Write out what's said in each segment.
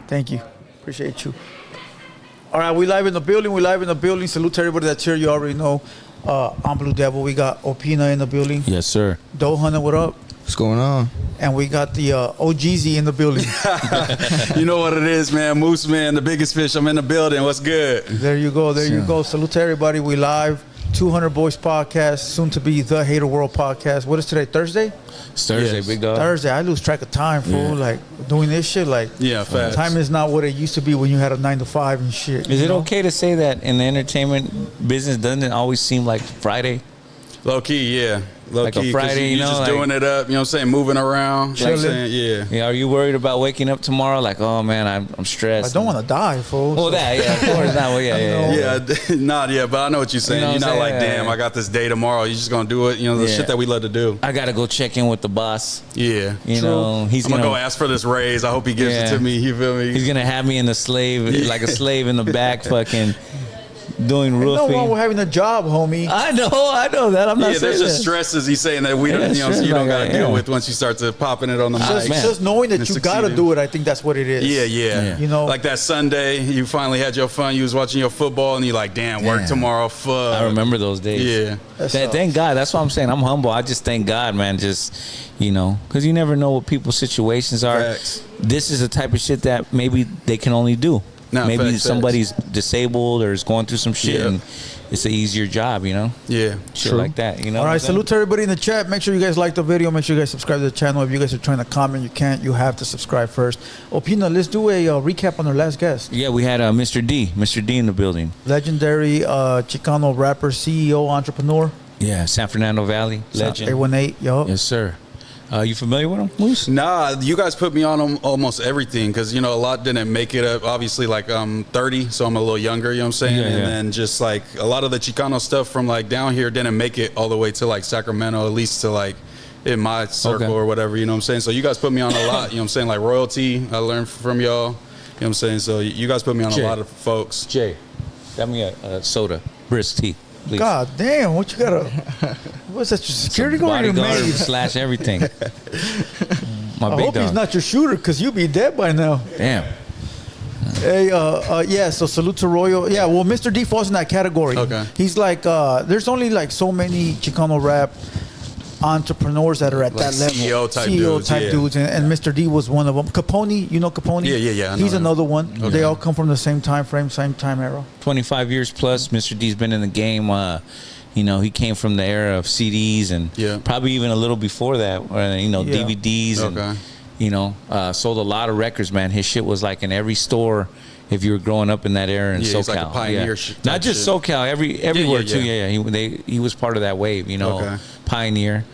Thank you. Appreciate you. All right, we live in the building. Salute to everybody that's here. You already know. I'm Blue Devil. We got Opina in the building. Yes, sir. Doe Hunter, what up? What's going on? And we got the OGZ in the building. You know what it is, man. Moose Man, the biggest fish. I'm in the building. What's good? There you go. There you go. Salute to everybody. We live. 200 Boys Podcast, soon to be the Hater World Podcast. What is today? Thursday? It's Thursday, Yes. big dog. Thursday. I lose track of time, fool. Like doing this shit. Like, Facts. time is not what it used to be when you had a 9 to 5 and shit. Is you it know? okay to say that in the entertainment business doesn't it always seem like Friday? Low key, yeah. Low Like a key, 'cause Friday, you you know, just like- doing it up, you know what I'm saying, moving around. You know what I'm Chilling. saying? Yeah. Yeah, are you worried about waking up tomorrow? Like, oh man, I'm stressed. I don't want to die, fool. Well, so- that, yeah, of course not. Well, yeah. Yeah, not yet, but I know what you're saying. You know You're what not I'm like, saying? damn, I got this day tomorrow. You're just gonna do it. You know, the Yeah. shit that we love to do. I gotta go check in with the boss. Yeah. You know, he's I'm gonna gonna go ask for this raise. I hope he gives Yeah. it to me. You feel me? He's gonna have me in the slave, like a slave in the back, fucking doing Ain't no roofing. wrong with having a job, homie. I know that. I'm not Yeah, saying there's just that. stresses he's saying that we don't, Yeah, you know, sure, you don't like, got to deal yeah. with once you start to popping it on the Just, mic. man. just knowing that And you got to succeeding. do it, I think that's what it is. Yeah. You know, like that Sunday, you finally had your fun. You was watching your football, and you're like, "Damn, work Damn. tomorrow." Fuck. I remember those days. Yeah. Thank God. That's what I'm saying. I'm humble. I just thank God, man. Just, you know, because you never know what people's situations are. Facts. This is the type of shit that maybe they can only do. No, maybe facts. somebody's disabled or is going through some shit, Yeah. and it's an easier job, you know? Yeah. Shit True. like that, you know? all what right, I'm saying? salute to everybody in the chat. Make sure you guys like the video. Make sure you guys subscribe to the channel. If you guys are trying to comment, you can't. You have to subscribe first. Opina, let's do a recap on our last guest. Yeah, we had Mr. D in the building. Legendary Chicano rapper, CEO, entrepreneur. Yeah, San Fernando Valley legend. 818, yo. Yes, sir. You familiar with him, Moose? Nah, you guys put me on almost everything because, you know, a lot didn't make it up. Obviously, like, I'm 30, so I'm a little younger, you know what I'm saying? Yeah, and yeah. then just, like, a lot of the Chicano stuff from, like, down here didn't make it all the way to, like, Sacramento, at least to, like, in my circle Okay. or whatever, you know what I'm saying? So you guys put me on a lot, you know what I'm saying? Like, royalty, I learned from y'all, you know what I'm saying? So you guys put me on Jay. a lot of folks. Jay, got me a soda, brisk tea, please. God damn, what you got to... What's that, your security guard or Bodyguard maid? / everything. My I big hope dog. he's not your shooter because you'd be dead by now. Damn. Hey, yeah, so salute to Royal. Yeah, well, Mr. D falls in that category. Okay. He's like, there's only like so many Chicano rap entrepreneurs that are at Like that level. CEO type dudes, yeah. dudes, and Mr. D was one of them. Capone, you know Capone? Yeah, I know He's him. another one. Okay. They all come from the same time frame, same time era. 25 years plus. Mr. D's been in the game. You know, he came from the era of CDs and Yeah. probably even a little before that, you know, Yeah. DVDs and, Okay. you know, sold a lot of records, man. His shit was like in every store if you were growing up in that era in Yeah, SoCal. he's like a pioneer Not type just shit. SoCal, everywhere yeah. too. Yeah. He was part of that wave, you know, Okay. pioneer.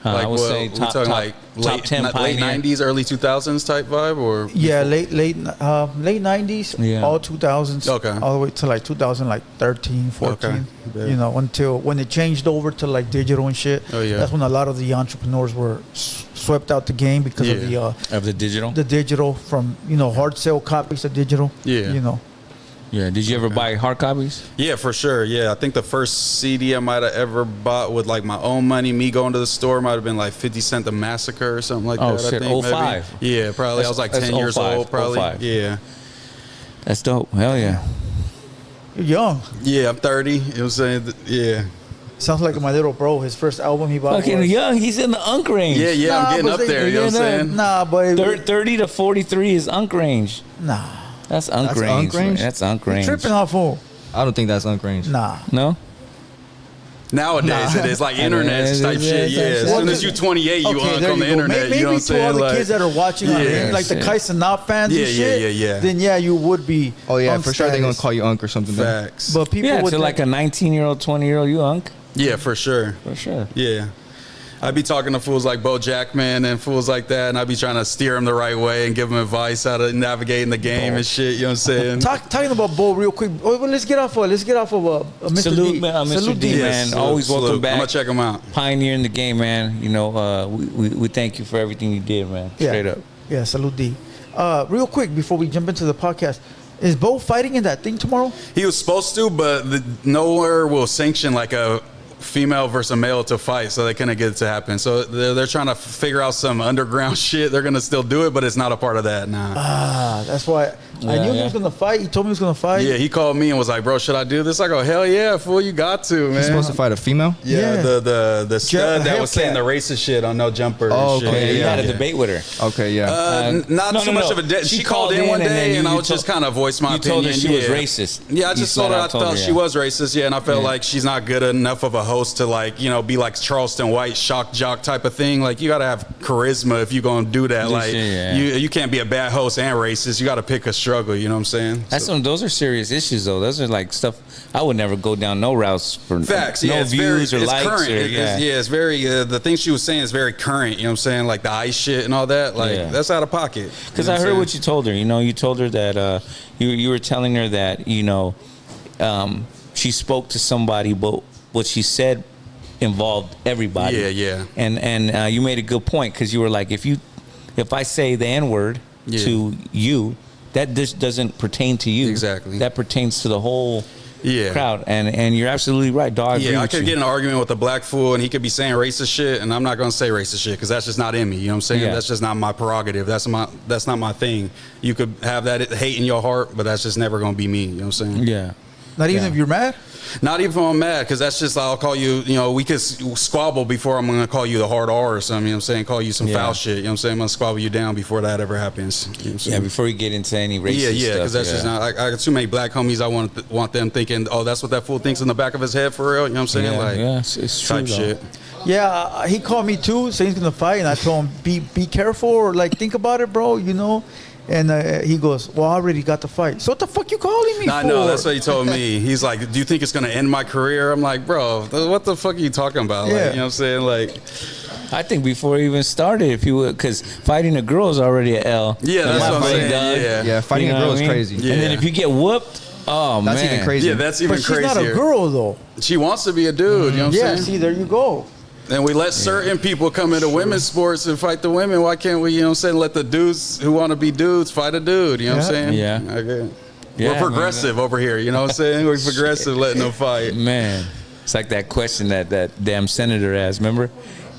I would say we top talking like top 10 late pioneer. 90s, early 2000s type vibe, or Yeah, late 90s, Yeah. all 2000s, Okay. all the way to like 2013, 14. Okay. Yeah. You know, until when it changed over to like digital and shit. Oh, yeah. That's when a lot of the entrepreneurs were swept out the game because of Yeah. Of the digital? the digital from, you know, hard sale copies of digital. Yeah. You know. Yeah. Did you ever buy hard copies? Yeah, for sure. Yeah, I think the first CD I might have ever bought with like my own money, me going to the store, might have been like 50 Cent The Massacre or something like Oh, that. shit, I think, 05. maybe. Yeah, probably. I was like 10 years 05, old, probably. 05. Yeah. That's dope. Hell yeah. You're young. Yeah, I'm 30. You know what I'm saying? Yeah. Sounds like my little bro. His first album he bought Fucking was... young. He's in the unk range. Yeah, Nah, I'm getting but up they- there. You know what I'm saying? Nah, but... 30 to 43 is unk range. Nah. That's unk That's range. unk range? Man. That's unk You're range. tripping off fool. I don't think that's unrange. Nah. No? Nowadays, it is like internet Yeah, type yeah, shit. yeah, Yeah, yeah. as soon as you're 28, you Okay, unk there on the you go. internet. Maybe You know what I'm to all saying? the kids that are watching on Yeah, here, like the shit. Kais and Not fans Yeah, and shit, yeah. then yeah, you would be Oh yeah, unk for sure they're gonna status. call you Unc or something. then. Facts. But people Yeah, with to like a 19-year-old, 20-year-old, you unk. Yeah, for sure. For sure. Yeah. I'd be talking to fools like Bo Jackman and fools like that, and I'd be trying to steer them the right way and give them advice how to navigate in the game and shit. You know what I'm saying? Talking about Bo real quick. Oh, well, let's get off of Mr. Salute, D. man, Mr. Salute D, D. man. Salute, Always welcome salute. back. I'm gonna check them out. Pioneer in the game, man. You know, we thank you for everything you did, man. Straight up. Yeah, salute D. Real quick before we jump into the podcast, is Bo fighting in that thing tomorrow? He was supposed to, but nowhere will sanction like a female versus a male to fight, so they couldn't get it to happen. So they're trying to figure out some underground shit. They're gonna still do it, but it's not a part of that now. That's why I knew he was gonna fight. He told me he was gonna fight. Yeah, he called me and was like, "Bro, should I do this?" I go, "Hell yeah, fool, you got to, man." He's supposed to fight a female? Yeah, the stud that was Hellcat. saying the racist shit on No Jumper. Oh, and shit. okay, You yeah. had a debate with her. Okay, yeah. Not No, too no, much no. of a. She She called in one and then day, and I you was just kind of voiced my you opinion. told her she was Yeah. racist. Yeah, I You just told her I flat out thought she yeah. was racist. Yeah, and I felt Yeah. like she's not good enough of a host to like be like Charleston White shock jock type of thing. Like you got to have charisma if you're gonna do that. Like yeah. you can't be a bad host and racist. You got to pick a struggle. You know what I'm saying? That's those are serious issues though. Those are like stuff I would never go down no routes for Facts. no Yeah, it's views very, or it's likes. current. Or, It's very. The thing she was saying is very current. You know what I'm saying? Like the ICE shit and all that. Like Yeah. that's out of pocket. Because I heard what you told her. You told her that you were telling her that she spoke to somebody, but what she said involved everybody. Yeah. And you made a good point because you were like, if I say the N word to you, that just doesn't pertain to you. Exactly. That pertains to the whole Yeah. crowd. And you're absolutely right, dog. Yeah, I could get in an argument with a black fool and he could be saying racist shit, and I'm not gonna say racist shit because that's just not in me. You know what I'm saying? Yeah. That's just not my prerogative. That's not my thing. You could have that hate in your heart, but that's just never gonna be me. You know what I'm saying? Yeah. Not even Yeah. if you're mad. Not even if I'm mad, because that's just I'll call you. We could squabble before I'm gonna call you the hard R or something. You know what I'm saying? Call you some Yeah. foul shit. You know what I'm saying? I'm gonna squabble you down before that ever happens. You know what I'm saying? Yeah, before you get into any racist Yeah, stuff. because that's just not. I got too many black homies. I want them thinking, oh, that's what that fool thinks in the back of his head for real. You know what I'm saying? Yeah, it's true. Type though. shit. Yeah, he called me too, saying he's gonna fight, and I told him be careful or like think about it, bro. And he goes, well, I already got the fight. So what the fuck you calling me I for? know, that's what he told me. He's like, do you think it's going to end my career? I'm like, bro, what the fuck are you talking about? Yeah. Like, you know what I'm saying? Like, I think before he even started, if you would, because fighting a girl is already an L. yeah, that's My what I'm friend saying. Doug. Yeah. Yeah, fighting You know a girl what is I mean? crazy. Yeah. And then if you get whooped, oh That's man, even crazy. Yeah, that's even But she's crazier. not a girl though. She wants to be a dude, you know what Yeah, I'm see, saying? there you go. And we let certain people come into women's sports and fight the women. Why can't we, you know what I'm saying, let the dudes who want to be dudes fight a dude, you know what I'm saying? Yeah. Okay. Yeah, We're progressive over here, you know what I'm saying? We're progressive letting them fight. Man, it's like that question that damn senator asked. Remember,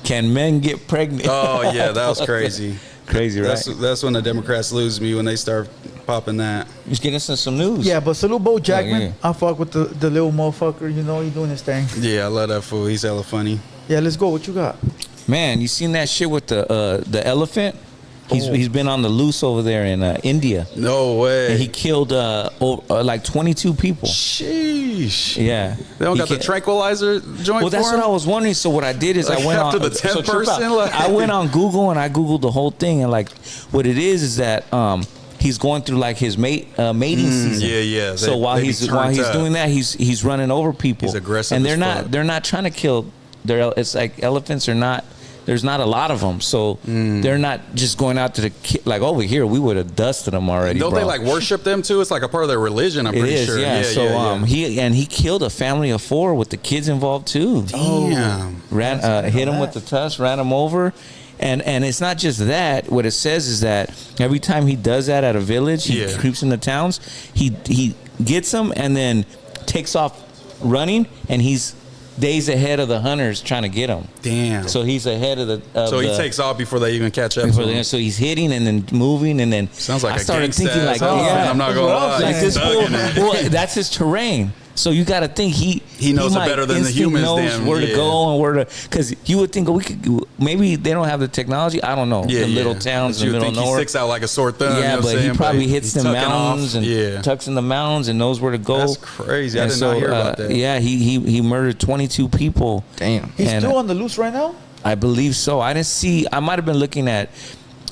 can men get pregnant? Oh, yeah, that was crazy. Crazy, right? That's when the Democrats lose me, when they start popping that. Just get us some news. Yeah, but salute Bo Jackman. yeah. I fuck with the little motherfucker. He doing his thing. Yeah, I love that fool. He's hella funny. Yeah, let's go. What you got? Man, you seen that shit with the elephant? He's been on the loose over there in India. No way. And he killed like 22 people. Sheesh. Yeah. They don't He got the ca- tranquilizer joint Well, that's for what I him? was wondering. So what I did is Like, I went after on the 10th so check person, out. like- I went on Google and I Googled the whole thing, and like what it is that he's going through like his mating season. yeah. So They- while they be he's turned up. doing that, he's running over people. He's aggressive and they're as not fuck. they're not trying to kill. It's like elephants are not. There's not a lot of them, so they're not just going out to like over here. We would have dusted them already. Don't bro. they like worship them too? It's like a part of their religion, I'm It pretty is, sure. yeah. So he killed a family of 4 with the kids involved too. Damn. Hit him with the tusk, ran him over. And it's not just that. What it says is that every time he does that at a village, he Yeah. creeps into towns, he gets them and then takes off running, and he's days ahead of the hunters trying to get him. Damn. So he's ahead of the. So he takes off before they even catch up. to him. So he's hitting and then moving and then. Sounds like I a started gangsta thinking like, ass elephant, yeah, I'm not gonna lie. like He's this fool. thugging it. Well, that's his terrain. So you got to think he knows it might better than the instinct humans, knows damn, where to yeah. go and where to, because you would think maybe they don't have the technology. I don't know. Yeah, the little yeah. towns But in you the middle think of he nowhere. sticks out like a sore thumb. you know Yeah, what I'm but he saying? probably hits he's the tucking mountains off. and Yeah. tucks in the mountains and knows where to go. That's crazy. I And did not hear about that. Yeah, he murdered 22 people. Damn. He's And, still on the loose right now. I believe so. I didn't see. I might have been looking at.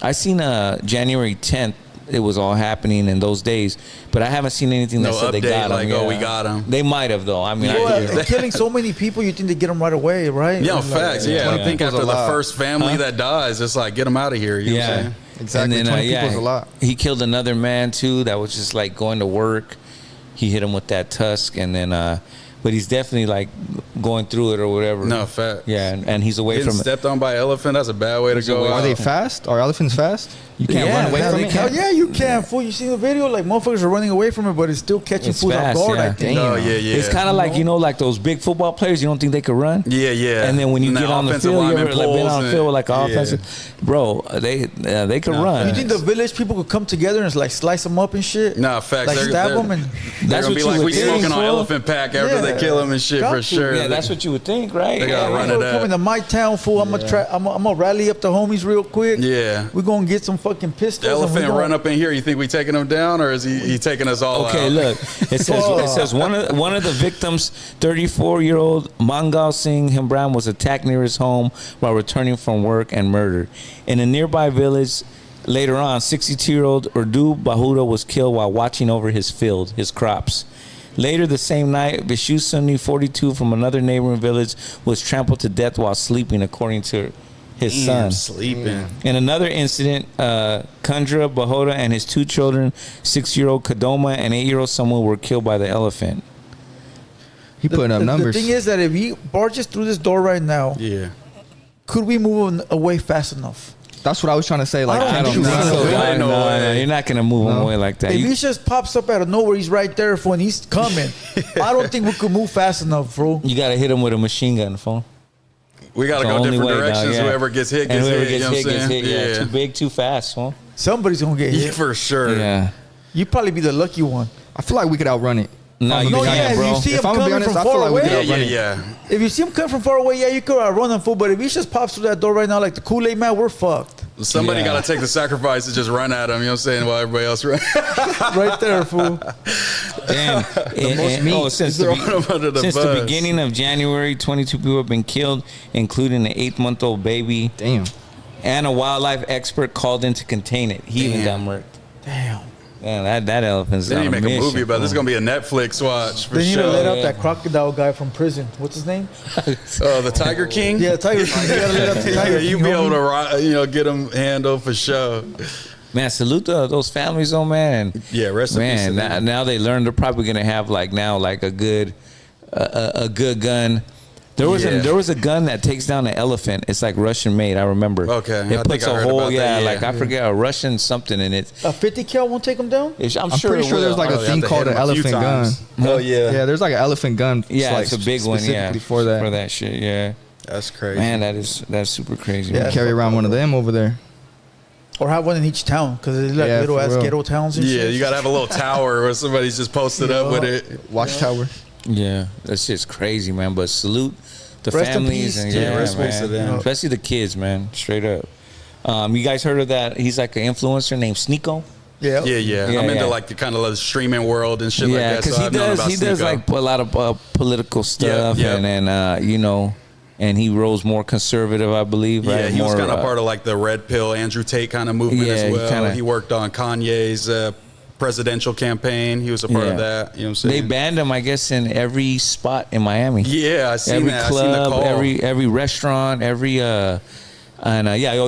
I seen January 10th. It was all happening in those days, but I haven't seen anything that No said they update, got him. like, oh, we got him. They might have though. I mean, Well, I do. killing so many people, you think they get them right away, right? Yeah, Like, facts. Yeah, I think people's after a the lot. first family that dies, it's like get them out of here. You know what I'm saying? Exactly. 20 people is a lot. He killed another man too. That was just like going to work. He hit him with that tusk, and then but he's definitely like going through it or whatever. No, fact. Yeah, and he's away Getting from it. stepped on by an elephant, that's a bad way to go. Are they fast? Are elephants fast? You can't Yeah, run away yeah, from they it. can. Oh yeah, you can. Fool, you see the video? Like motherfuckers are running away from it, but it's still catching It's fools off fast, guard. yeah. I think. Oh, yeah, yeah. It's kind of like, you know, like those big football players. You don't think they could run? Yeah, yeah. And then when you And get the on the offensive field, you lineman ever like, been pulls on the and- field with like an yeah. offensive, bro. They could run. You think the village people could come together and like slice them up and shit? Nah, facts. Like stab them and. They're That's gonna what be you like, would we think, smoking on fool. elephant pack after they Yeah. kill him and shit Got for to. sure. Yeah, that's what you would think, right? They gotta Yeah. run We're it coming up. to my town, fool. I'm gonna rally up the homies real quick. Yeah. We're gonna get some fucking pistols. The and we elephant gonna- run up in here. You think we taking him down, or is he taking us all Okay, out? look. It says one of the victims, 34-year-old Mangal Singh Himran, was attacked near his home while returning from work and murdered. In a nearby village, later on, 62-year-old Urdu Bahuda was killed while watching over his field, his crops. Later the same night, Vishu Sunni, 42, from another neighboring village, was trampled to death while sleeping, according to his son. Sleeping. In another incident, Kundra Bahoda and his two children, 6-year-old Kadoma and 8-year-old Samuel, were killed by the elephant. He putting up The numbers. thing is that if he barges through this door right now, Yeah. could we move him away fast enough? That's what I was trying to say. Like, I don't can't you think run so. away? Ain't no way. You're not gonna move him No. away like that. If You- he just pops up out of nowhere, he's right there when he's coming. I don't think we could move fast enough, bro. You gotta hit him with a machine gun, phone. We got to go different directions. Whoever gets hit, and gets whoever hit. gets You know hit, what I'm gets saying? hit. Yeah, too big, too fast, huh? Somebody's gonna get Yeah, hit. for sure. Yeah. You probably be the lucky one. I feel like we could outrun it. No, you No, can't, yeah, bro. if you see him If I'm gonna be coming honest, from I feel far like we away, could Yeah, outrun yeah, it. yeah. if you see him coming from far away, yeah, you could outrun him, fool. But if he just pops through that door right now, like the Kool-Aid man, we're fucked. Somebody Yeah. got to take the sacrifice to just run at him. You know what I'm saying? While everybody else run. Right there, fool. Damn. Since Throwing him under the since the bus. beginning of January, 22 people have been killed, including an 8-month-old baby. Damn. And a wildlife expert called in to contain it. He even got murked. Damn. Man, that elephant's They need on to a make a mission, movie about this. It's fool. going to be a Netflix watch for They need to let sure. out Yeah. that crocodile guy from prison. What's his name? The Tiger King? Yeah, Tiger King. You gotta let out the Yeah, Tiger you King. be able homie. to, get them handled for sure. Man, salute those families, though, man. Yeah, rest in peace to Man, them. now they learn they're probably gonna have like a good gun. There was a gun that takes down an elephant. It's like Russian made. I remember. Okay, I it think puts I a heard whole about that, yeah. like I forget, a Russian something in it. A 50 cal won't take him down? I'm I'm sure pretty it sure there's will. like Oh, a you thing have to called hit an 'em a few elephant gun. times. Oh, yeah. Yeah, there's like an elephant gun. Yeah, like, it's a big one. Yeah, specifically for that. shit. Yeah, That's crazy. man, that's super crazy. Yeah. man. Carry around one of them over there. Or have one in each town, because they're like Yeah, little for ass real. ghetto towns and Yeah, shit. you got to have a little tower where somebody's just posted up with it. Watchtower. Yeah, that's just crazy, man. But salute the Rest in families peace, and too. yeah, Rest in peace man. to them. Especially the kids, man. Straight up. You guys heard of that? He's like an influencer named Sneeko. Yeah. Yeah, Yeah, I'm into yeah. like the kind of like streaming world and shit like Yeah, that. because So I've known about he does Sneeko. like a lot of political stuff, yeah. and and he rose more conservative, I believe. Yeah, right? he was More, kind of part of like the red pill Andrew Tate kind of movement Yeah, as he well. kinda- He worked on Kanye's presidential campaign. He was a part of Yeah. that. You know what I'm They saying? banned him, I guess, in every spot in Miami. Yeah, I seen Every that. I seen the club, call. every restaurant,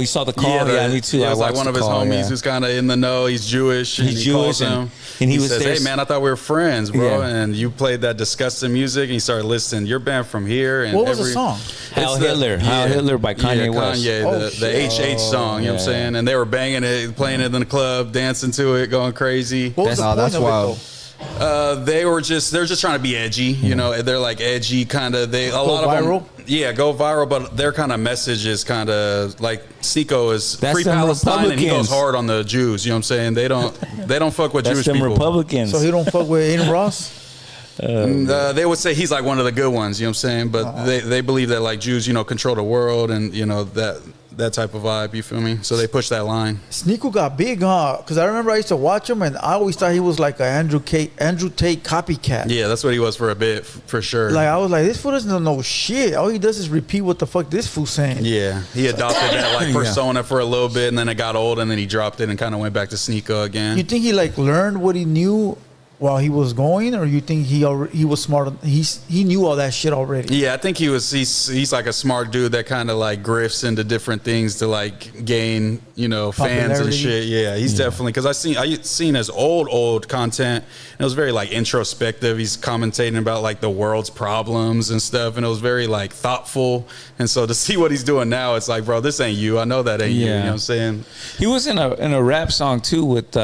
you saw the call. Yeah, me too. Yeah, it I was like watched one of the his call, homies yeah. who's kind of in the know. He's Jewish. And He's he calls Jewish, him. and he was says, there- "Hey man, I thought we were friends, bro." Yeah. And you played that disgusting music, and he started listening. You're banned from here. And What was the song? Heil It's the- Hitler. Heil Hitler by Kanye West. Kanye, Oh, the shit. HH song. You know what I'm yeah. saying? And they were banging it, playing it in the club, dancing to it, going crazy. What was the Nah, point that's of wild. it, though? They're just trying to be edgy. You know, they're like edgy kind of. They a lot of viral? them, yeah, go viral. But their kind of message is kind of like Sneeko is That's free them Palestine, and he goes Republicans. hard on the Jews. You know what I'm saying? They don't fuck with That's Jewish them people. Republicans. So he don't fuck with Aiden Ross? They would say he's like one of the good ones. You know what I'm saying? But they believe that like Jews, control the world, and that type of vibe. You feel me? So they push that line. Sneeko got big, huh? Because I remember I used to watch him, and I always thought he was like an Andrew Tate copycat. Yeah, that's what he was for a bit, for sure. Like, I was like, this fool doesn't know shit. All he does is repeat what the fuck this fool saying. Yeah, he adopted that like persona for a little bit, and then it got old, and then he dropped it and kind of went back to Sneeko again. You think he like learned what he knew while he was going, or you think he was smart? He knew all that shit already. Yeah, I think he's like a smart dude that kind of like grifts into different things to like gain, you know, fans and shit. Yeah, he's definitely, because I seen his old content, and it was very like introspective. He's commentating about like the world's problems and stuff, and it was very like thoughtful. And so to see what he's doing now, it's like, bro, this ain't you. I know that ain't you. You know what I'm saying? He was in a rap song too with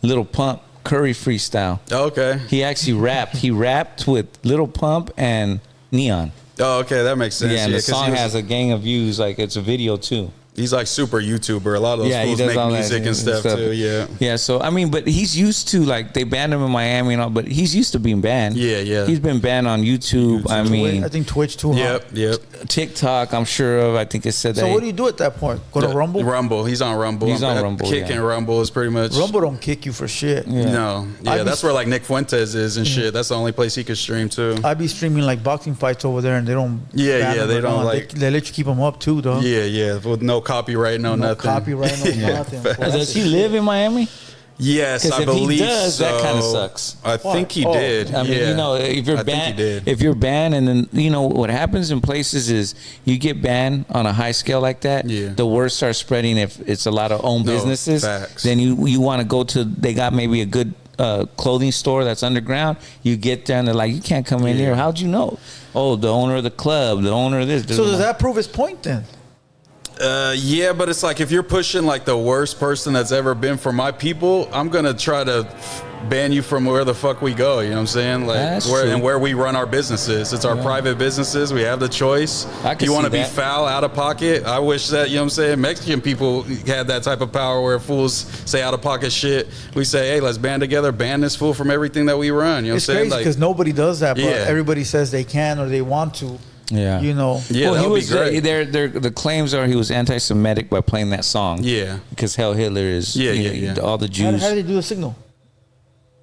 Lil Pump. Curry freestyle. Oh, okay. He actually rapped. He rapped with Lil Pump and Neon. Oh, okay, that makes sense. Yeah, and the song has a gang of views. Like, it's a video too. He's like super YouTuber. A lot of those fools make music and stuff too. Yeah. Yeah. So I mean, but he's used to, like, they banned him in Miami and all, but he's used to being banned. Yeah. He's been banned on YouTube. I mean, I think Twitch too. Yep. TikTok, I'm sure of. I think it said that. So what do you do at that point? Go to Rumble? Rumble. He's on Rumble. Kicking Rumble is pretty much. Rumble don't kick you for shit. Yeah. No. Yeah, that's where like Nick Fuentes is and shit. That's the only place he could stream too. I be streaming like boxing fights over there, and they don't. Yeah. They don't like. They let you keep them up too, though. Yeah. With no copyright, no nothing. Copyright, no nothing. Does he live in Miami? Yes, I believe if he does, so. that kind of sucks. I think he did. I mean, you know, if you're banned, and then, you know, what happens in places is you get banned on a high scale like that. Yeah. The word starts spreading if it's a lot of own businesses. Facts. Then you want to go to, they got maybe a good clothing store that's underground. You get there and they're like, you can't come in here. How'd you know? Oh, the owner of the club, the owner of this. So does that prove his point then? Yeah, but it's like if you're pushing like the worst person that's ever been for my people, I'm gonna try to ban you from where the fuck we go. You know what I'm saying? Like where we run our businesses. It's our private businesses. We have the choice. You want to be foul, out of pocket? I wish that, you know what I'm saying, Mexican people had that type of power where fools say out of pocket shit. We say, hey, let's band together, ban this fool from everything that we run. You know what I'm saying? It's crazy because nobody does that, but Yeah. everybody says they can or they want to. Yeah. You know. Yeah, well, that he would was be great. the claims are he was anti-Semitic by playing that song. Yeah. Because Hell Hitler is all the How Jews. do they do the signal?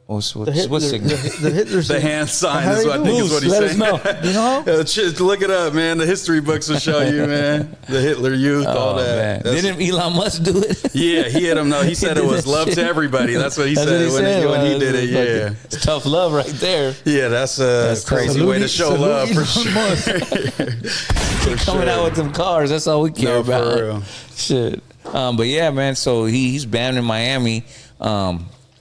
What The signal? The Hitler The hand sign How is do what I you think do? is what he's Let saying. us know. You know? Just look it up, man. The history books will show you, man. The Hitler Youth, all that. Man. Didn't Elon Musk do it? Yeah, he hit him. No, he said it was love to everybody. That's what he said when he did it. Yeah, It's tough love right there. yeah, that's a crazy way to show love for sure. Coming out with them cars, that's all we care No, about. for real. Shit. But yeah, man. So he's banned in Miami.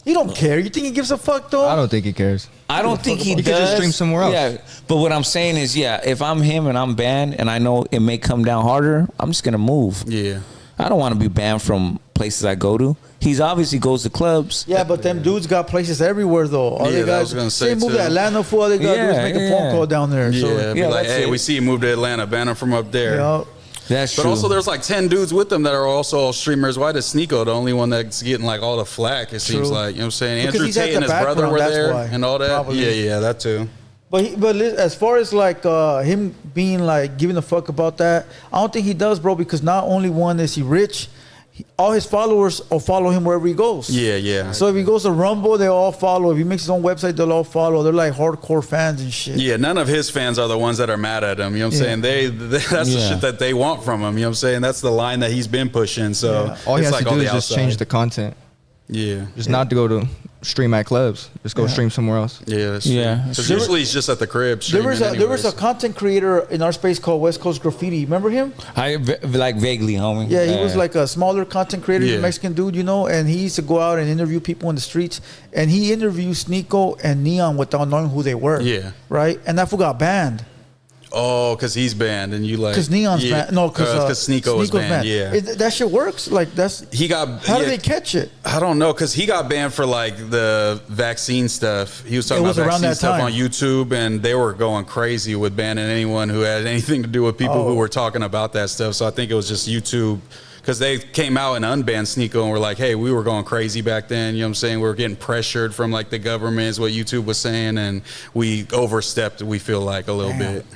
You don't care. You think he gives a fuck though? I don't think he cares. I don't think he He does. could just stream somewhere else. Yeah, but what I'm saying is, if I'm him and I'm banned and I know it may come down harder, I'm just gonna move. Yeah, I don't want to be banned from places I go to. He's obviously goes to clubs. Yeah, but them dudes got places everywhere though. All Yeah, they got, I was gonna say, move too. to Atlanta for all they got to do is make a phone call down there. yeah. So, Be like, that's hey, it. we see you moved to Atlanta. Ban him from up there. you know, That's But true. also, there's like 10 dudes with them that are also all streamers. Why does Sneeko the only one that's getting like all the flack? It seems True. like, you know what I'm saying? Because Andrew he's at Tate the and his brother background, were that's there why. and all that. Probably. Yeah, that too. but as far as like him being like giving a fuck about that, I don't think he does, bro. Because not only one is he rich, all his followers will follow him wherever he goes. Yeah. So if he goes to Rumble, they all follow. If he makes his own website, they'll all follow. They're like hardcore fans and shit. Yeah, none of his fans are the ones that are mad at him. You know what I'm saying? That's the shit that they want from him. You know what I'm saying? That's the line that he's been pushing. So All he it's has like to on do the is just outside. change the content. Yeah. Just not to go to stream at clubs. Just go stream somewhere else. Yeah. That's Yeah. Because usually he's just at the crib. There was streaming a content creator in our space called West Coast Graffiti. Remember him? I like vaguely, homie. Yeah, he was like a smaller content creator, Yeah. Mexican dude, you know, and he used to go out and interview people in the streets. And he interviewed Sneeko and Neon without knowing who they were. Yeah. Right? And that fool got banned. Oh, because he's banned and you like. Because Neon's banned. No, because Sneeko was banned. Yeah. That shit works. Like, that's. He got. How do they catch it? I don't know, because he got banned for like the vaccine stuff. He was talking It was about around vaccine that stuff time. on YouTube, and they were going crazy with banning anyone who had anything to do with people who were talking about that stuff. So I think it was just YouTube, because they came out and unbanned Sneeko and were like, hey, we were going crazy back then. You know what I'm saying? We were getting pressured from like the government is what YouTube was saying, and we overstepped, we feel like, a little bit.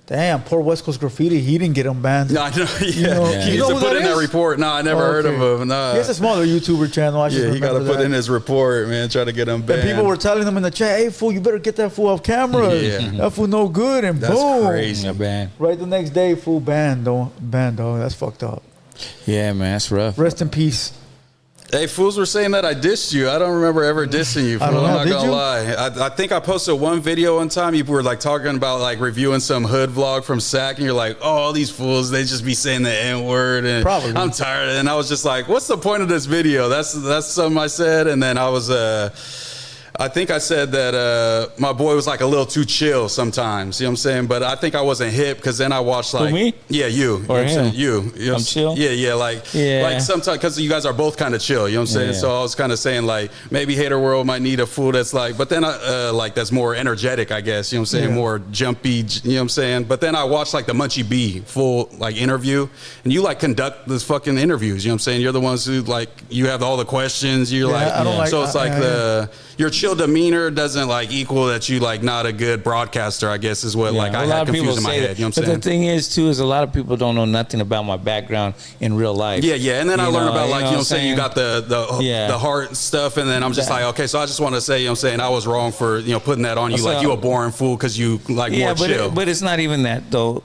Damn, poor West Coast Graffiti. He didn't get him banned. No, I know. Yeah. You know He needs to who put that in that is? report. No, I never heard of him. No. He has a smaller YouTuber channel. I just Yeah, he got to remember put that. in his report, man. Try to get him banned. And people were telling him in the chat, hey, fool, you better get that fool off camera. Yeah. That fool no good. And That's boom. crazy. Yeah, banned. Right the next day, fool banned, dog. That's fucked up. Yeah, man, that's rough. Rest in peace. Hey, fools were saying that I dissed you. I don't remember ever dissing you, fool. I don't know. I'm not Did gonna you? lie. I think I posted one video one time. You were like talking about like reviewing some hood vlog from Sac, and you're like, "Oh, all these fools, they just be saying the N word." And Probably. I'm tired. And I was just like, "What's the point of this video?" That's something I said. And then I was I think I said that my boy was like a little too chill sometimes. You know what I'm saying? But I think I wasn't hip because then I watched like me? Yeah, you. Or you know what I'm him? saying? You know, I'm chill? Yeah, like sometimes because you guys are both kind of chill. You know what I'm saying? Yeah. So I was kind of saying like maybe Hater World might need a fool that's like, but then like that's more energetic, I guess. You know what I'm saying? Yeah. More jumpy. You know what I'm saying? But then I watched like the Munchie B full like interview, and you like conduct this fucking interviews. You know what I'm saying? You're the ones who like you have all the questions. You're like, I don't like- so it's like your chill demeanor doesn't like equal that you like not a good broadcaster, I guess is what like I had confused in my head. You know what I'm saying? But the thing is too is a lot of people don't know nothing about my background in real life. Yeah, and then I learned about like, you know what I'm saying, you got Yeah. the heart stuff, and then I'm just like, okay, so I just want to say, you know what I'm saying, I was wrong for, you know, putting that on you, So- like you a boring fool because you like more chill. But it's not even that though.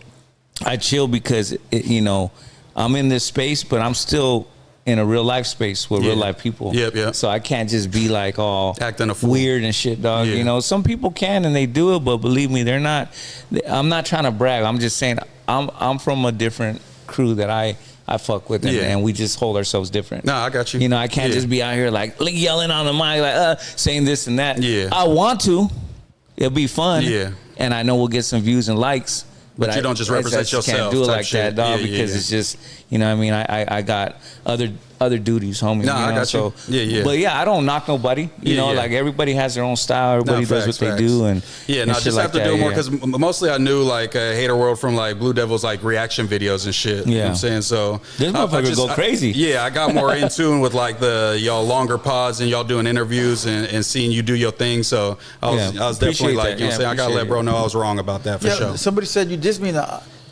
I chill because you know I'm in this space, but I'm still in a real life space with real life people. Yep. So I can't just be like all Acting a fool. weird and shit, dog. Yeah. You know, some people can and they do it, but believe me, they're not. I'm not trying to brag. I'm just saying I'm from a different crew that I fuck with, and we just hold ourselves different. Nah, I got you. You know, I can't Yeah. just be out here like yelling on the mic, like saying this and that. Yeah. I want to. It'll be fun. Yeah. And I know we'll get some views and likes. But you don't just represent just yourself Can't do it type like shit. that, dog. Yeah, because yeah. it's just, you know what I mean? I got other duties, homie. Nah, you know? I got you. Yeah. But yeah, I don't knock nobody. You know, like everybody has their own style. Everybody does what they do. And yeah, no, shit just like have to that, do more yeah. because mostly I knew like Hater World from like Blue Devils like reaction videos and shit. You know what I'm saying? So This motherfucker go crazy. I got more in tune with like y'all longer pods and y'all doing interviews and seeing you do your thing. So I was definitely Appreciate like, that. you know what I'm saying? I gotta let bro know I was wrong about that for sure. Somebody said you dissed me.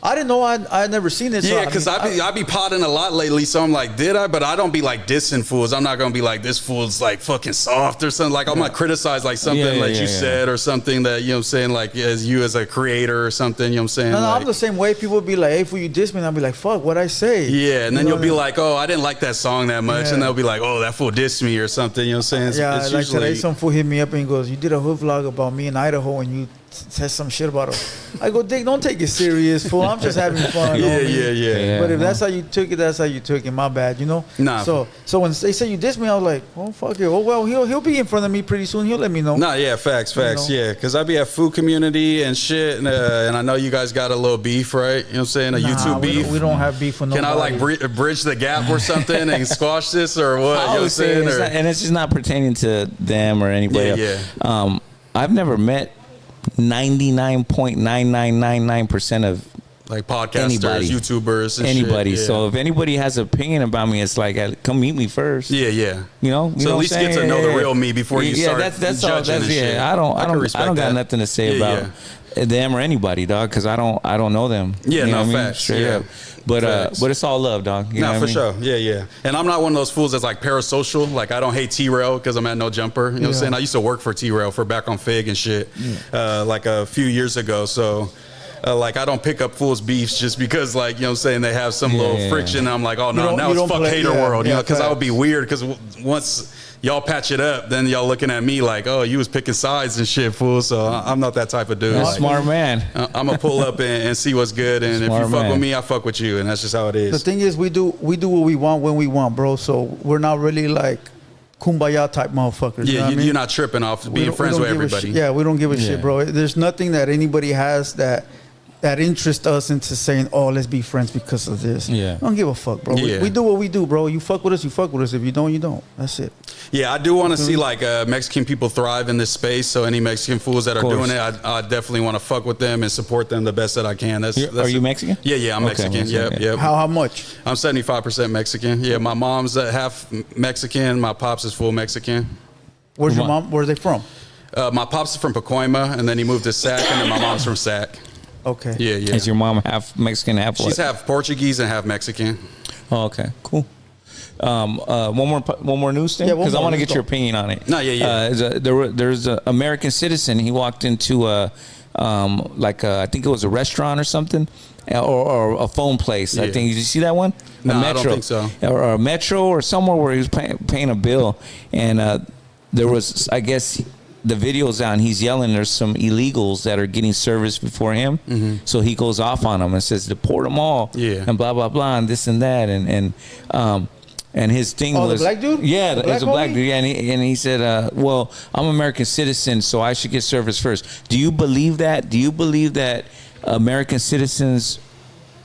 I didn't know. I had never seen it. Yeah, because I be potting a lot lately, so I'm like, did I? But I don't be like dissing fools. I'm not gonna be like this fool's like fucking soft or something. Like I'm gonna criticize like something you said or something that you know what I'm saying, like as you as a creator or something. You know what I'm saying? No, like, I'm the same way. People would be like, "Hey, fool, you diss me," and I'll be like, "Fuck, what'd I say?" Yeah, and then you'll be what I mean? like, oh, I didn't like that song that much, and they'll be like, oh, that fool dissed me or something. You know what I'm saying? Yeah, It's like usually, today, some fool hit me up and he goes, "You did a hood vlog about me in Idaho, and you said some shit about it." I go, "Dick, don't take it serious, fool. I'm just having fun." yeah. But if that's how you took it, that's how you took it. My bad, you know. Nah. So when they say you diss me, I was like, "Oh fuck it. Oh well, he'll be in front of me pretty soon. He'll let me know." Nah, yeah, facts, know? yeah. Because I be at food community and shit, and I know you guys got a little beef, right? You know what I'm saying? YouTube beef. We don't have beef with nobody. Can I like bridge the gap or something and squash this or what? You know what I'm saying? And it's just not pertaining to them or anybody else. I've never met 99.9999% of like podcasters, anybody. YouTubers, and anybody. Shit, yeah. So if anybody has an opinion about me, it's like, come meet me first. Yeah. You know. So at least get to know the real me before you start that's all. judging and shit. I don't respect got that. nothing to say about them or anybody, dog, because I don't know them. Yeah, you know no what I mean? facts. Straight Yeah. up. But it's all love, dog. You know what I for mean? sure. Yeah. And I'm not one of those fools that's like parasocial. Like I don't hate T-Rail because I'm at No Jumper. You know what I'm saying? I used to work for T-Rail for back on Fig and shit, like a few years ago. So. Like I don't pick up fools' beefs just because, like, you know what I'm saying, they have some little friction. And I'm like, oh no, now it's fuck Hater World, you know, because I would be weird because once y'all patch it up, then y'all looking at me like, oh, you was picking sides and shit, fool. So I'm not that type of dude. You're a Like, smart man. I'm gonna pull up and see what's good, and if you fuck with me, I fuck with you, and that's just how it is. The thing is, we do what we want when we want, bro. So we're not really like kumbaya type motherfuckers. Yeah, you know what I mean? you're not tripping off being friends with everybody. Yeah, we don't give a shit, bro. There's nothing that anybody has that interest us into saying, oh, let's be friends because of this. Yeah. I don't give a fuck, bro. Yeah. We do what we do, bro. You fuck with us, you fuck with us. If you don't, you don't. That's it. Yeah, I do want to see like Mexican people thrive in this space. So any Mexican fools that are course. doing it, I definitely want to fuck with them and support them the best that I can. Are you Mexican? Yeah, I'm Okay, Mexican. Mexican, Yep. How much? I'm 75% Mexican. Yeah, my mom's half Mexican. My pops is full Mexican. Where's your mom? Where are they from? My pops is from Pacoima, and then he moved to Sac, and then my mom's from Sac. Okay. Yeah. Is your mom half Mexican, half what? She's half Portuguese and half Mexican. Oh, okay, cool. One more news thing, Yeah, one because I more. want to Let's get your go. opinion on it. No, yeah. There's an American citizen. He walked into I think it was a restaurant or something, or a phone place. I think. Did you see that one? No, Metro, I don't think so. Or a Metro or somewhere where he was paying a bill, and there was, I guess, the video's out, and he's yelling. There's some illegals that are getting service before him, so he goes off on them and says, "Deport them all," and blah blah blah, and this and that, and his thing was, the black dude? Yeah, The it's a black black homie? dude. Yeah, and he said, "Well, I'm an American citizen, so I should get service first." Do you believe that? Do you believe that American citizens,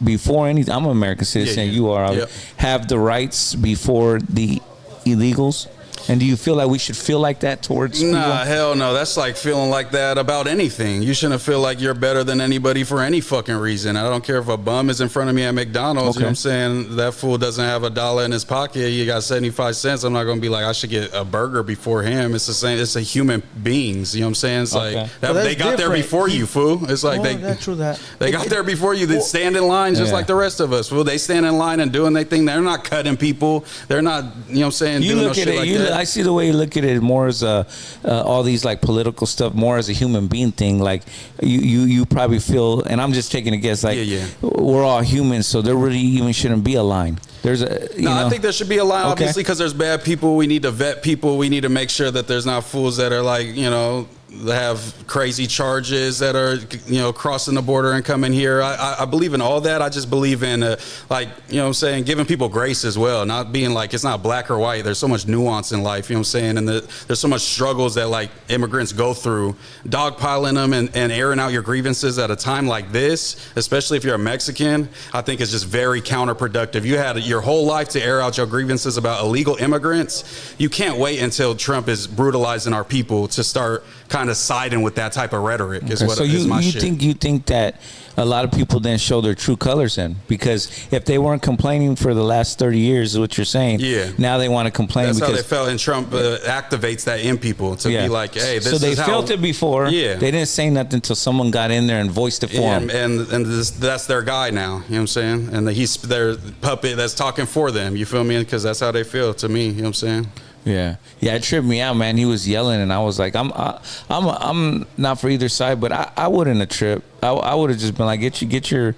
before anything, I'm an American citizen, you are, have the rights before the illegals? And do you feel like we should feel like that towards people? Nah, hell no. That's like feeling like that about anything. You shouldn't feel like you're better than anybody for any fucking reason. I don't care if a bum is in front of me at McDonald's. You know what I'm saying? That fool doesn't have $1 in his pocket. You got 75 cents. I'm not going to be like, I should get a burger before him. It's the same. It's a human beings. You know what I'm saying? It's like they got there before you, fool. It's like they got there before you. They stand in line just like the rest of us, fool. They stand in line and doing their thing. They're not cutting people. They're not, you know what I'm saying, doing no shit like that. I see the way you look at it more as all these like political stuff, more as a human being thing. Like you probably feel, and I'm just taking a guess, like we're all humans, so there really even shouldn't be a line. There's I think there should be a line, obviously, because there's bad people. We need to vet people. We need to make sure that there's not fools that are like, you know, that have crazy charges that are, you know, crossing the border and coming here. I believe in all that. I just believe in like, you know what I'm saying, giving people grace as well, not being like it's not black or white. There's so much nuance in life, you know what I'm saying, and there's so much struggles that like immigrants go through. Dogpiling them and airing out your grievances at a time like this, especially if you're a Mexican, I think is just very counterproductive. You had your whole life to air out your grievances about illegal immigrants. You can't wait until Trump is brutalizing our people to start kind of siding with that type of rhetoric. Is what is my shit. You think that a lot of people then show their true colors then, because if they weren't complaining for the last 30 years, is what you're saying. Now they want to complain. That's because how they felt, and Trump activates that in people to be like, hey, this is how. So they felt it before. They didn't say nothing until someone got in there and voiced it for them. And that's their guy now. You know what I'm saying? And he's their puppet that's talking for them. You feel me? Because that's how they feel to me. You know what I'm saying? Yeah, it tripped me out, man. He was yelling, and I was like, I'm not for either side, but I wouldn't have tripped. I would have just been like, get your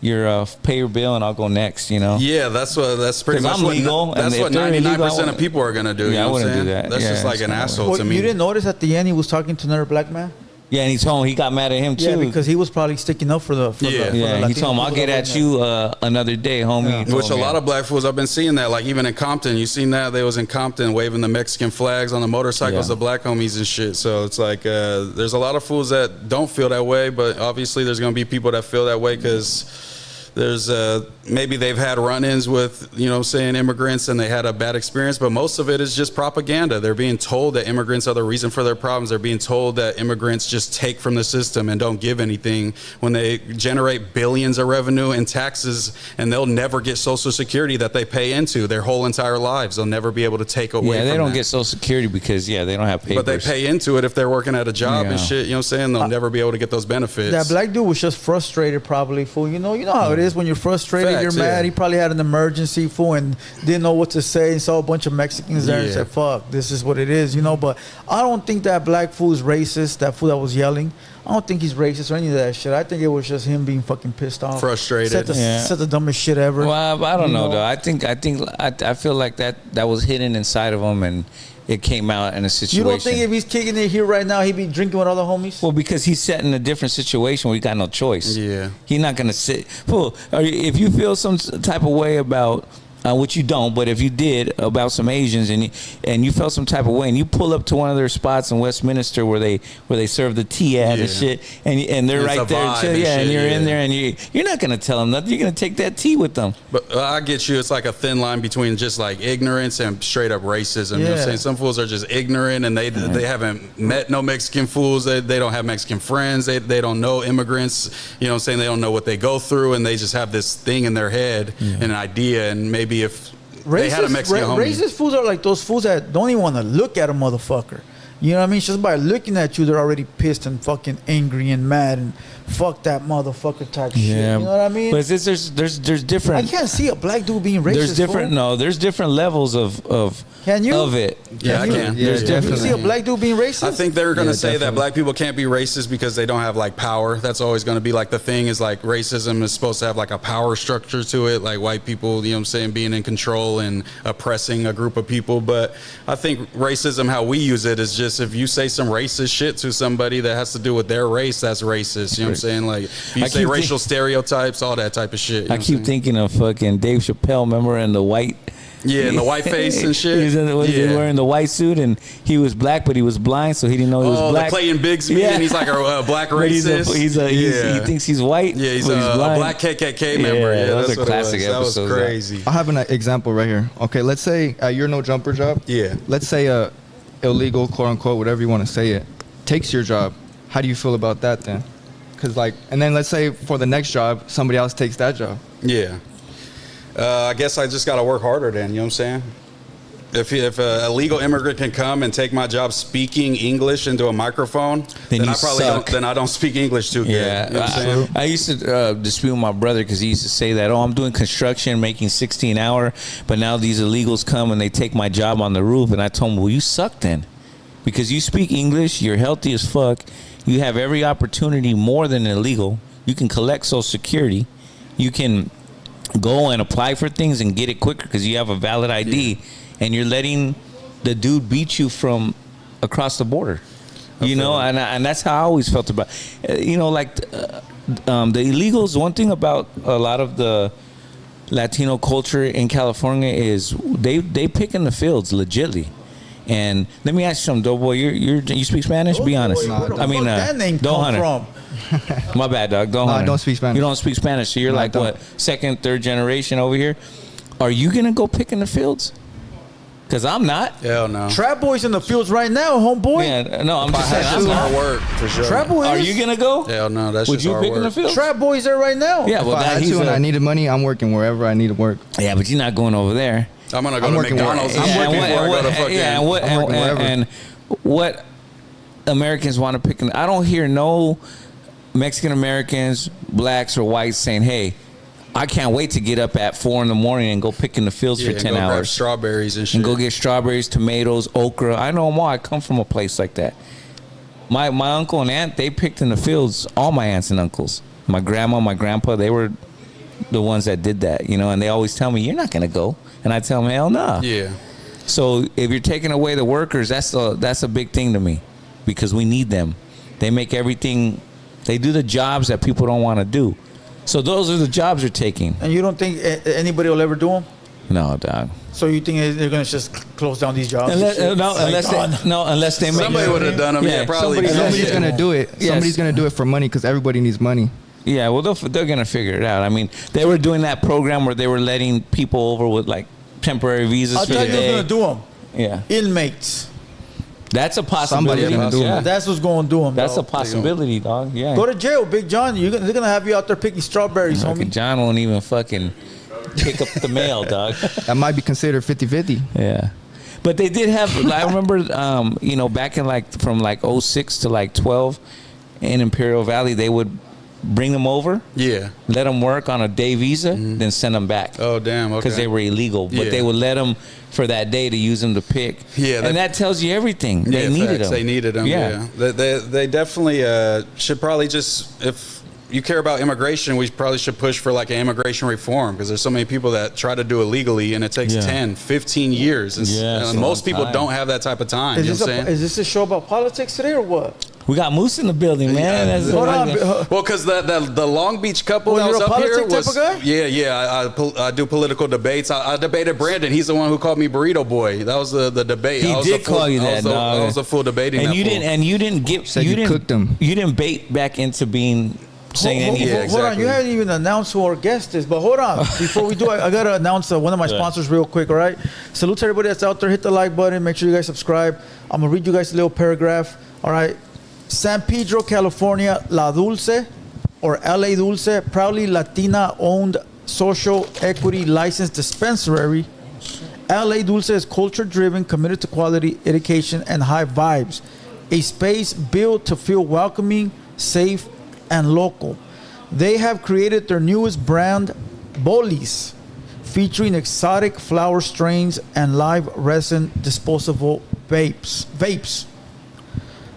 pay your bill, and I'll go next. You know? Yeah, that's pretty much I'm legal. That's what 99% of people are gonna do. Yeah, you know I wouldn't do that. That's just like an asshole to me. You didn't notice at the end he was talking to another black man? Yeah, and he told him he got mad at him too. Yeah, because he was probably sticking up for the he told him, I'll get at you another day, homie. Which a lot of black fools, I've been seeing that, like even in Compton, you seen that? They was in Compton waving the Mexican flags on the motorcycles, the black homies and shit. So it's like there's a lot of fools that don't feel that way, but obviously there's going to be people that feel that way because there's maybe they've had run-ins with, you know, saying immigrants and they had a bad experience, but most of it is just propaganda. They're being told that immigrants are the reason for their problems. They're being told that immigrants just take from the system and don't give anything when they generate billions of revenue and taxes, and they'll never get Social Security that they pay into their whole entire lives. They'll never be able to take away from they don't that. get Social Security because, they don't have papers. But they pay into it if they're working at a job and shit, you know what I'm saying? They'll never be able to get those benefits. That black dude was just frustrated probably, fool. You know how it is when you're frustrated, you're mad. He probably had an emergency, fool, and didn't know what to say, and saw a bunch of Mexicans there and said, fuck, this is what it is, you know. But I don't think that black fool is racist, that fool that was yelling. I don't think he's racist or any of that shit. I think it was just him being fucking pissed off. Frustrated. Said the dumbest shit ever. Well, I don't know, though. I feel like that was hidden inside of him, and it came out in a situation. You don't think if he's kicking it here right now, he'd be drinking with other homies? Well, because he's set in a different situation where he got no choice. Yeah. He's not going to sit. Well, if you feel some type of way about, which you don't, but if you did, about some Asians and you felt some type of way, and you pull up to one of their spots in Westminster where they serve the tea at and shit, and they're right there, and you're in there, and you're not gonna tell them nothing. You're gonna take that tea with them. But I get you. It's like a thin line between just like ignorance and straight up racism. You know what I'm saying? Some fools are just ignorant, and they haven't met no Mexican fools. They don't have Mexican friends. They don't know immigrants. You know what I'm saying? They don't know what they go through, and they just have this thing in their head, an idea, and maybe if they had a Mexican homie. Racist fools are like those fools that don't even want to look at a motherfucker. You know what I mean? Just by looking at you, they're already pissed and fucking angry and mad and fuck that motherfucker type shit. You know what I mean? But there's different. I can't see a black dude being racist. There's different. Fool. No, there's different levels of Can you? of it. Yeah, I can. There's Can you see a black dude being racist? I think they're going to say definitely. that black people can't be racist because they don't have like power. That's always going to be like the thing is like racism is supposed to have like a power structure to it, like white people, you know what I'm saying, being in control and oppressing a group of people. But I think racism, how we use it, is just if you say some racist shit to somebody that has to do with their race, that's racist. You know what I'm saying? Like if you say racial stereotypes, all that type of shit. You know I keep thinking of fucking Dave Chappelle, remember, in the white. Yeah, and the white face and shit. He was wearing the white suit, and he was black, but he was blind, so he didn't know he was black. The Clayton Bigsby, and he's like a black racist. He thinks he's white. Yeah, he's a black KKK member. Yeah, that was that's a what classic it was. episode. That was crazy. I have an example right here. Okay, let's say your no jumper job. Yeah. Let's say illegal, quote unquote, whatever you want to say it, takes your job. How do you feel about that then? Because and then let's say for the next job, somebody else takes that job. Yeah. I guess I just got to work harder then, you know what I'm saying? If a illegal immigrant can come and take my job speaking English into a microphone, then I probably don't speak English too good. Yeah, you know what I'm saying? I used to dispute with my brother because he used to say that, I'm doing construction, making $16 an hour, but now these illegals come and they take my job on the roof, and I told him, well, you suck then, because you speak English, you're healthy as fuck, you have every opportunity more than illegal, you can collect Social Security, you can go and apply for things and get it quicker because you have a valid ID, and you're letting the dude beat you from across the border. And that's how I always felt about the illegals. One thing about a lot of the Latino culture in California is they pick in the fields legitly. And let me ask you something, Doughboy. You speak Spanish? Be honest. That name come from? My bad, dog. I don't speak Spanish. You don't speak Spanish, so you're what, second, third generation over here? Are you gonna go pick in the fields? Because I'm not. Hell no. Trap Boy's in the fields right now, homeboy. Yeah, no, I'm just saying. That's hard work for sure. Trap Boy Are you gonna go? Hell no, that's Would just you hard pick in the work. fields? Trap Boy's there right now. Yeah, If well, I had to and I needed money, I'm working wherever I need to work. Yeah, but you're not going over there. I'm gonna go to McDonald's. I'm working before I go to fucking. Yeah, and what Americans want to pick? I don't hear no Mexican Americans, blacks, or whites saying, "Hey, I can't wait to get up at 4 a.m. and go pick in the fields for 10 hours. Grab strawberries and shit. And go get strawberries, tomatoes, okra. I know them all. I come from a place like that. My uncle and aunt, they picked in the fields. All my aunts and uncles, my grandma, my grandpa, they were the ones that did that, and they always tell me, you're not going to go. And I tell them, hell no. Yeah. So if you're taking away the workers, that's a big thing to me, because we need them. They make everything, they do the jobs that people don't want to do. So those are the jobs you're taking. And you don't think anybody will ever do them? No, dog. So you think they're gonna just close down these jobs? Unless they make somebody would have done them. Yeah, probably. Somebody's gonna do it. Yes. Somebody's gonna do it for money because everybody needs money. Yeah, well, they're gonna figure it out. I mean, they were doing that program where they were letting people over with like temporary visas for the day. I thought you were gonna do them. Yeah, inmates. That's a possibility. Somebody's gonna do them. That's what's going to do them. That's a possibility, dog. Yeah. Go to jail, Big John. They're gonna have you out there picking strawberries, homie. John won't even fucking pick up the mail, dog. That might be considered 50-50. Yeah. But they did have, I remember, back in from 06 to 12 in Imperial Valley, they would bring them over, let them work on a day visa, then send them back. Oh, damn, okay. Because they were illegal. But they would let them for that day to use them to pick. Yeah. And that tells you everything. They needed them. They needed them, yeah. They definitely should probably just, if you care about immigration, we probably should push for an immigration reform, because there's so many people that try to do it legally and it takes 10, 15 years. And most people don't have that type of time. Is this a show about politics today or what? We got Moose in the building, man. Yeah. Hold on. Well, because the Long Beach couple that was up here was... Type of guy? I do political debates. I debated Brandon. He's the one who called me Burrito Boy. That was the debate. He did call you that, dog. I was a full debating. And you didn't cooked him. You didn't bait back into being... Hold on, you haven't even announced who our guest is, but hold on. Before we do, I got to announce one of my sponsors real quick, all right? Salute to everybody that's out there. Hit the like button. Make sure you guys subscribe. I'm going to read you guys a little paragraph, all right? San Pedro, California, La Dulce, or LA Dulce, proudly Latina-owned social equity licensed dispensary LA Dulce is culture-driven, committed to quality, education, and high vibes. A space built to feel welcoming, safe, and local. They have created their newest brand, Bolis, featuring exotic flower strains and live resin disposable vapes.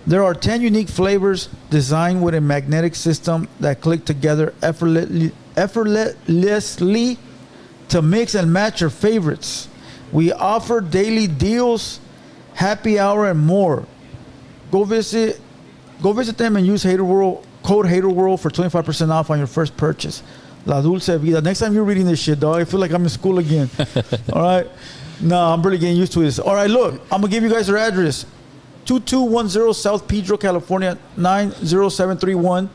There are 10 unique flavors designed with a magnetic system that click together effortlessly to mix and match your favorites. We offer daily deals, happy hour, and more. Go visit them and use code HaterWorld for 25% off on your first purchase. La Dulce Vida. Next time you're reading this shit, dog, I feel like I'm in school again. All right? No, I'm really getting used to this. All right, look, I'm going to give you guys their address. 2210 South Pedro, California, 90731.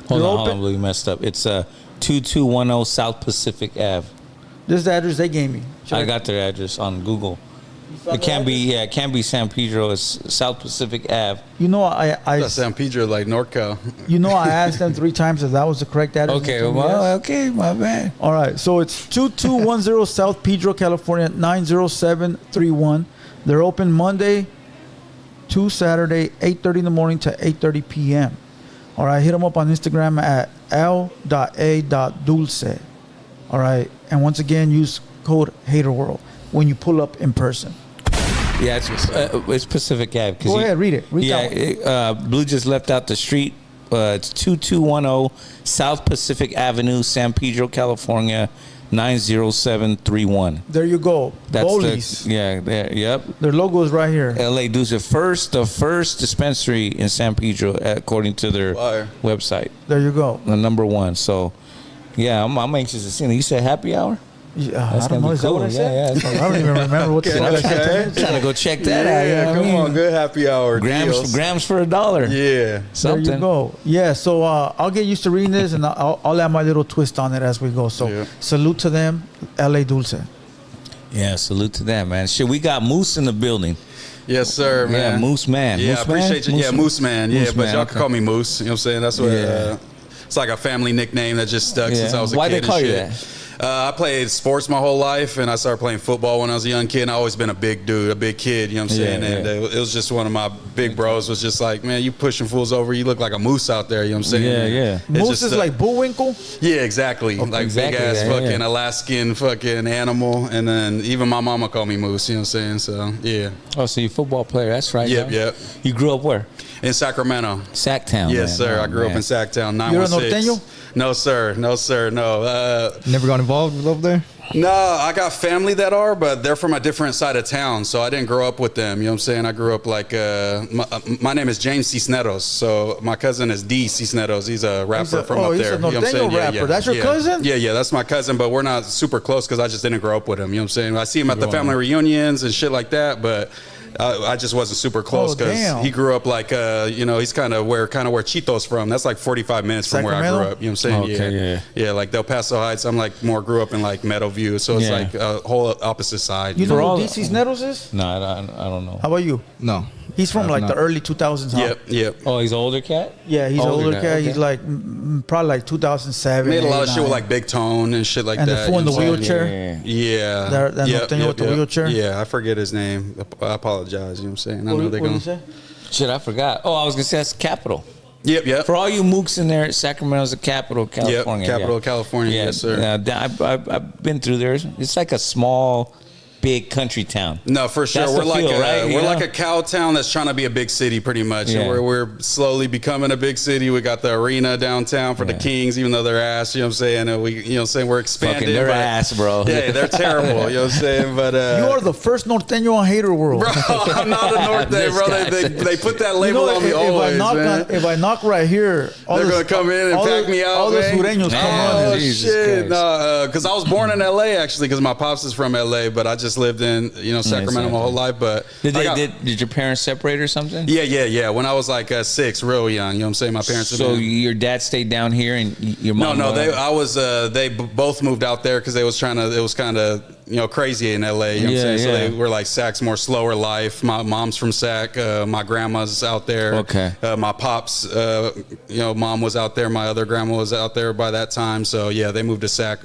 Hold on, you messed up. It's 2210 South Pacific Ave. This is the address they gave me. I got their address on Google. It can't be San Pedro. It's South Pacific Ave. You know, I San Pedro, like NorCal. You know, I asked them 3 times if that was the correct address. Okay, well, okay, my bad. All right, so it's 2210 South Pedro, California, 90731. They're open Monday to Saturday, 8:30 in the morning to 8:30 p.m. All right, hit them up on Instagram at l.a.dulce. All right, and once again, use code HaterWorld when you pull up in person. Yeah, it's Pacific Ave. Go ahead, read it. Blue just left out the street. It's 2210 South Pacific Avenue, San Pedro, California, 90731. There you go. That's Bolis. Yep. Their logo is right here. LA Dulce, the first dispensary in San Pedro, according to their website. There you go. The number 1. So, yeah, I'm anxious to see it. You said happy hour? Yeah, I don't know. Is that what I said? Yeah, I don't even remember what the fuck I said. I'm trying to go check that out. Yeah, come on, good happy hour. Grams for $1. Yeah, something. There you go. Yeah, so I'll get used to reading this, and I'll add my little twist on it as we go. So salute to them, LA Dulce. Yeah, salute to them, man. Shit, we got Moose in the building. Yes, sir, man. Yeah, Moose Man. Yeah, Moose I appreciate you. Yeah, Moose Man. Yeah, but y'all can call me Moose. You know what I'm saying? That's what. It's like a family nickname that just stuck since I was a kid. Why they call you that? I played sports my whole life, and I started playing football when I was a young kid. And I always been a big dude, a big kid, you know what I'm saying? And it was just one of my big bros was just like, man, you pushing fools over. You look like a moose out there, you know what I'm saying? Yeah. Moose is like Bullwinkle? Yeah, exactly. Okay, like big-ass fucking Alaskan fucking animal. And then even my mama called me Moose, you know what I'm saying? So, yeah. Oh, so you're a football player. That's right. Yep. You grew up where? In Sacramento. Sacktown. Yes, sir. I grew up in Sacktown, 916. You're a norteño? No, sir. No. Never got involved over there? No, I got family that are, but they're from a different side of town, so I didn't grow up with them. You know what I'm saying? I grew up like, my name is James Cisneros, so my cousin is D. Cisneros. He's a rapper from up there. He's a norteño rapper. Yeah. That's your cousin? Yeah, that's my cousin, but we're not super close because I just didn't grow up with him. You know what I'm saying? I see him at the family reunions and shit like that, but I just wasn't super close because he grew up like, he's kind of where Chito's from. That's like 45 minutes from Sacramento? where I grew up. You know what I'm saying? Okay, yeah, like Del Paso Heights. I'm like grew up in like Meadowview, so it's like a whole opposite side. You know who DC Nettles is? No, I don't know. How about you? No. He's from like the early 2000s. Huh? Yep. Oh, he's an older cat? Yeah, he's an older cat. Okay. He's like probably like 2007. Made a lot of shit with like Big Tone and shit like and that. And the fool in the wheelchair. Yeah. That norteño with the wheelchair. Yeah, I forget his name. I apologize. You know what I'm saying? I know they're going. Shit, I forgot. Oh, I was gonna say that's Capital. Yep. For all you mooks in there, Sacramento's the capital of California. Capital of California. Yes, sir. I've been through there. It's like a small, big country town. No, for sure. That's we're like right? We're like a cow town that's trying to be a big city, pretty much. Yeah. And we're slowly becoming a big city. We got the arena downtown for the Kings, even though they're ass. You know what I'm saying? And we're expanding. Fucking their ass, bro. Yeah, they're terrible. You know what I'm saying? But you are the first norteño on Hater World. Bro, I'm not a norteño, bro. They put that label on me always, man. If I knock right here, they're gonna come in and pack me out. All the sureños come on. on. Shit, no, because I was born in LA actually, because my pops is from LA, but I just lived in Sacramento my whole life. But did your parents separate or something? Yeah. When I was like 6, real young, you know what I'm saying? My parents. So your dad stayed down here and your mom? No. They both moved out there because they was trying to. It was kind of crazy in LA. You know what I'm saying? So they were like, Sac's more slower life. My mom's from Sac. My grandma's out there. Okay. My pops, mom was out there. My other grandma was out there by that time. So yeah, they moved to Sac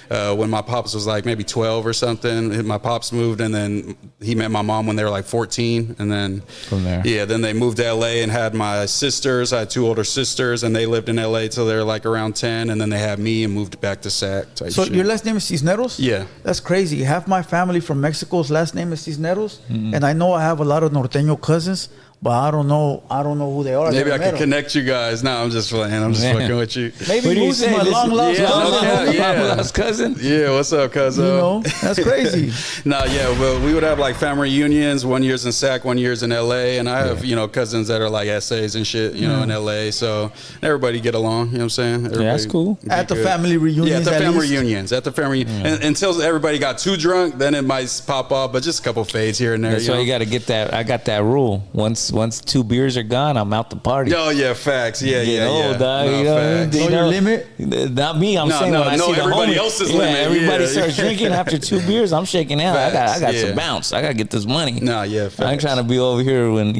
when my pops was like maybe 12 or something. My pops moved, and then he met my mom when they were like 14, and then from there, then they moved to LA and had my sisters. I had 2 older sisters, and they lived in LA till they were like around 10, and then they had me and moved back to Sac. So your last name is Cisneros? Yeah. That's crazy. Half my family from Mexico's last name is Cisneros, and I know I have a lot of norteño cousins, but I don't know who they are. Maybe I can connect you guys. No, I'm just playing. I'm just fucking with you. Maybe Moose is my long lost cousin. Yeah, what's up, cousin? That's crazy. Well, we would have like family reunions. 1 year's in Sac, 1 year's in LA, and I have cousins that are like essays and shit, in LA. So everybody get along. You know what I'm saying? That's cool. At the family reunions. Yeah, at the family reunions. At the family until everybody got too drunk, then it might pop off. But just a couple fades here and there. That's why you got to get that. I got that rule. Once 2 beers are gone, I'm out the party. Oh yeah, facts. Yeah. Dog, facts. Your limit? Not me. I'm saying when I see everybody the else's limit. Everybody starts drinking after 2 beers. I'm shaking out. Facts, I got some bounce. I got to get this money. Facts. I ain't trying to be over here when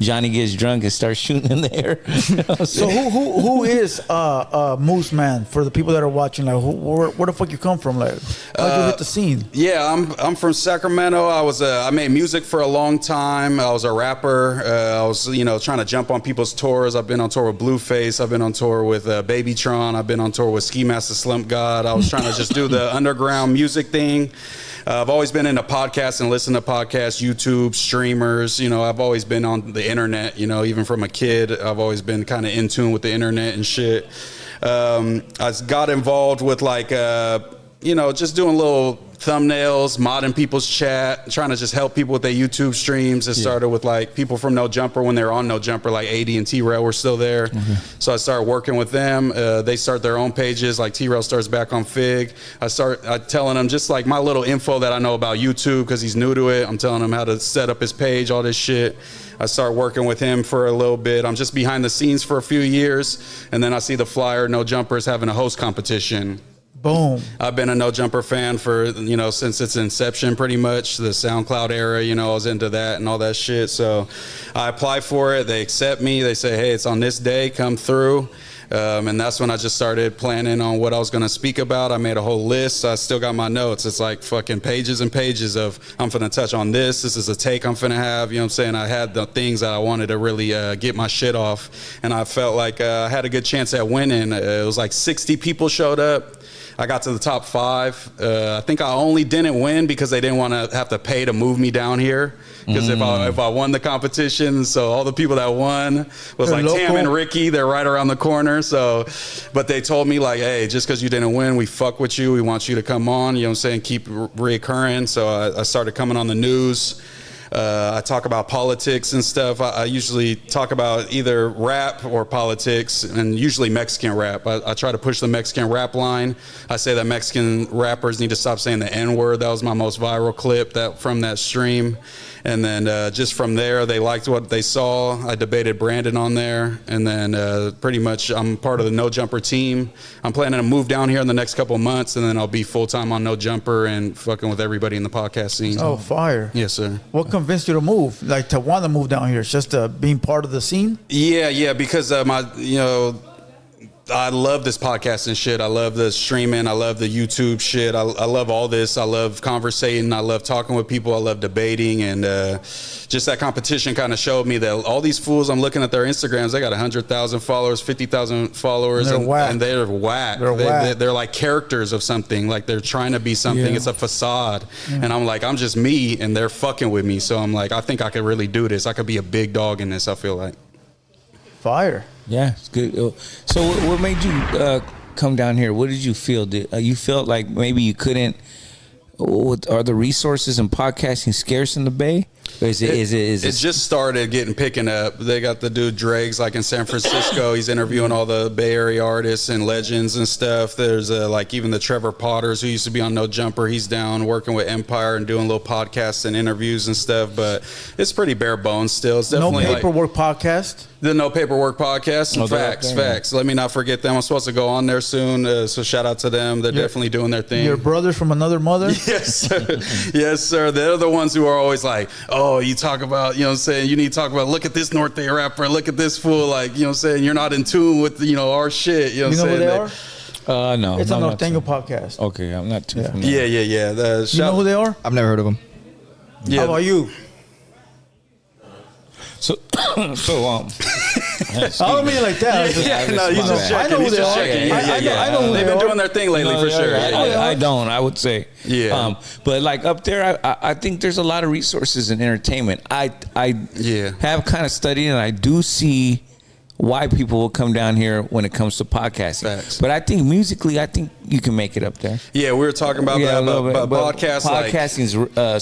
Johnny gets drunk and starts shooting in the air. So who is Moose Man for the people that are watching? Like, where the fuck you come from? Like, how'd you hit the scene? Yeah, I'm from Sacramento. I made music for a long time. I was a rapper. I was trying to jump on people's tours. I've been on tour with Blueface. I've been on tour with Babytron. I've been on tour with Ski Master Slump God. I was trying to just do the underground music thing. I've always been into podcasts and listen to podcasts, YouTube, streamers. I've always been on the internet, even from a kid. I've always been kind of in tune with the internet and shit. I got involved with just doing little thumbnails, modding people's chat, trying to just help people with their YouTube streams. It started with like people from No Jumper when they were on No Jumper, like AD and T-Rail were still there. So I started working with them. They start their own pages, like T-Rail starts back on Fig. I telling them just like my little info that I know about YouTube because he's new to it. I'm telling him how to set up his page, all this shit. I start working with him for a little bit. I'm just behind the scenes for a few years. And then I see the flyer, No Jumpers having a host competition. Boom. I've been a No Jumper fan for, since its inception, pretty much. The SoundCloud era, I was into that and all that shit. So I apply for it. They accept me. They say, hey, it's on this day. Come through. And that's when I just started planning on what I was going to speak about. I made a whole list. I still got my notes. It's like fucking pages and pages of I'm finna touch on this. This is a take I'm finna have. You know what I'm saying? I had the things that I wanted to really get my shit off. And I felt like I had a good chance at winning. It was like 60 people showed up. I got to the top 5. I think I only didn't win because they didn't want to have to pay to move me down here. Because if I won the competition, so all the people that won was like local. Tam and Ricky, they're right around the corner. So, but they told me like, hey, just because you didn't win, we fuck with you. We want you to come on. You know what I'm saying? Keep reoccurring. So I started coming on the news. I talk about politics and stuff. I usually talk about either rap or politics, and usually Mexican rap. I try to push the Mexican rap line. I say that Mexican rappers need to stop saying the N-word. That was my most viral clip from that stream. And then just from there, they liked what they saw. I debated Brandon on there. And then pretty much I'm part of the No Jumper team. I'm planning to move down here in the next couple of months, and then I'll be full-time on No Jumper and fucking with everybody in the podcast scene. Oh, fire. Yes, sir. What convinced you to move? Like, to want to move down here? It's just being part of the scene? Yeah, because I love this podcast and shit. I love the streaming. I love the YouTube shit. I love all this. I love conversating. I love talking with people. I love debating. And just that competition kind of showed me that all these fools, I'm looking at their Instagrams, they got 100,000 followers, 50,000 followers. And they're whack. They're like characters of something. Like they're trying to be something. Yeah. It's a facade. Yeah. And I'm like, I'm just me, and they're fucking with me. So I'm like, I think I could really do this. I could be a big dog in this, I feel like. Fire. Yeah, it's good. So what made you come down here? What did you feel? Did you felt like maybe you couldn't? Are the resources in podcasting scarce in the Bay? Or is it just started picking up. They got the dude Dregs like in San Francisco. He's interviewing all the Bay Area artists and legends and stuff. There's like even the Trevor Potters who used to be on No Jumper. He's down working with Empire and doing little podcasts and interviews and stuff. But it's pretty bare bones still. It's definitely No Paperwork podcast. The No Paperwork podcast. And facts. Let me not forget them. I'm supposed to go on there soon. So shout out to them. They're definitely doing their thing. Your brothers from another mother? Yes, sir. Yes, sir. They're the ones who are always like, oh, you talk about, you know what I'm saying? You need to talk about, look at this Norte rapper, look at this fool. Like, you know what I'm saying? You're not in tune with, our shit. You know what I'm saying? Who they are? No. It's on the Norteño podcast. Okay, I'm not too familiar. Yeah. You know who they are? I've never heard of them. Yeah. How about you? So I don't mean it like that. He's just checking. I know who they are. I know who They've been doing their thing lately for sure. I don't. I would say. Yeah. But like up there, I think there's a lot of resources in entertainment. I have kind of studied, and I do see why people will come down here when it comes to podcasting. Facts. But I think musically, you can make it up there. Yeah, we were talking about that, but podcasting's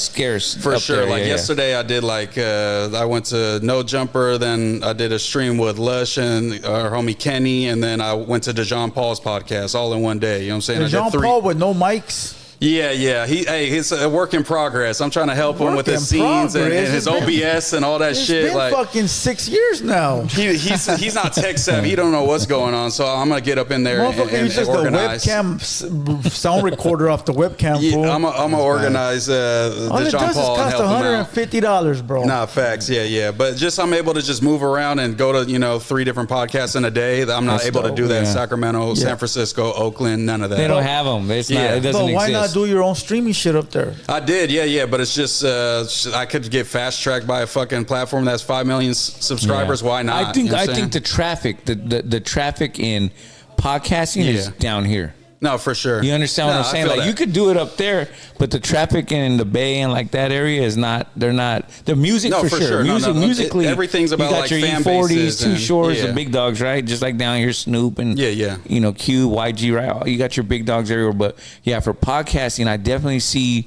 scarce for sure. There, yesterday, I did I went to No Jumper, then I did a stream with Lush and our homie Kenny, and then I went to DeJean Paul's podcast all in one day. You know what I'm saying? DeJean Paul with no mics. Yeah. He's a work in progress. I'm trying to help him with his scenes and his OBS and all that shit. It's been fucking 6 years now. He's not tech savvy. He don't know what's going on. So I'm gonna get up in there and just organize. The webcam sound recorder off the webcam. Yeah, I'm gonna organize DeJean Paul and help him out. $150, bro. Nah, facts. Yeah. But I'm able to just move around and go to 3 different podcasts in a day. I'm not able to do that in Sacramento, San Francisco, Oakland. None of that. They don't have them. It doesn't exist. Why not do your own streaming shit up there? I did, yeah, but it's just I could get fast tracked by a fucking platform that's 5 million subscribers. Why not? I think the traffic, the traffic in podcasting is down here. No, for sure. You understand what I'm saying? Like you could do it up there, but the traffic in the Bay and like that area is not. They're not. The music for sure. Musically, everything's about you got like your fan E40s, bases Too Shores, the the big dogs, right? Just like down here, Snoop and Q, YG, right? You got your big dogs everywhere. But yeah, for podcasting, I definitely see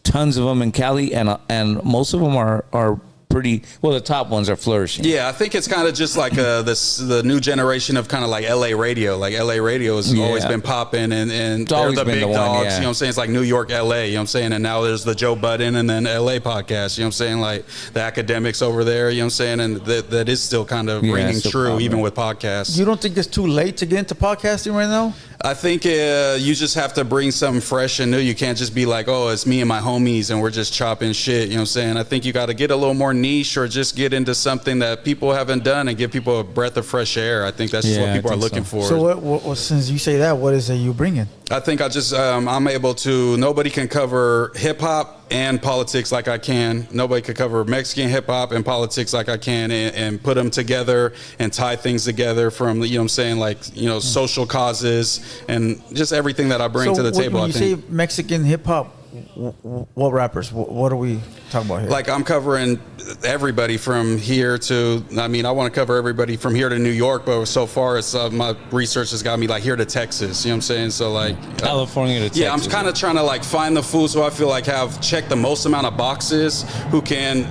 tons of them in Cali, and most of them are pretty well. The top ones are flourishing. Yeah, I think it's kind of just like the new generation of kind of like LA radio. Like LA radio has always been popping, and they're the big dogs. You know what I'm saying? It's like New York, LA. You know what I'm saying? And now there's the Joe Budden and then LA podcast. You know what I'm saying? Like the academics over there. You know what I'm saying? And that is still kind of ringing true even with podcasts. You don't think it's too late to get into podcasting right now? I think you just have to bring something fresh and new. You can't just be like, oh, it's me and my homies and we're just chopping shit. You know what I'm saying? I think you got to get a little more niche or just get into something that people haven't done and give people a breath of fresh air. I think that's just what people are looking for. So what, since you say that, what is it you bringing? I think I'm able to, nobody can cover hip hop and politics like I can. Nobody could cover Mexican hip hop and politics like I can, and put them together and tie things together from, you know what I'm saying, like, social causes and just everything that I bring to the table. When you say Mexican hip hop, what rappers? What are we talking about here? Like I'm covering everybody from here to, I want to cover everybody from here to New York, but so far it's my research has got me like here to Texas. You know what I'm saying? So like California to Texas. Yeah, I'm kind of trying to like find the fools who I feel like have checked the most amount of boxes, who can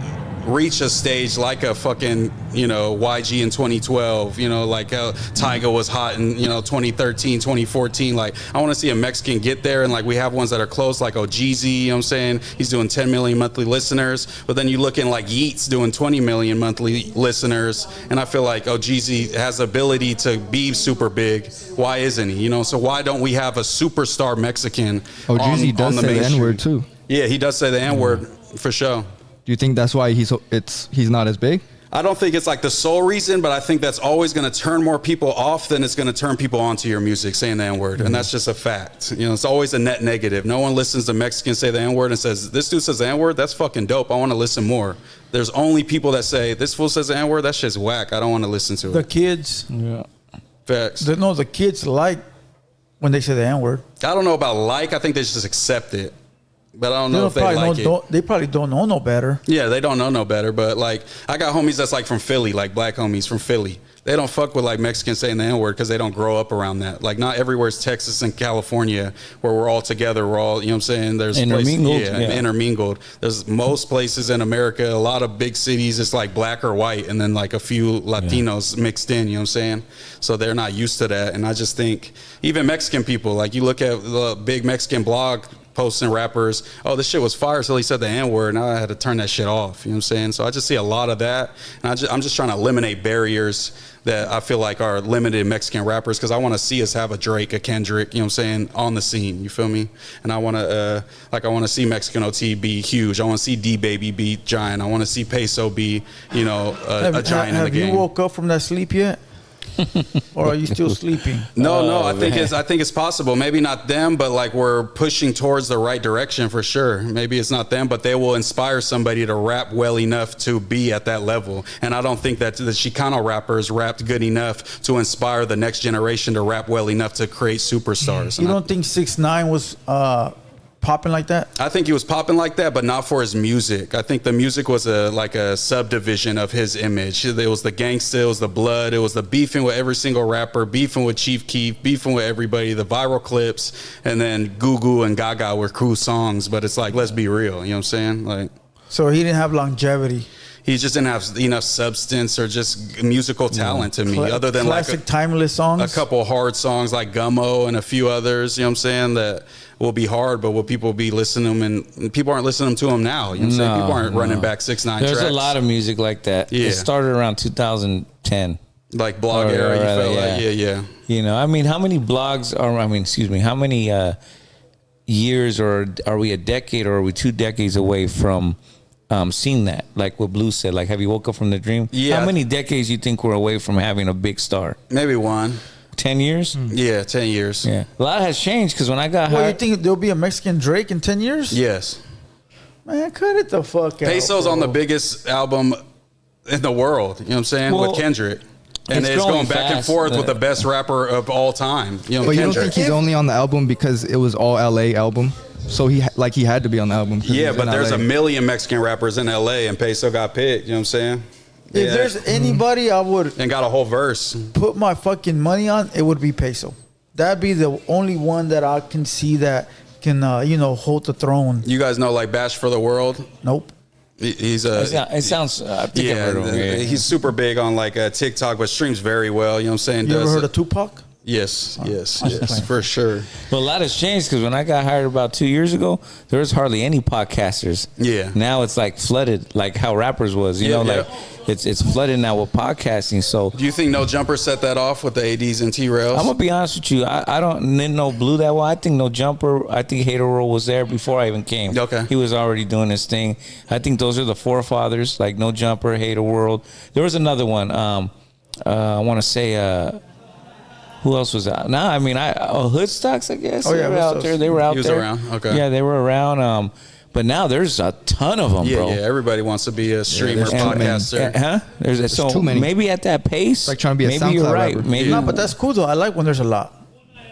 reach a stage like a fucking, YG in 2012, like Tyga was hot in, 2013, 2014. Like, I want to see a Mexican get there, and like we have ones that are close, like Jeezy, you know what I'm saying? He's doing 10 million monthly listeners, but then you look in like Yeats doing 20 million monthly listeners, and I feel like Jeezy has the ability to be super big. Why isn't he? So why don't we have a superstar Mexican Jeezy does say the N-word too. Yeah, he does say the N-word for sure. Do you think that's why he's not as big? I don't think it's like the sole reason, but I think that's always going to turn more people off than it's going to turn people onto your music saying the N-word. And that's just a fact. It's always a net negative. No one listens to Mexicans say the N-word and says, this dude says the N-word? That's fucking dope. I want to listen more. There's only people that say, this fool says the N-word? That shit's whack. I don't want to listen to it. The kids. Yeah. Facts. The kids like when they say the N-word. I don't know about like. I think they just accept it. But I don't know if they like it. They probably don't know no better. Yeah, they don't know no better. But like, I got homies that's like from Philly, like black homies from Philly. They don't fuck with like Mexicans saying the N-word because they don't grow up around that. Like, not everywhere is Texas and California where we're all together. We're all, you know what I'm saying? There's intermingled. Intermingled. There's most places in America, a lot of big cities, it's like black or white, and then like a few Latinos mixed in, you know what I'm saying? So they're not used to that. And I just think even Mexican people, like you look at the big Mexican blog posting rappers, oh, this shit was fire, so he said the N-word, now I had to turn that shit off. You know what I'm saying? So I just see a lot of that, and I'm just trying to eliminate barriers that I feel like are limited in Mexican rappers, because I want to see us have a Drake, a Kendrick, you know what I'm saying, on the scene. You feel me? And I want to I want to see Mexican OT be huge. I want to see D-Baby be giant. I want to see Peso be, you know, a giant in the game. Have you woke up from that sleep yet? Or are you still sleeping? No, I think it's possible. Maybe not them, but like we're pushing towards the right direction for sure. Maybe it's not them, but they will inspire somebody to rap well enough to be at that level. And I don't think that the Chicano rappers rapped good enough to inspire the next generation to rap well enough to create superstars. You don't think 6ix9ine was popping like that? I think he was popping like that, but not for his music. I think the music was like a subdivision of his image. It was the gangsta, it was the blood, it was the beefing with every single rapper, beefing with Chief Keef, beefing with everybody, the viral clips, and then Goo Goo and Gaga were cool songs. But it's like, let's be real, you know what I'm saying? Like, so he didn't have longevity. He just didn't have enough substance or just musical talent to me, other than classic, like timeless songs. A couple hard songs like Gummo and a few others, you know what I'm saying, that will be hard, but will people be listening to them, and people aren't listening to them now, you know what I'm saying? People aren't running back 6ix9ine There's tracks. a lot of music like that. Yeah. It started around 2010. Like blog era, you felt like, yeah. You know, I mean, how many blogs are, how many years, or are we a decade, or are we 2 decades away from seeing that? Like what Blue said, like, have you woke up from the dream? Yeah. How many decades you think we're away from having a big star? Maybe 1. 10 years? Yeah, 10 years. Yeah. A lot has changed, because when I got hired... you think there'll be a Mexican Drake in 10 years? Yes. Man, cut it the fuck out. Peso's on the biggest album in the world, you know what I'm saying, with Kendrick. And it's going back and forth with the best rapper of all time. You know, but you don't think he's only on the album because it was all LA album? So he had to be on the album. Yeah, but there's a million Mexican rappers in LA, and Peso got picked, you know what I'm saying? If there's anybody I would... And got a whole verse. Put my fucking money on, it would be Peso. That'd be the only one that I can see that can, hold the throne. You guys know, like, Bash for the World? Nope. He's it sounds... I think I've heard of him. He's super big on, like, TikTok, but streams very well, you know what I'm saying? You ever heard of Tupac? Yes, for sure. But a lot has changed, because when I got hired about 2 years ago, there was hardly any podcasters. Yeah. Now it's like flooded, like how rappers was. You know, like it's flooded now with podcasting. So do you think No Jumper set that off with the ADs and T-Rails? I'm gonna be honest with you. I didn't know Blue that well. I think No Jumper. I think Hater World was there before I even came. Okay. He was already doing his thing. I think those are the forefathers, like No Jumper, Hater World. There was another one. I want to say. Who else was out? No, I mean, Hoodstocks, I guess. Oh, yeah, they were out there. They were out there. He was around. Okay. Yeah, they were around. But now there's a ton of them, bro. Yeah, everybody wants to be a streamer, podcaster. There's too many. Maybe at that pace, like trying to be a maybe SoundCloud you're right. rapper. Maybe. No, but that's cool though. I like when there's a lot.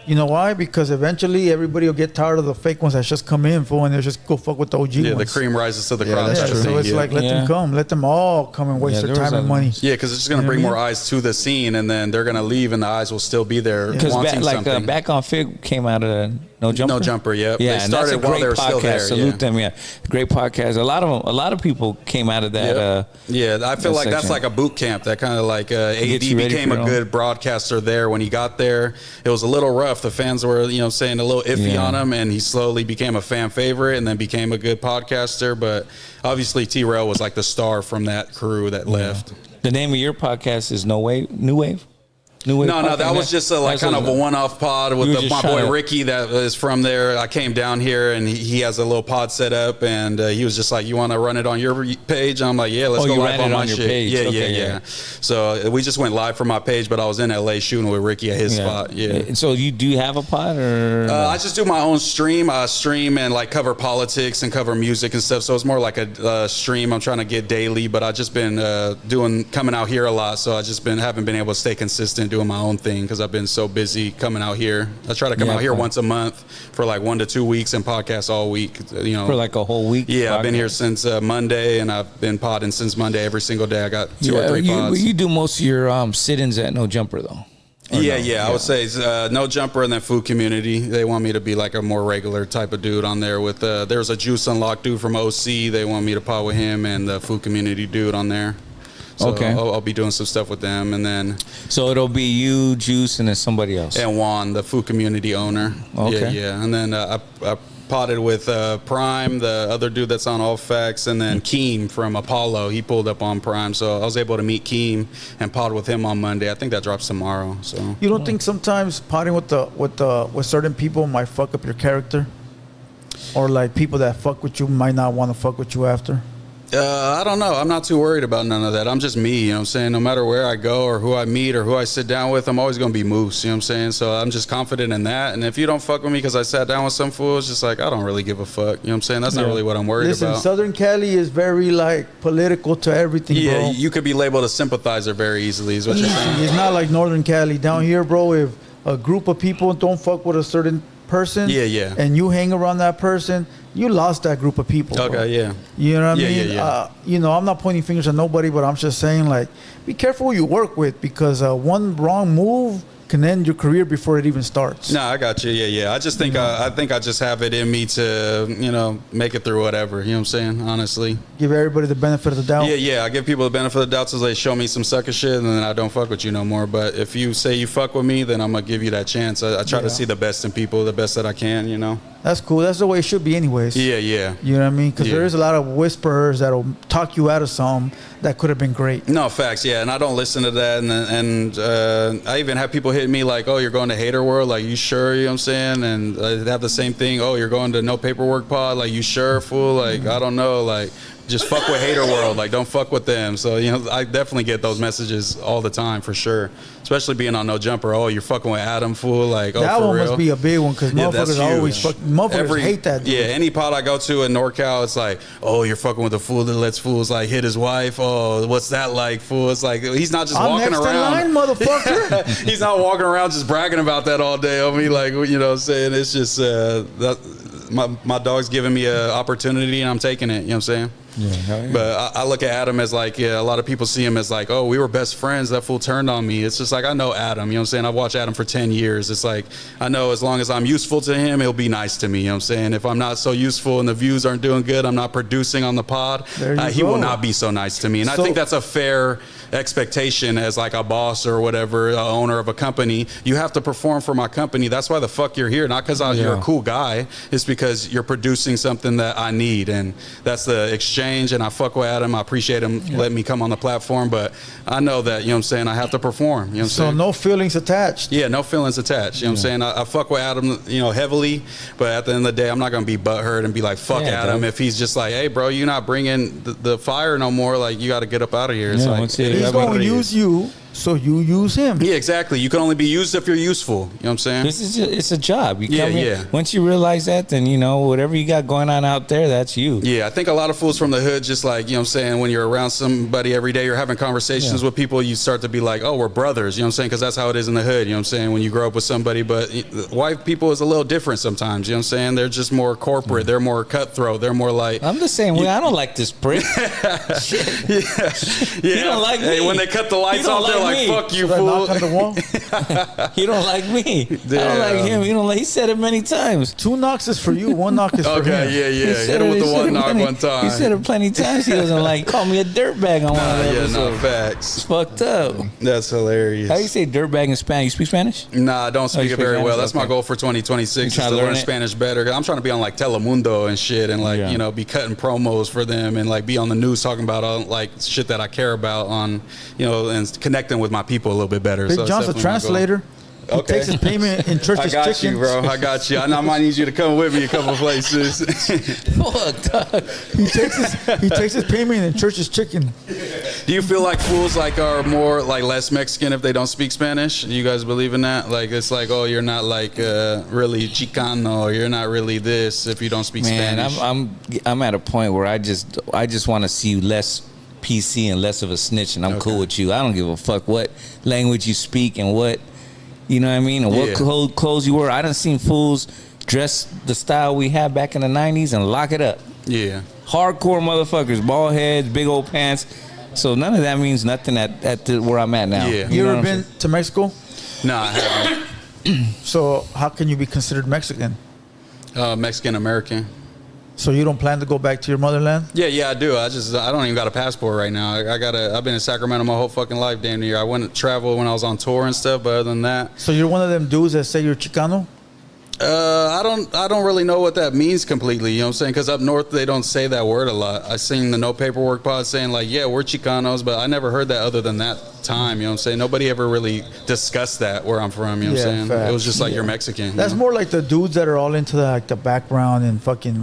You know why? Because eventually everybody will get tired of the fake ones that just come in for, and they'll just go fuck with the OG Yeah, ones. the cream rises to the crop. Yeah, so it's like, let them come. Let them all come and waste their time and money. Yeah, because it's just going to bring more eyes to the scene, and then they're going to leave, and the eyes will still be there wanting something. Back on Fig came out of No Jumper. No Jumper, yep. Yeah, they started while they were still there. Salute them, yeah. Great podcast. A lot of people came out of that. Yeah, I feel like that's like a boot camp. That kind of like AD became a good broadcaster there. When he got there, it was a little rough. The fans were, saying a little iffy on him, and he slowly became a fan favorite and then became a good podcaster. But obviously T-Rail was like the star from that crew that left. The name of your podcast is New Wave? No, that was just a kind of a one-off pod with my boy Ricky that is from there. I came down here, and he has a little pod set up, and he was just like, "You want to run it on your page?" And I'm like, "Yeah, let's go live on my shit." Yeah. So we just went live from my page, but I was in LA shooting with Ricky at his spot. Yeah. So you do have a pod, or I just do my own stream. I stream and like cover politics and cover music and stuff. So it's more like a stream. I'm trying to get daily, but I've just been coming out here a lot. So I just haven't been able to stay consistent doing my own thing because I've been so busy coming out here. I try to come out here once a month for like 1 to 2 weeks and podcast all week. For like a whole week. Yeah, I've been here since Monday, and I've been podding since Monday every single day. I got 2 or 3 pods. You do most of your sit-ins at No Jumper though. Yeah. I would say No Jumper and then Food Community. They want me to be like a more regular type of dude on there. With there's a Juice Unlocked dude from OC. They want me to pod with him and the Food Community dude on there. So I'll be doing some stuff with them, and then. So it'll be you, Juice, and then somebody else. And Juan, the Food Community owner. Okay. Yeah. And then I potted with Prime, the other dude that's on All Facts, and then Keem from Apollo. He pulled up on Prime, so I was able to meet Keem and pod with him on Monday. I think that drops tomorrow. So you don't think sometimes potting with certain people might fuck up your character, or like people that fuck with you might not want to fuck with you after? I don't know. I'm not too worried about none of that. I'm just me, you know what I'm saying? No matter where I go or who I meet or who I sit down with, I'm always going to be Moose, you know what I'm saying? So I'm just confident in that. And if you don't fuck with me because I sat down with some fool, it's just like, I don't really give a fuck, you know what I'm saying? That's not really what I'm worried about. Southern Cali is very, like, political to everything, bro. Yeah, you could be labeled a sympathizer very easily is what you're saying. It's not like Northern Cali. Down here, bro, if a group of people don't fuck with a certain person and you hang around that person, you lost that group of people. Okay, bro. yeah. You know what I mean? Yeah. You know, I'm not pointing fingers at nobody, but I'm just saying, like, be careful who you work with, because one wrong move can end your career before it even starts. No, I got you. Yeah. I just think I think I just have it in me to, you know, make it through whatever. You know what I'm saying? Honestly. Give everybody the benefit of the doubt. Yeah. I give people the benefit of the doubt so they show me some sucker shit, and then I don't fuck with you no more. But if you say you fuck with me, then I'm gonna give you that chance. I try to see the best in people, the best that I can. You know. That's cool. That's the way it should be, anyways. Yeah. You know what I mean? Because there is a lot of whisperers that'll talk you out of something that could have been great. No, facts. Yeah, and I don't listen to that. And I even have people hit me like, "Oh, you're going to Hater World? Like, you sure?" You know what I'm saying? And they have the same thing. "Oh, you're going to No Paperwork Pod? Like, you sure, fool? Like, I don't know. Like, just fuck with Hater World. Like, don't fuck with them." So, you know, I definitely get those messages all the time for sure. Especially being on No Jumper. "Oh, you're fucking with Adam, fool." Like, that for one real? must be a big one, because motherfuckers always motherfuckers hate that dude. Yeah, any pod I go to in NorCal, it's like, "Oh, you're fucking with a fool that lets fools like hit his wife. Oh, what's that like, fool?" It's like, he's not just walking next around. in line, motherfucker. He's not walking around just bragging about that all day on me. Like, you know what I'm saying? It's just my dog's giving me an opportunity and I'm taking it. You know what I'm saying? Yeah. But I look at Adam as like, a lot of people see him as like, "Oh, we were best friends. That fool turned on me." It's just like, I know Adam, you know what I'm saying? I've watched Adam for 10 years. It's like, I know as long as I'm useful to him, he'll be nice to me, you know what I'm saying? If I'm not so useful and the views aren't doing good, I'm not producing on the pod, he will not be so nice to me. And I think that's a fair expectation as like a boss or whatever, a owner of a company. You have to perform for my company. That's why the fuck you're here. Not because you're a cool guy. It's because you're producing something that I need. And that's the exchange. And I fuck with Adam. I appreciate him letting me come on the platform. But I know that, you know what I'm saying, I have to perform. You know what I'm saying? So no feelings attached. Yeah, no feelings attached. You know what I'm saying? I fuck with Adam, you know, heavily. But at the end of the day, I'm not going to be butthurt and be like, fuck Adam. If he's just like, "Hey, bro, you're not bringing the fire no more. Like, you got to get up out of here." It's like, he's going to use you, so you use him. Yeah, exactly. You can only be used if you're useful. You know what I'm saying? It's a job. You come in. Once you realize that, then, you know, whatever you got going on out there, that's you. Yeah, I think a lot of fools from the hood, just like, you know what I'm saying, when you're around somebody every day, you're having conversations with people, you start to be like, "Oh, we're brothers." You know what I'm saying? Because that's how it is in the hood. You know what I'm saying? When you grow up with somebody. But white people is a little different sometimes. You know what I'm saying? They're just more corporate. They're more cutthroat. They're more like, I'm the same way. I don't like this prick. You don't like me. When they cut the lights off, they're like, "Fuck you, fool." Knock on the wall. He don't like me. Damn. I don't like him. He said it many times. 2 knocks is for you. 1 knock is for him. Okay, yeah. Hit him with the 1 knock one time. He said it plenty times. He doesn't like. Call me a dirtbag on one of the episodes. No facts. It's fucked up. That's hilarious. How do you say dirtbag in Spanish? You speak Spanish? Nah, I don't speak it very well. That's my goal for 2026 is to learn Spanish better. I'm trying to be on like Telemundo and shit, and like you know, be cutting promos for them, and like be on the news talking about like shit that I care about on, you know, and connecting with my people a little bit better. Big John's a translator. He takes his payment in church's chicken. I got you, bro. I got you. I might need you to come with me a couple places. He takes his payment in church's chicken. Do you feel like fools like are more like less Mexican if they don't speak Spanish? Do you guys believe in that? Like, it's like, "Oh, you're not like really Chicano, or you're not really this if you don't speak Spanish." I'm at a point where I just want to see you less PC and less of a snitch, and I'm cool with you. I don't give a fuck what language you speak and what, you know what I mean, and what clothes you wear. I done seen fools dress the style we had back in the 90s and lock it up. Yeah. Hardcore motherfuckers, bald heads, big old pants. So none of that means nothing at where I'm at now. Yeah. You ever been to Mexico? No, I haven't. So how can you be considered Mexican? Mexican American. So you don't plan to go back to your motherland? Yeah, I do. I don't even got a passport right now. I've been in Sacramento my whole fucking life, damn near. I went to travel when I was on tour and stuff, but other than that. So you're one of them dudes that say you're Chicano? I don't really know what that means completely. You know what I'm saying? Because up north they don't say that word a lot. I seen the No Paperwork pod saying like, yeah, we're Chicanos, but I never heard that other than that time. You know what I'm saying? Nobody ever really discussed that where I'm from. You know what I'm saying? Facts. It was just like you're Mexican. That's more like the dudes that are all into the background and fucking,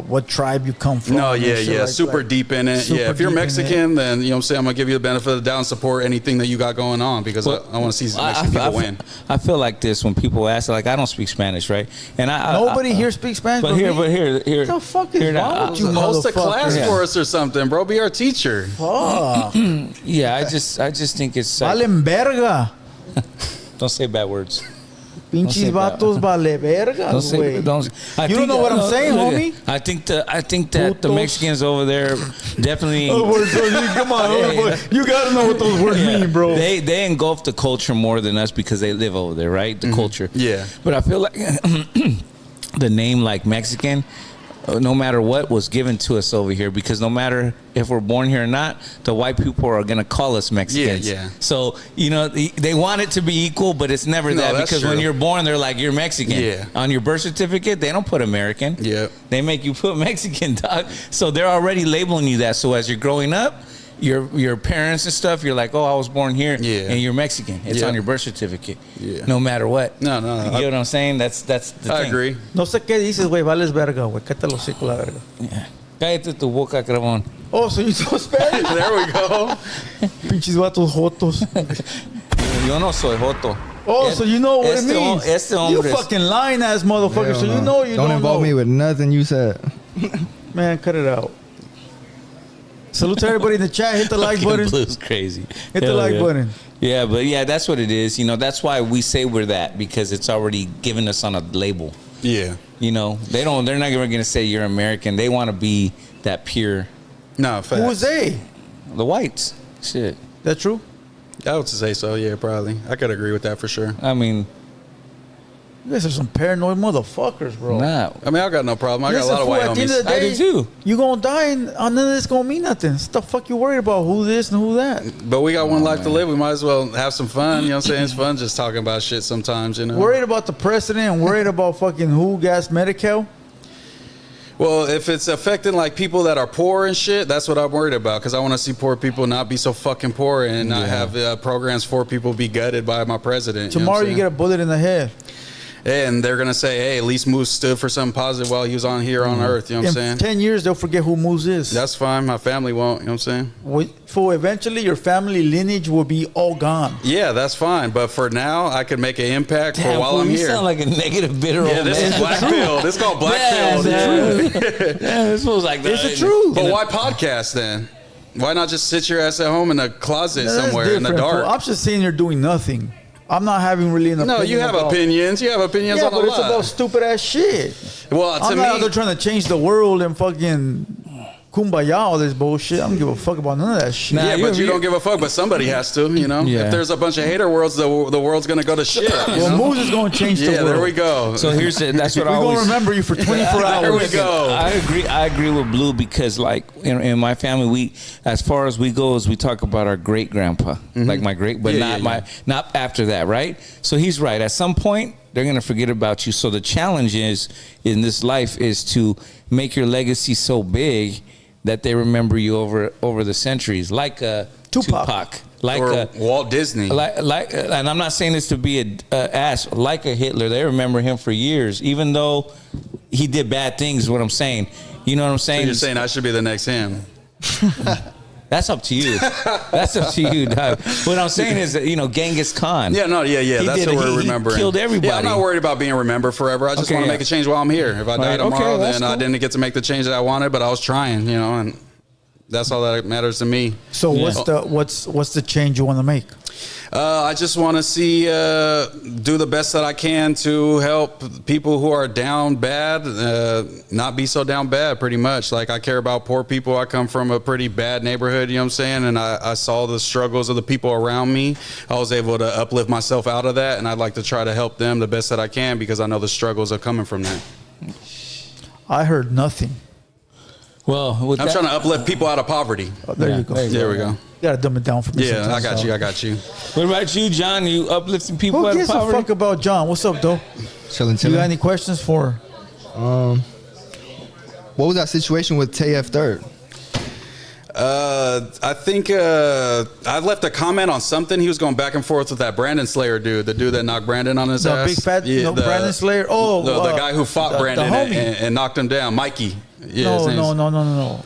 what tribe you come from. No, yeah, like, super deep in it. Yeah, if you're Mexican, then you know what I'm saying, I'm gonna give you the benefit of the doubt and support anything that you got going on because I want to see Mexican people win. I feel like this when people ask, like, I don't speak Spanish, right? And nobody here speaks Spanish. But here, what the fuck is wrong with you, host a class for us or something, bro. Be our teacher. Fuck. Yeah, I just think it's. Valen verga. Don't say bad words. Pinches vatos vale verga. You don't know what I'm saying, homie? I think that the Mexicans over there definitely. Come on, you gotta know what those words mean, bro. They engulf the culture more than us because they live over there, right? The culture. Yeah. But I feel like the name like Mexican, no matter what, was given to us over here because no matter if we're born here or not, the white people are going to call us Mexicans. Yeah. So, they want it to be equal, but it's never that because when you're born, they're like, you're Mexican. Yeah. On your birth certificate, they don't put American. Yeah. They make you put Mexican, dog. So they're already labeling you that. So as you're growing up, your parents and stuff, you're like, oh, I was born here, and you're Mexican. It's on your birth certificate, no matter what. No. You know what I'm saying? That's the thing. I agree. No sé qué dices, güey. Vales verga, güey. Cállate los hocico la verga. Yeah. Cállate tu boca, cravón. Oh, so you so Spanish? There we go. Pinches vatos jotos. Yo no soy joto. Oh, so you know what it means. You fucking lying ass motherfucker. Hell So no. you know you don't involve me with nothing you said. Man, cut it out. Salute to everybody in the chat. Hit the like button. Blue's crazy. Hit the like button. Yeah, but that's what it is. That's why we say we're that because it's already given us on a label. Yeah. They're not even gonna say you're American. They want to be that pure. No, facts. Who is they? The whites. Shit. That true? I would say so. Yeah, probably. I could agree with that for sure. I mean, you guys are some paranoid motherfuckers, bro. nah. I mean, I got no problem. I got a lot of white at the end of homies. the day, I do too. You gonna die and none of this gonna mean nothing. What the fuck you worried about? Who this and who that? But we got one life to live. We might as well have some fun. You know what I'm saying? It's fun just talking about shit sometimes, Worried about the president and worried about fucking who gas Medi-Cal? Well, if it's affecting like people that are poor and shit, that's what I'm worried about because I want to see poor people not be so fucking poor and not have programs for people be gutted by my president. Tomorrow you get a bullet in the head. And they're going to say, hey, at least Moose stood for something positive while he was on here on Earth. You know what I'm saying? In 10 years, they'll forget who Moose is. That's fine. My family won't. You know what I'm saying? For eventually, your family lineage will be all gone. Yeah, that's fine. But for now, I could make an impact for while I'm here. You sound like a negative, bitter old man. This is black pill. This is called black pill. This was like that. It's the truth. But why podcast then? Why not just sit your ass at home in a closet somewhere in the dark? I'm just sitting here doing nothing. I'm not having really an opinion. No, you have opinions. You have opinions on a lot. But it's about stupid ass shit. Well, I'm not out there trying to change the world and fucking kumbaya all this bullshit. I don't give a fuck about none of that shit. Yeah, but you don't give a fuck. But somebody has to, If there's a bunch of hater worlds, the world's gonna go to shit. Well, Moose is gonna change the world. Yeah, there we go. So that's what we're gonna remember you for 24 hours. There we go. I agree with Blue because like in my family, we as far as we go is we talk about our great grandpa, like my great, but not after that, right? So he's right. At some point, they're gonna forget about you. So the challenge is in this life is to make your legacy so big that they remember you over the centuries, like Tupac, like Walt Disney, like, and I'm not saying this to be an ass, like a Hitler. They remember him for years, even though he did bad things. Is what I'm saying. You know what I'm saying? So you're saying I should be the next him. That's up to you. That's up to you, dog. What I'm saying is that, Genghis Khan. Yeah. That's what we're remembering. He killed everybody. Yeah, I'm not worried about being remembered forever. I just want to make a change while I'm here. If I die tomorrow, then cool. I didn't get to make the change that I wanted, but I was trying, and that's all that matters to me. So what's the change you want to make? I just want to see do the best that I can to help people who are down bad not be so down bad, pretty much. Like, I care about poor people. I come from a pretty bad neighborhood, you know what I'm saying? And I saw the struggles of the people around me. I was able to uplift myself out of that, and I'd like to try to help them the best that I can because I know the struggles are coming from that. I heard nothing. Well, I'm trying to uplift people out of poverty. Oh, there you go. There we go. You gotta dumb it down for me. Yeah, I got you. What about you, John? You uplifting people Who out of gives a poverty? fuck about John? What's up, though? Chilling. You got any questions for? What was that situation with TF Third? I think I left a comment on something. He was going back and forth with that Brandon Slayer dude, the dude that knocked Brandon on his ass. Big fat Brandon Slayer. Oh, the guy who fought Brandon and knocked him down, Mikey. Yeah, no.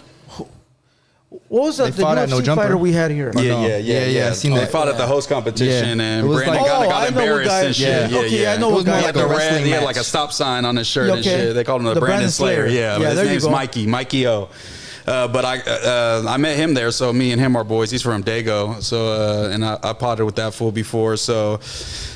What was that? The UFC fighter we had here. Yeah. They fought at the host competition, and Brandon got embarrassed and shit. Okay, I know what guy. Like a red, he had like a stop sign on his shirt and shit. They called him the Brandon Slayer. Yeah, his name's Mikey O. But I met him there, so me and him are boys. He's from Dago, so and I potted with that fool before. So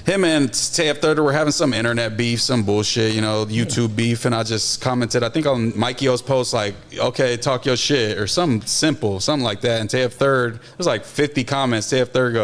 him and TF Third were having some internet beef, some bullshit, YouTube beef, and I just commented, I think on Mikey O's post, like, okay, talk your shit, or something simple, something like that. And TF Third, there's like 50 comments. TF Third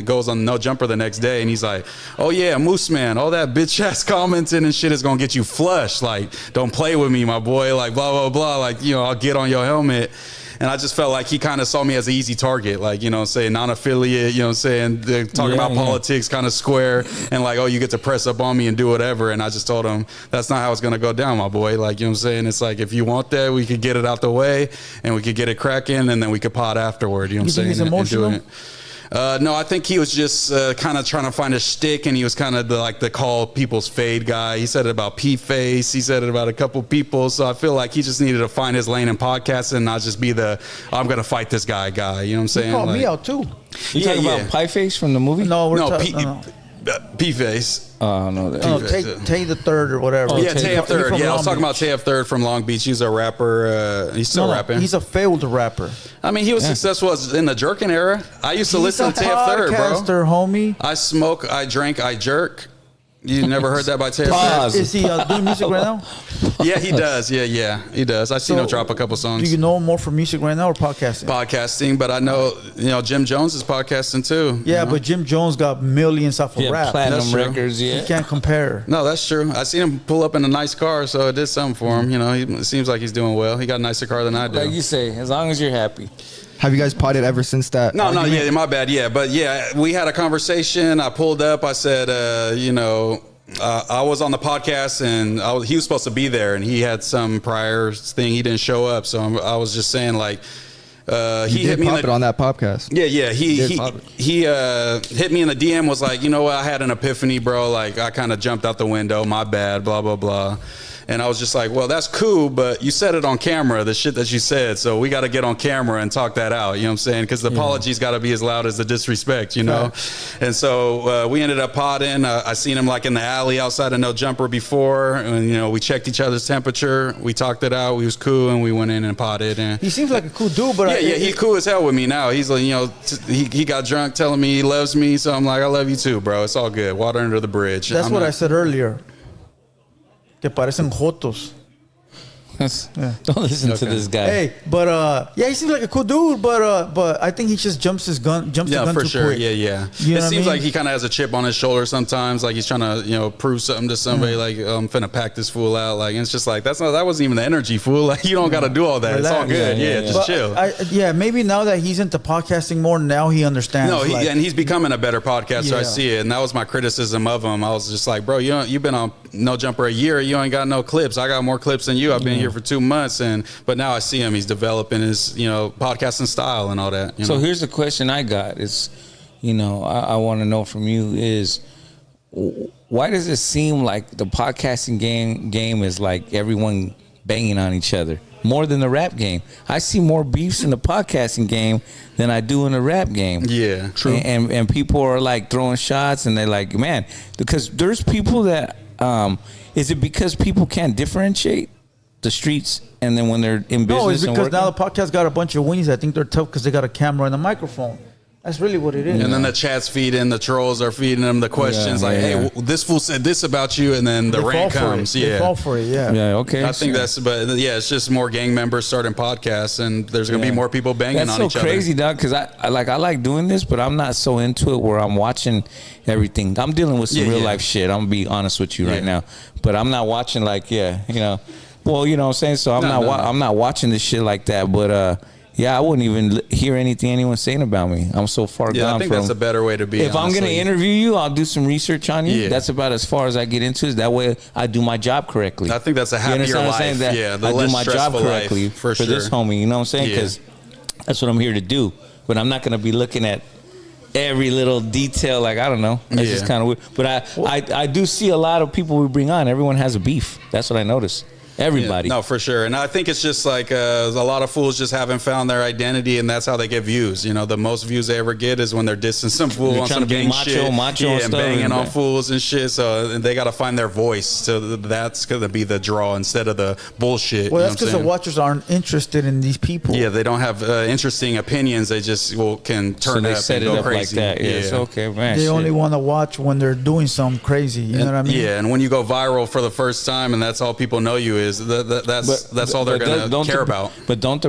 goes on No Jumper the next day, and he's like, oh yeah, Moose Man, all that bitch ass commenting and shit is gonna get you flushed. Like, don't play with me, my boy. Like, blah blah blah. Like, I'll get on your helmet. And I just felt like he kind of saw me as an easy target, like, saying non-affiliate, saying talking about politics kind of square, and like, oh, you get to press up on me and do whatever. And I just told him, that's not how it's going to go down, my boy. Like, you know what I'm saying? It's like, if you want that, we could get it out the way and we could get it cracking, and then we could pod afterward. You know what I'm saying? He's emotional? No, I think he was just kind of trying to find a shtick, and he was kind of the call people's fade guy. He said it about P-Face. He said it about a couple people. So I feel like he just needed to find his lane in podcasting and not just be I'm going to fight this guy. You know what I'm saying? He called me out, too. You talking about Pie-Face from the movie? No, P-Face. Oh, no. Tay the Third or whatever. TF Third. Yeah, I was talking about TF Third from Long Beach. He's a rapper. He's still rapping. He's a failed rapper. I mean, he was successful in the jerking era. I used to listen to TF Third, bro. Homie. I smoke, I drink, I jerk. You never heard that by TF Third? Is he doing music right now? Yeah, he does. Yeah, he does. I've seen him drop a couple songs. Do you know him more from music right now or podcasting? Podcasting, but I know, Jim Jones is podcasting too. Yeah, but Jim Jones got millions off of rap. Platinum records, You can't compare. No, that's true. I seen him pull up in a nice car, so it did something for him. It seems like he's doing well. He got a nicer car than I do. Like you say, as long as you're happy. Have you guys potted ever since that? No, yeah, my bad. Yeah, but yeah, we had a conversation. I pulled up. I said, I was on the podcast, and he was supposed to be there, and he had some prior thing. He didn't show up, so I was just saying, like, he hit me on that podcast. Yeah. He hit me in the DM. Was like, I had an epiphany, bro. Like, I kind of jumped out the window. My bad. Blah blah blah. And I was just like, well, that's cool, but you said it on camera, the shit that you said. So we got to get on camera and talk that out. You know what I'm saying? Because the apologies got to be as loud as the disrespect, And so we ended up podding. I seen him like in the alley outside of No Jumper before. And, we checked each other's temperature. We talked it out. We was cool, and we went in and podded. And he seems like a cool dude, but he's cool as hell with me now. He's like, he got drunk telling me he loves me. So I'm like, I love you too, bro. It's all good. Water under the bridge. That's what I said earlier. Que parecen jotos. Don't listen to this guy. Hey, but he seems like a cool dude, but I think he just jumps the gun for too sure. quick. Yeah. It seems like he kind of has a chip on his shoulder sometimes, like he's trying to prove something to somebody, like I'm finna pack this fool out. Like, and it's just like that wasn't even the energy, fool. Like, you don't got to do all that. It's all good. Just chill. Maybe now that he's into podcasting more, now he understands. No, and he's becoming a better podcaster. I see it, and that was my criticism of him. I was just like, bro, you've been on No Jumper a year. You ain't got no clips. I got more clips than you. I've been here for 2 months. But now I see him. He's developing his, podcasting style and all that. So here's the question I got is, I want to know from you is, why does it seem like the podcasting game is like everyone banging on each other more than the rap game? I see more beefs in the podcasting game than I do in the rap game. Yeah, true. And people are like throwing shots, and they're like, man, because there's people that, is it because people can't differentiate the streets and then when they're in business? No, it's because now the podcast got a bunch of winnies. I think they're tough because they got a camera and a microphone. That's really what it is. And then the chats feed in, the trolls are feeding them the questions hey, this fool said this about you, and then the rant comes. They fall for it, okay. I think it's just more gang members starting podcasts, and there's going to be more people banging on each other. That's so crazy, dog, because I like doing this, but I'm not so into it where I'm watching everything. I'm dealing with some real life shit. I'm going to be honest with you right now. But I'm not watching Well, you know what I'm saying? So I'm not watching this shit like that, but yeah, I wouldn't even hear anything anyone's saying about me. I'm so far gone. Yeah, I think that's a better way to be. If honestly. I'm going to interview you, I'll do some research on you. Yeah. That's about as far as I get into it. That way I do my job correctly. I think that's a happier life. Yeah, I do my job correctly for sure. this homie. You know what I'm saying? Because that's what I'm here to do. But I'm not going to be looking at every little detail. Like, I don't know. It's just kind of weird. But I do see a lot of people we bring on. Everyone has a beef. That's what I notice. Everybody. Yeah, no, for sure. And I think it's just like a lot of fools just haven't found their identity, and that's how they get views. You know, the most views they ever get is when they're dissing some fool on some gang shit. And banging on fools and shit. So they got to find their voice. So that's going to be the draw instead of the bullshit. Well, that's because the watchers aren't interested in these people. Yeah, they don't have interesting opinions. They just can turn up and go crazy. Like that. Yeah, it's okay, man. They only want to watch when they're doing something crazy. You know what I mean? Yeah, and when you go viral for the first time and that's all people know you is, that's all they're going to care about. But don't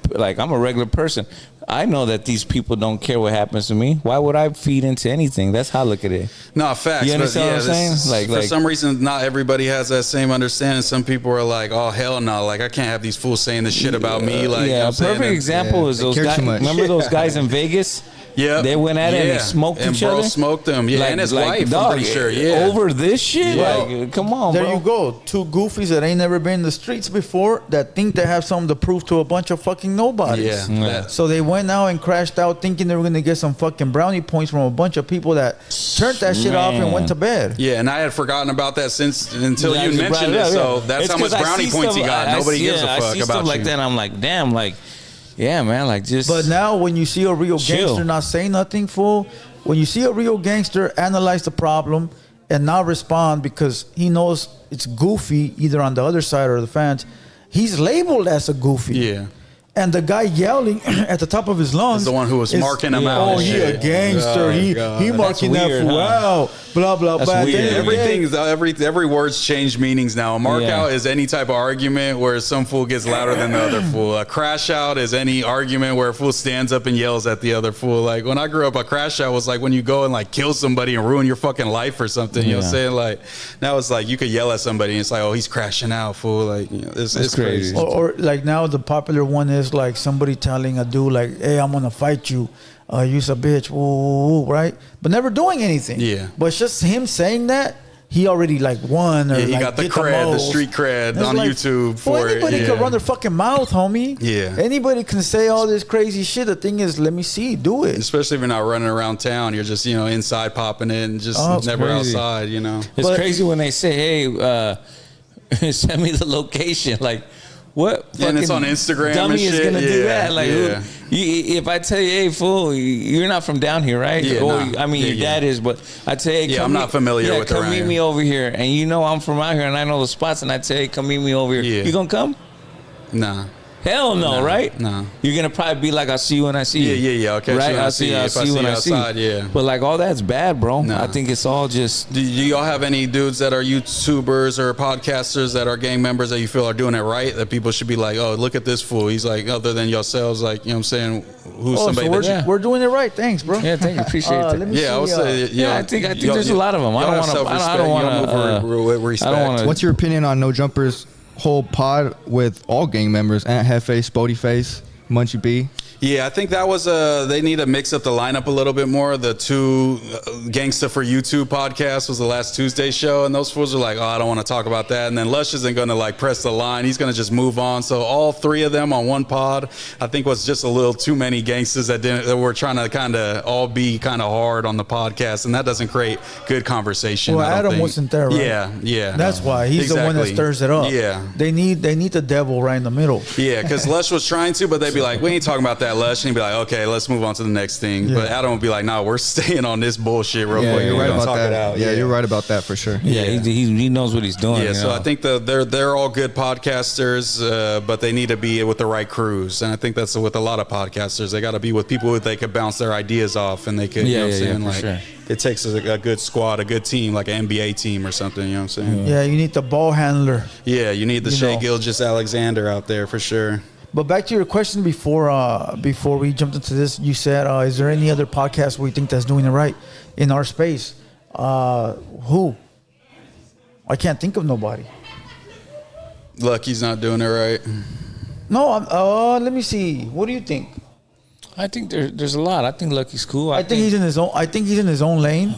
like, I'm a regular person. I know that these people don't care what happens to me. Why would I feed into anything? That's how I look at it. No, facts. You understand what I'm saying? For some reason, not everybody has that same understanding. Some people are like, "Oh hell no! Like I can't have these fools saying this shit about me." Like, yeah, a perfect example is those guys. Remember those guys in Vegas? Yeah, they went at it and they smoked each other. Smoked him. Yeah, and his wife. I'm pretty sure. Yeah, over this shit. Well, come on, there bro. you go. Two goofies that ain't never been in the streets before that think they have something to prove to a bunch of fucking nobodies. Yeah. So they went out and crashed out thinking they were gonna get some fucking brownie points from a bunch of people that turned that shit off and went to bed. Yeah, and I had forgotten about that until you mentioned it. So that's how much brownie points he got. Nobody gives a fuck I see about stuff you. like that. And I'm like, damn, like. Yeah, man, like just. But now, when you see a real gangster not say nothing, fool, when you see a real gangster analyze the problem and not respond because he knows it's goofy, either on the other side or the fans, he's labeled as a goofy. Yeah. And the guy yelling at the top of his lungs is the one who was marking him out. Oh, he a gangster. He marking that fool out. Blah blah blah. Every word's changed meanings now. A mark out is any type of argument where some fool gets louder than the other fool. A crash out is any argument where a fool stands up and yells at the other fool. Like when I grew up, a crash out was like when you go and like kill somebody and ruin your fucking life or something. You know what I'm saying? Like now it's like you could yell at somebody and it's like, oh, he's crashing out, fool. Like it's crazy. Or like now the popular one is like somebody telling a dude like, hey, I'm gonna fight you, you's a bitch, woo, right? But never doing anything. Yeah. But it's just him saying that, he already like won. Or he like got the cred, the street cred on like, YouTube for anybody can run their fucking mouth, homie. Yeah. Anybody can say all this crazy shit. The thing is, let me see, do it. Especially if you're not running around town, you're just inside popping it and just never crazy. Outside. It's crazy when they say, hey, send me the location, like. What and it's on Instagram dummy and shit. Is gonna do that? Like, if I tell you, hey, fool, you're not from down here, right? Yeah, or I mean, your dad is, but I tell you, hey, I'm not familiar with come meet me over here, and I'm from out here, and I know the spots, and I tell you, come meet me over here. Yeah. You gonna come? Nah. Hell no, right? No. You're gonna probably be like, I'll see you when I see you. Yeah. Okay. Right? I'll see you when I see you. Yeah. But like all that's bad, bro. No. I think it's all just. Do y'all have any dudes that are YouTubers or podcasters that are gang members that you feel are doing it right? That people should be like, oh, look at this fool. He's like, other than yourselves, like, you know what I'm saying? Who's somebody we're doing it right. Thanks, bro. Yeah, thank you. Appreciate it. I would say, I think there's a lot of them. I don't want to. What's your opinion on No Jumpers? Whole pod with all gang members: Ant Hefe, Spody Face, Munchie B. Yeah, I think that was they need to mix up the lineup a little bit more. The two Gangsta for YouTube podcast was the last Tuesday show, and those fools are like, oh, I don't want to talk about that. And then Lush isn't going to like press the line. He's going to just move on. So all three of them on one pod, I think was just a little too many gangsters that were trying to kind of all be kind of hard on the podcast, and that doesn't create good conversation. Well, Adam wasn't there, right? Yeah. That's why he's the one that stirs it up. Yeah, they need the devil right in the middle. Yeah, because Lush was trying to, but they'd be like, we ain't talking about that, Lush, and he'd be like, okay, let's move on to the next thing. But Adam would be like, no, we're staying on this bullshit real quick. You're right about that. Yeah, you're right about that for sure. Yeah, he knows what he's doing. Yeah, so I think they're all good podcasters, but they need to be with the right crews, and I think that's with a lot of podcasters. They got to be with people who they could bounce their ideas off, and they could, you know what I'm saying? Like, sure. It takes a good squad, a good team, like an NBA team or something. You know what I'm saying? Yeah, you need the ball handler. Yeah, you need the Shea Gilgeous-Alexander out there for sure. But back to your question before we jumped into this, you said, is there any other podcast where you think that's doing it right in our space? Who? I can't think of nobody. Lucky's not doing it right. No, let me see. What do you think? I think there's a lot. I think Lucky's cool. I think he's in his own. I think he's in his own lane.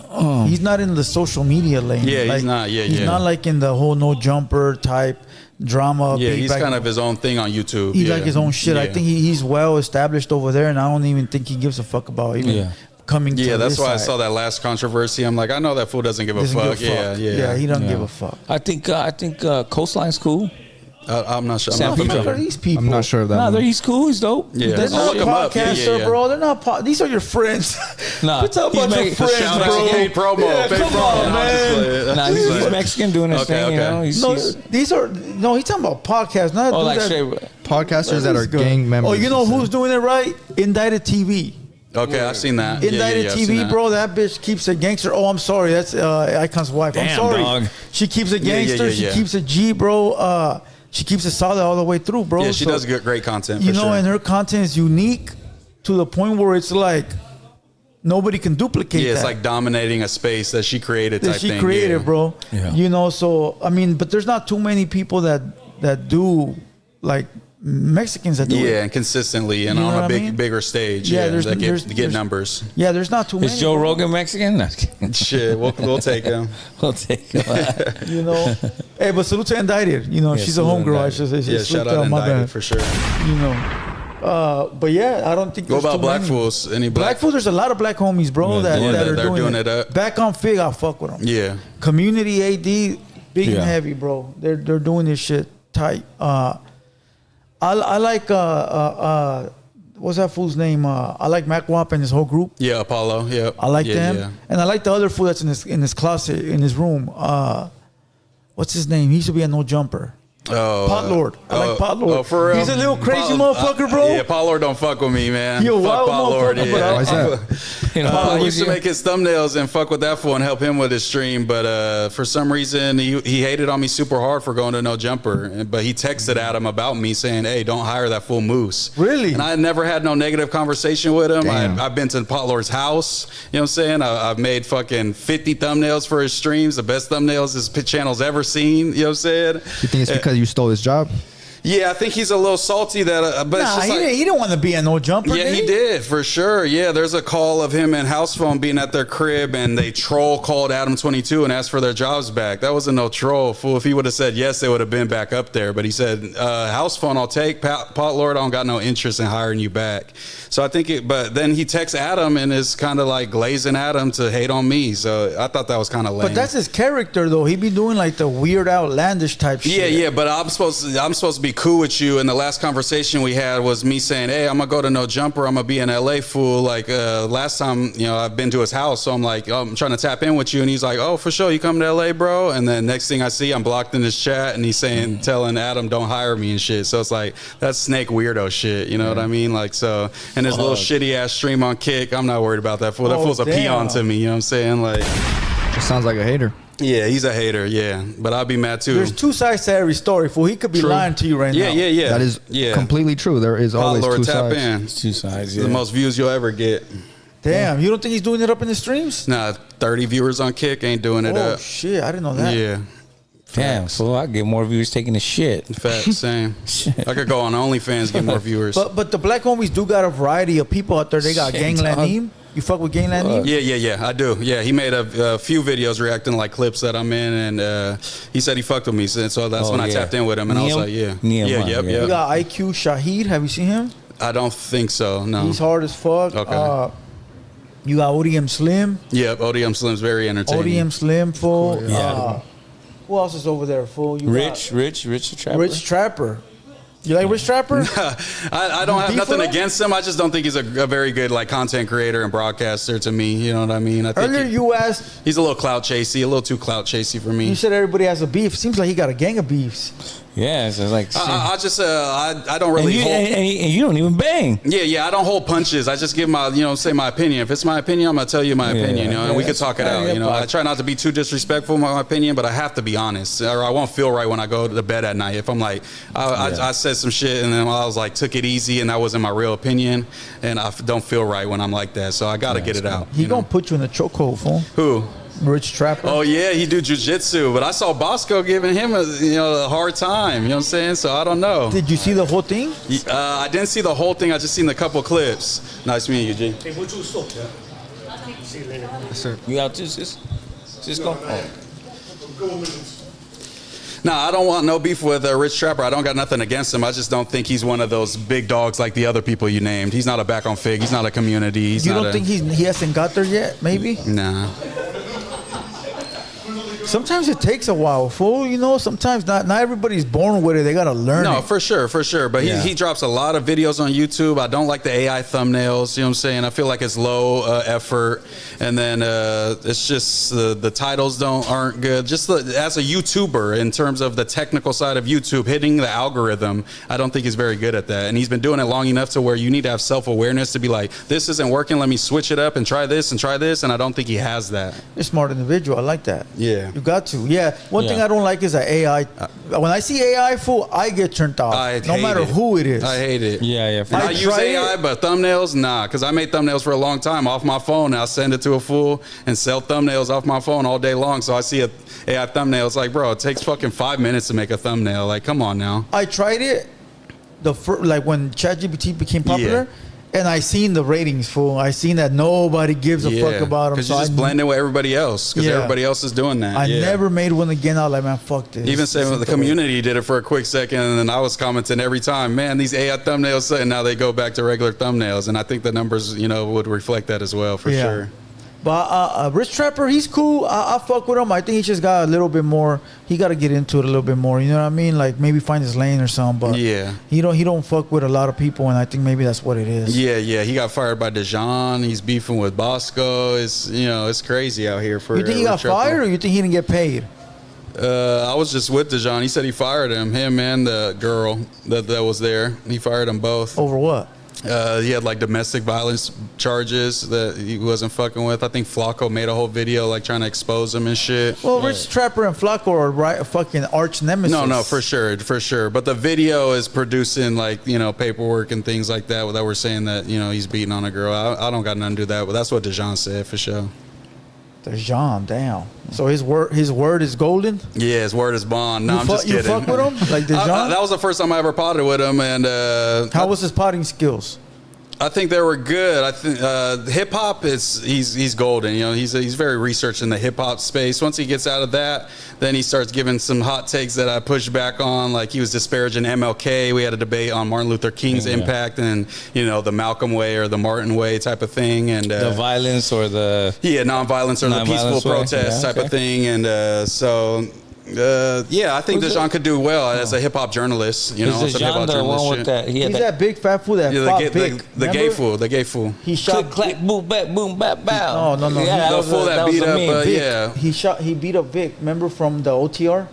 He's not in the social media lane. Yeah, like, he's not. Yeah, he's not like in the whole no jumper type drama. Yeah, he's kind of his own thing on YouTube. He's like his own shit. I think he's well established over there, and I don't even think he gives a fuck about even coming. Yeah, to that's this why side. I saw that last controversy. I'm like, I know that fool doesn't give a fuck. Yeah, he doesn't give a fuck. I think Coastline's cool. I'm not sure. Sam Who the fuck are these people? I'm not sure of that. Nah, one. he's cool. He's dope. Yeah. They're not podcaster, bro. They're not. These are your friends. Nah, What's up about your friends, shout bro? out, paid promo. Yeah, Paid come promo. on, man. Nah, he's Mexican doing his thing. Okay. You know, These are he's talking about podcasts, not like that. Podcasters that are gang members. Oh, you know who's doing it right? Indicted TV. Okay, I've seen that. Indicted I've seen TV, that. bro. That bitch keeps a gangster. Oh, I'm sorry. That's Icon's wife. I'm Damn, sorry. dog. She keeps a gangster. She keeps a G, bro. She keeps it solid all the way through, bro. Yeah, she does great content. You For know, sure. and her content is unique to the point where it's like nobody can duplicate. Yeah, it's that. like dominating a space that she created. That Type she thing. created, yeah. bro. Yeah. You know, so I mean, but there's not too many people that do like Mexicans that do it. Yeah, and consistently and You know on what a I mean? bigger stage. Yeah, Yeah, there's- that there's- get there's- numbers. Yeah, there's not too many. Is Joe bro. Rogan Mexican? No, Shit, we'll take him. we'll take him. You know, hey, but salute to Indicted. You know, Yeah, she's a salute homegirl. I Indicted. should say. Yeah, Salute shout to her, out my Indicted bad. for sure. You know, but yeah, I don't think. What there's about too Black many. Fools? Any Black Fools? There's a lot of black homies, bro, Yeah, that they're are doing it up. Back on Fig, I'll fuck with them. Yeah. Community AD, big Yeah. and heavy, bro. They're doing this shit tight. I like what's that fool's name? I like Mac Wap and his whole group. Yeah, Apollo. Yeah. I like yeah, them, Yeah. and I like the other fool that's in his closet in his room. What's his name? He used to be a No Jumper. Oh, Pot Lord. I like Pot Lord. Oh, for real? He's a little crazy motherfucker, bro. Yeah, Pot Lord don't fuck with me, man. He a fuck wild Pot Lord. motherfucker, Yeah. but Why is that? You know, I what used to was make his thumbnails and fuck with that fool and help him with his stream, but for some reason he hated on me super hard for going to No Jumper. But he texted Adam about me saying, "Hey, don't hire that fool Moose." Really? And I had never had no negative conversation with him. Damn. I've been to Pot Lord's house. You know what I'm saying? I've made fucking 50 thumbnails for his streams, the best thumbnails his channel's ever seen. You know what I'm saying? You think it's because you stole his job? Yeah, I think he's a little salty that, but it's Nah, just like, he didn't want to be a No Jumper. yeah, did he did for sure. Yeah, there's a call of him and House Phone being at their crib, and they troll called Adam 22 and asked for their jobs back. That wasn't no troll, fool. If he would have said yes, they would have been back up there. But he said, "House Phone, I'll take. Pot Lord, I don't got no interest in hiring you back." So I think but then he texts Adam and is kind of like glazing Adam to hate on me. So I thought that was kind of lame. But that's his character, though. He be doing like the weird, outlandish type shit. Yeah, but I'm supposed to be cool with you. And the last conversation we had was me saying, "Hey, I'm gonna go to No Jumper. I'm gonna be in LA, fool." Like last time, I've been to his house, so I'm like, "Oh, I'm trying to tap in with you." And he's like, "Oh, for sure, you come to LA, bro." And then next thing I see, I'm blocked in his chat, and he's saying, telling Adam, "Don't hire me" and shit. So it's like that's snake weirdo shit. You know what I mean? Like so, and his little shitty ass stream on Kick, I'm not worried about that fool. That fool's a peon to me. You know what I'm saying? Like, Just sounds like a hater. yeah, he's a hater. Yeah, but I'd be mad too. There's two sides to every story. Fool, he could be True. lying to you right now. Yeah. That is completely true. There is Pot always Lord, two tap sides. in. It's two sides. The most views you'll ever get. Damn, you don't think he's doing it up in the streams? Nah, 30 viewers on Kick ain't doing it Oh up. shit, I didn't know that. Yeah. Damn, so I get more viewers taking a shit. Fact, same. I could go on OnlyFans, get more viewers. But the black homies do got a variety of people out there. They got Shit, Gangland dog. Neem. You fuck with Gangland Neem? Yeah, I do. Yeah, he made a few videos reacting like clips that I'm in, and he said he fucked with me, so that's when I tapped in with him, and I was like, yeah. Neem, You got IQ Shahid. Have you seen him? I don't think so, no. He's hard as fuck. Okay. You got ODM Slim. Yep, ODM Slim's very entertaining. ODM Slim, fool. Yeah. Who else is over there, fool? You Rich the got Trapper. Rich Trapper. You like Rich Trapper? I don't have beef nothing with him? against him. I just don't think he's a very good like content creator and broadcaster to me. You know what I mean? I think Earlier you asked, he's a little clout chasey, a little too clout chasey for me. you said everybody has a beef. Seems like he got a gang of beefs. Yeah, so it's like. I just I don't really and, you, hold. and you don't even bang. Yeah, I don't hold punches. I just give my, say my opinion. If it's my opinion, I'm gonna tell you my opinion, and we could talk it out. I try not to be too disrespectful in my opinion, but I have to be honest, or I won't feel right when I go to bed at night. If I'm like, I said some shit, and then I was like, took it easy, and that wasn't my real opinion, and I don't feel right when I'm like that. So I gotta get it out. He gonna put you in the chokehold, fool. Who? Rich Trapper. Oh yeah, he do jujitsu, but I saw Bosco giving him a hard time. You know what I'm saying? So I don't know. Did you see the whole thing? I didn't see the whole thing. I just seen a couple clips. Nice meeting you, G. Hey, what you sold? See you later. Yes, sir. You out just go. No, I don't want no beef with Rich Trapper. I don't got nothing against him. I just don't think he's one of those big dogs like the other people you named. He's not a back on Fig. He's not a community. You don't think he hasn't got there yet? Maybe. Nah. Sometimes it takes a while, fool. You know, sometimes not everybody's born with it. They gotta learn it. No, for sure. But he drops a lot of videos on YouTube. I don't like the AI thumbnails. You know what I'm saying? I feel like it's low effort, and then it's just the titles aren't good. Just as a YouTuber, in terms of the technical side of YouTube, hitting the algorithm, I don't think he's very good at that. And he's been doing it long enough to where you need to have self-awareness to be like, this isn't working. Let me switch it up and try this. And I don't think he has that. You're a smart individual. I like that. Yeah. You got to. Yeah. One thing I don't like is that AI. When I see AI, fool, I get turned off. No matter who it is. I hate it. Yeah. I use AI, but thumbnails, nah. Because I made thumbnails for a long time off my phone. And I send it to a fool and sell thumbnails off my phone all day long. So I see a AI thumbnail. It's like, bro, it takes fucking 5 minutes to make a thumbnail. Like, come on now. I tried it. Like when ChatGPT became popular. Yeah. And I seen the ratings, fool. I seen that nobody gives a fuck about them. Because you just blend in with everybody else. Because everybody else is doing that. I never made one again. I was like, man, fuck this. Even saying the community did it for a quick second, and then I was commenting every time, man, these AI thumbnails, and now they go back to regular thumbnails. And I think the numbers, would reflect that as well, for sure. But Rich Trapper, he's cool. I fuck with him. I think he just got a little bit more. He got to get into it a little bit more. You know what I mean? Like maybe find his lane or something. But he don't fuck with a lot of people, and I think maybe that's what it is. Yeah. He got fired by Dejan. He's beefing with Bosco. It's crazy out here for. You think he got fired, or you think he didn't get paid? I was just with Dejan. He said he fired him and the girl that was there. He fired them both. Over what? He had like domestic violence charges that he wasn't fucking with. I think Flacco made a whole video like trying to expose him and shit. Well, Rich Trapper and Flacco are fucking arch nemesis. No, for sure. But the video is producing like paperwork and things like that we're saying that he's beating on a girl. I don't got nothing to do with that, but that's what Dejan said for sure. Dejan, damn. So his word is golden. Yeah, his word is bond. No, I'm just kidding. You fuck with him, like Dejan? That was the first time I ever potted with him, and how was his potting skills? I think they were good. I think hip hop he's golden. He's very researched in the hip hop space. Once he gets out of that, then he starts giving some hot takes that I push back on. Like he was disparaging MLK. We had a debate on Martin Luther King's impact and the Malcolm way or the Martin way type of thing, and the violence or the nonviolence or the peaceful protest type of thing, and so. I think Dejan could do well as a hip hop journalist. Is Dejan the one with that? He's that big fat fool that fought Vic. The gay fool. He shot click, clack, boom, back, boom, back, bow. No. Yeah, the fool that beat up. He beat up Vic. Remember from the OTR?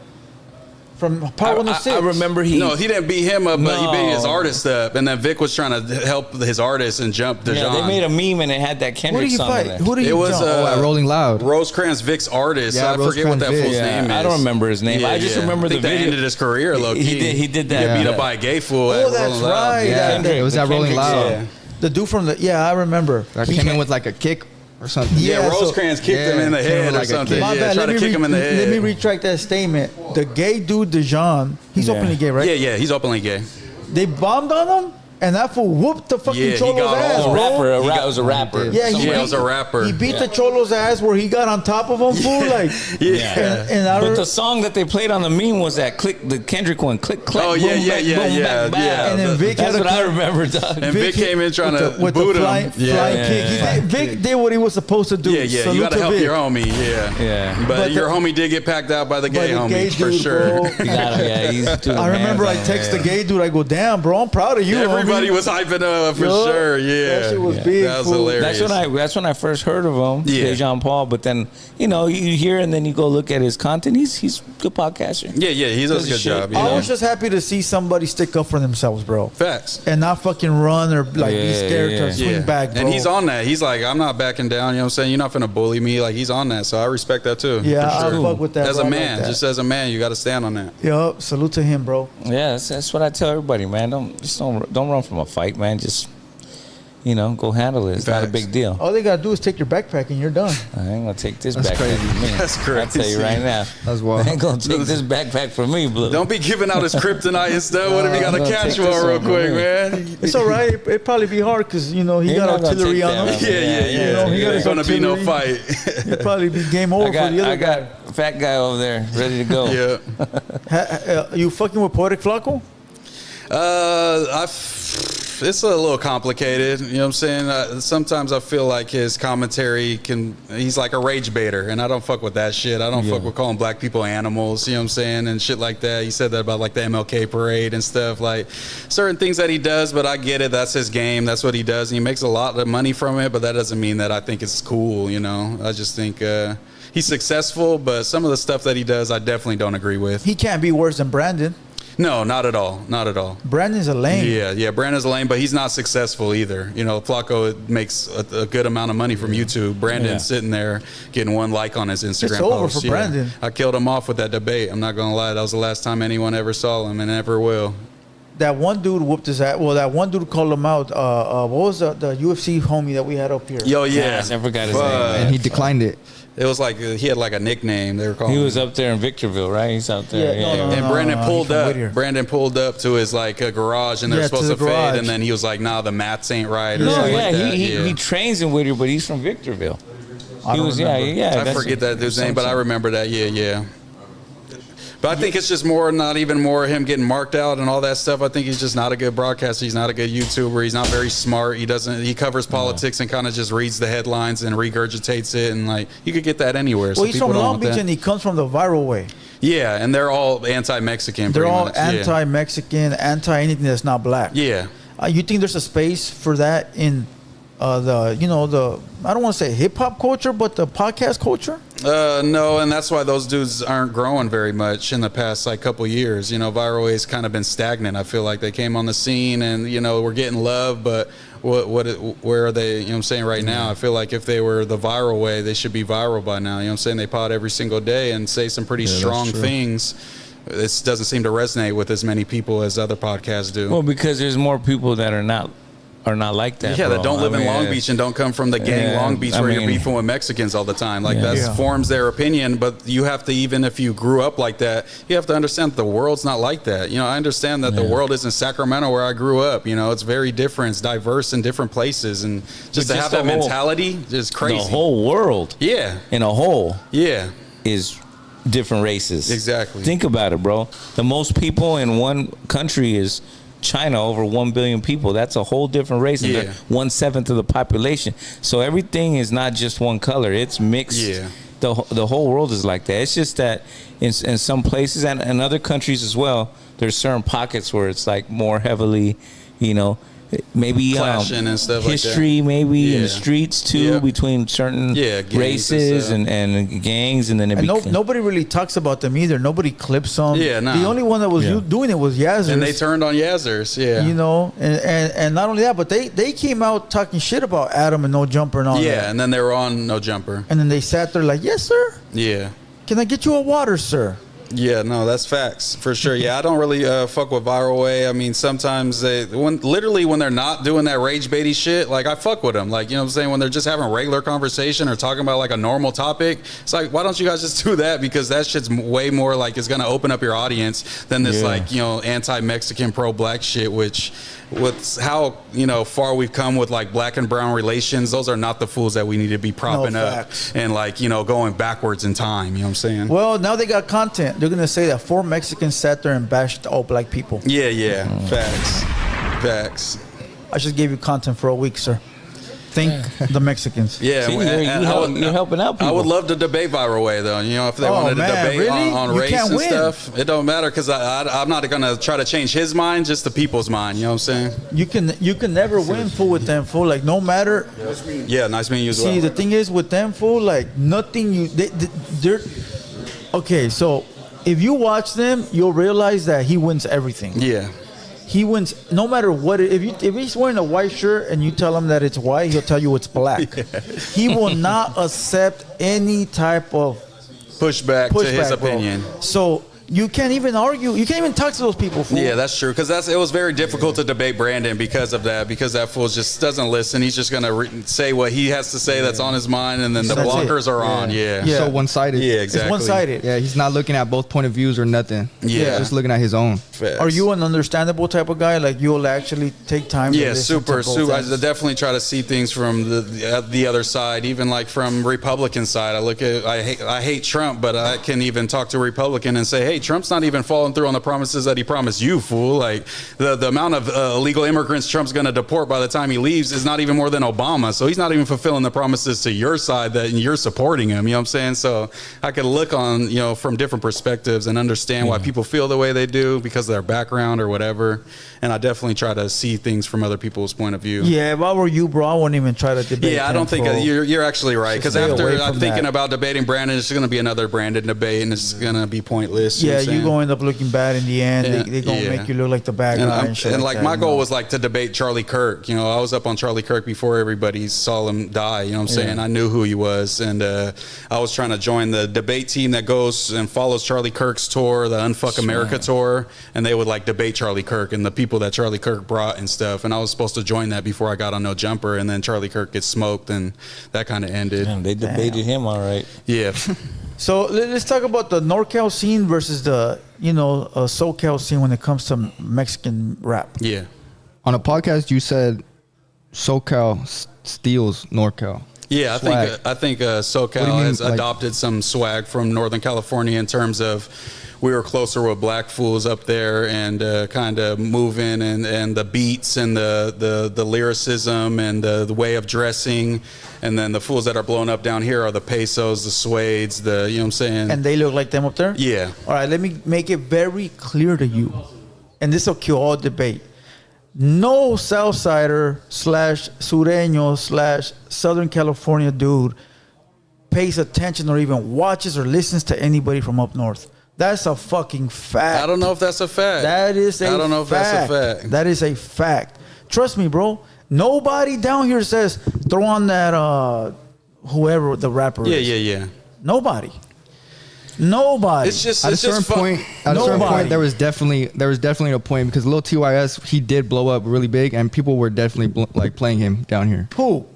From Part 106. I remember he didn't beat him up, but he beat his artist up. And then Vic was trying to help his artist and jump Dejan. Yeah, they made a meme and it had that Kendrick song in it. Who did he jump? It was Rolling Loud. Rosecrans, Vic's artist. I forget what that fool's name is. I don't remember his name. I just remember the video. That ended his career, low key. He did that. Beat up by a gay fool. Oh, that's right. Yeah, it was that Rolling Loud. The dude from I remember. That came in with like a kick or something. Yeah, Rosecrans kicked him in the head or something. My bad. Tried to kick him in the head. Let me retract that statement. The gay dude, Dejan, he's openly gay, right? Yeah, he's openly gay. They bombed on him? And that fool whooped the fucking Cholo's ass, bro. He was a rapper. Yeah, he was a rapper. He beat the Cholo's ass where he got on top of him, fool. Like, But the song that they played on the meme was that the Kendrick one, click, clack, boom, back, boom. And then Vic that's what I remember, dog. And Vic came in trying to boot him. Flying kick. Vic did what he was supposed to do. Yeah. You got to help your homie. Yeah. But your homie did get packed out by the gay homie, for sure. I remember I text the gay dude. I go, damn, bro, I'm proud of you. Everybody was hyping up for sure. Yeah, that shit was big. That was hilarious. That's when I first heard of him, Dejan Paul. But then you hear and then you go look at his content. He's a good podcaster. Yeah, he does a good job. I was just happy to see somebody stick up for themselves, bro. Facts. And not fucking run or be scared to swing back, bro. And he's on that. He's like, I'm not backing down. You know what I'm saying? You're not finna bully me. Like he's on that. So I respect that too. Yeah, I fuck with that. As a man, just as a man, you got to stand on that. Yo, salute to him, bro. Yeah, that's what I tell everybody, man. Don't run from a fight, man. Just go handle it. It's not a big deal. All they gotta do is take your backpack and you're done. I ain't gonna take this That's backpack crazy. from me. That's crazy. I'll tell you right now. That's wild. I ain't gonna take this backpack from me, Blue. Don't be giving out his kryptonite and stuff. What if you got I'm to gonna catch take one this real over quick, me. man? It's all right. It'd probably be hard because he You're got not gonna artillery take on that him. on me. Yeah. he got Ain't his gonna be no artillery. fight. It'd probably be game over for the other I guy. got fat guy over there ready to go. Yeah. You fucking with Poetic Flaco? It's a little complicated. You know what I'm saying? Sometimes I feel like his commentary he's like a rage baiter, and I don't fuck with that shit. I don't fuck with calling black people animals, you know what I'm saying? And shit like that. He said that about like the MLK parade and stuff, like certain things that he does, but I get it. That's his game. That's what he does. And he makes a lot of money from it, but that doesn't mean that I think it's cool, you know? I just think, he's successful, but some of the stuff that he does, I definitely don't agree with. He can't be worse than Brandon. No, not at all. Not at all. Brandon's a lame. Yeah. Brandon's a lame, but he's not successful either. You know, Flacco makes a good amount of money from YouTube. Brandon's sitting there getting one like on his Instagram It's over post. for Brandon. I killed him off with that debate. I'm not going to lie. That was the last time anyone ever saw him and ever will. That one dude whooped his ass. Well, that one dude called him out. What was the UFC homie that we had up here? Yo, yeah. Yes, I forgot his name. And he declined it. It was like he had like a nickname. They were calling He him. was up there in Victorville, right? He's out there. Yeah, no. And Brandon pulled he's from up. Whittier. Brandon pulled up to his like a garage, and they're Yeah, supposed to to the fade. garage. And then he was like, "Nah, the mats ain't right." Or No, something yeah, like that. he trains in Whittier, but he's from Victorville. I don't remember. I that's forget that dude's name, but I remember that. Yeah. But I think it's just not even more him getting marked out and all that stuff. I think he's just not a good broadcaster. He's not a good YouTuber. He's not very smart. He covers politics and kind of just reads the headlines and regurgitates it. And like, you could get that anywhere. Well, he's from Long Beach and he comes from the viral way. Yeah, and they're all anti-Mexican. They're all much. anti-Mexican, anti-anything that's not black. Yeah. You think there's a space for that in I don't want to say hip hop culture, but the podcast culture? No, and that's why those dudes aren't growing very much in the past like couple years. You know, Viral Way's kind of been stagnant. I feel like they came on the scene and we're getting love, but where are they? You know what I'm saying right now? I feel like if they were the Viral Way, they should be viral by now. You know what I'm saying? They pod every single day and say some pretty strong things. This doesn't seem to resonate with as many people as other podcasts do. Well, because there's more people that are not like that. Yeah, bro. that don't live in Long Beach and don't come from the gang Long Beach where you're beefing with Mexicans all the time. Like that forms their opinion, but you have to, even if you grew up like that, you have to understand that the world's not like that. You know, I understand that the world isn't Sacramento where I grew up. You know, it's very different. It's diverse in different places, and just to have that mentality is crazy. The whole world, in a whole, is different races. Exactly. Think about it, bro. The most people in one country is China, over 1 billion people. That's a whole different race. And they're 1/7 of the population. So everything is not just one color. It's mixed. Yeah. The whole world is like that. It's just that in some places and in other countries as well, there's certain pockets where it's like more heavily, maybe clashing and stuff history, like that. Maybe in the streets too, between certain races and gangs, and then nobody really talks about them either. Nobody clips them. Yeah, the only one that was doing it was Yazzers, and they turned on Yazzers. Yeah, and not only that, but they came out talking shit about Adam and No Jumper and all that. Yeah, and then they were on No Jumper, and then they sat there like, "Yes, sir. Yeah. Can I get you a water, sir?" Yeah, no, that's facts for sure. Yeah, I don't really fuck with Viral Way. I mean, sometimes when they're not doing that rage baity shit, like I fuck with them. Like, you know what I'm saying? When they're just having regular conversation or talking about like a normal topic, it's like, why don't you guys just do that? Because that shit's way more like it's gonna open up your audience than this anti-Mexican pro-black shit, which with how far we've come with like black and brown relations, those are not the fools that we need to be propping up and like going backwards in time. You know what I'm saying? Well, now they got content. They're gonna say that 4 Mexicans sat there and bashed all black people. Yeah. Facts. I just gave you content for a week, sir. Thank the Mexicans. Yeah, See, you're helping out people. I would love to debate Viral Way though. If they wanted to debate on race and stuff, it don't matter because I'm not gonna try to change his mind, just the people's mind. You know what I'm saying? You can never win fool with them fool. Like no matter. Yeah, nice meeting you as well. See, the thing is with them fool, like nothing they're okay. So if you watch them, you'll realize that he wins everything. Yeah. He wins no matter what. If he's wearing a white shirt and you tell him that it's white, he'll tell you it's black. He will not accept any type of pushback to his opinion. So you can't even argue. You can't even talk to those people. Fool. Yeah, that's true. Because it was very difficult to debate Brandon because of that. Because that fool just doesn't listen. He's just gonna say what he has to say that's on his mind, and then the blockers are on. Yeah. So one-sided. Yeah, exactly. It's one-sided. Yeah, he's not looking at both point of views or nothing. Yeah. Just looking at his own. Facts. Are you an understandable type of guy? Like you'll actually take time. Yeah, to listen super. to both I ends? definitely try to see things from the other side, even like from Republican side. I hate Trump, but I can even talk to a Republican and say, hey, Trump's not even following through on the promises that he promised you, fool. Like the amount of illegal immigrants Trump's going to deport by the time he leaves is not even more than Obama. So he's not even fulfilling the promises to your side that you're supporting him. You know what I'm saying? So I could look on, from different perspectives and understand why people feel the way they do because of their background or whatever. And I definitely try to see things from other people's point of view. Yeah, if I were you, bro, I wouldn't even try to debate. Yeah, I don't think you're actually right. Because after I'm thinking about debating Brandon, it's going to be another Brandon debate, and it's going to be pointless. Yeah, you're going to end up looking bad in the end. Yeah, They're going to make you look like the bad guy. And my goal was like to debate Charlie Kirk. I was up on Charlie Kirk before everybody saw him die. You know what I'm saying? I knew who he was, and I was trying to join the debate team that goes and follows Charlie Kirk's tour, the Unfuck America tour, and they would like debate Charlie Kirk and the people that Charlie Kirk brought and stuff. And I was supposed to join that before I got on No Jumper, and then Charlie Kirk gets smoked, and that kind of ended. Damn, they debated him all right. Yeah. So let's talk about the NorCal scene versus the SoCal scene when it comes to Mexican rap. Yeah. On a podcast, you said SoCal steals NorCal. Yeah, I think SoCal has like, adopted some swag from Northern California in terms of we were closer with black fools up there and kind of moving and the beats and the lyricism and the way of dressing. And then the fools that are blown up down here are the pesos, the suedes, you know what I'm saying? And they look like them up there? Yeah. All right, let me make it very clear to you. And this will kill all debate. No Southsider / Sureño / Southern California dude pays attention or even watches or listens to anybody from up north. That's a fucking fact. I don't know if that's a fact. That is a fact. I don't know if that's a fact. That is a fact. Trust me, bro. Nobody down here says throw on that whoever the rapper is. Yeah. Nobody. It's just at a certain point, there was definitely a point because Lil TYS, he did blow up really big and people were definitely playing him down here. Who?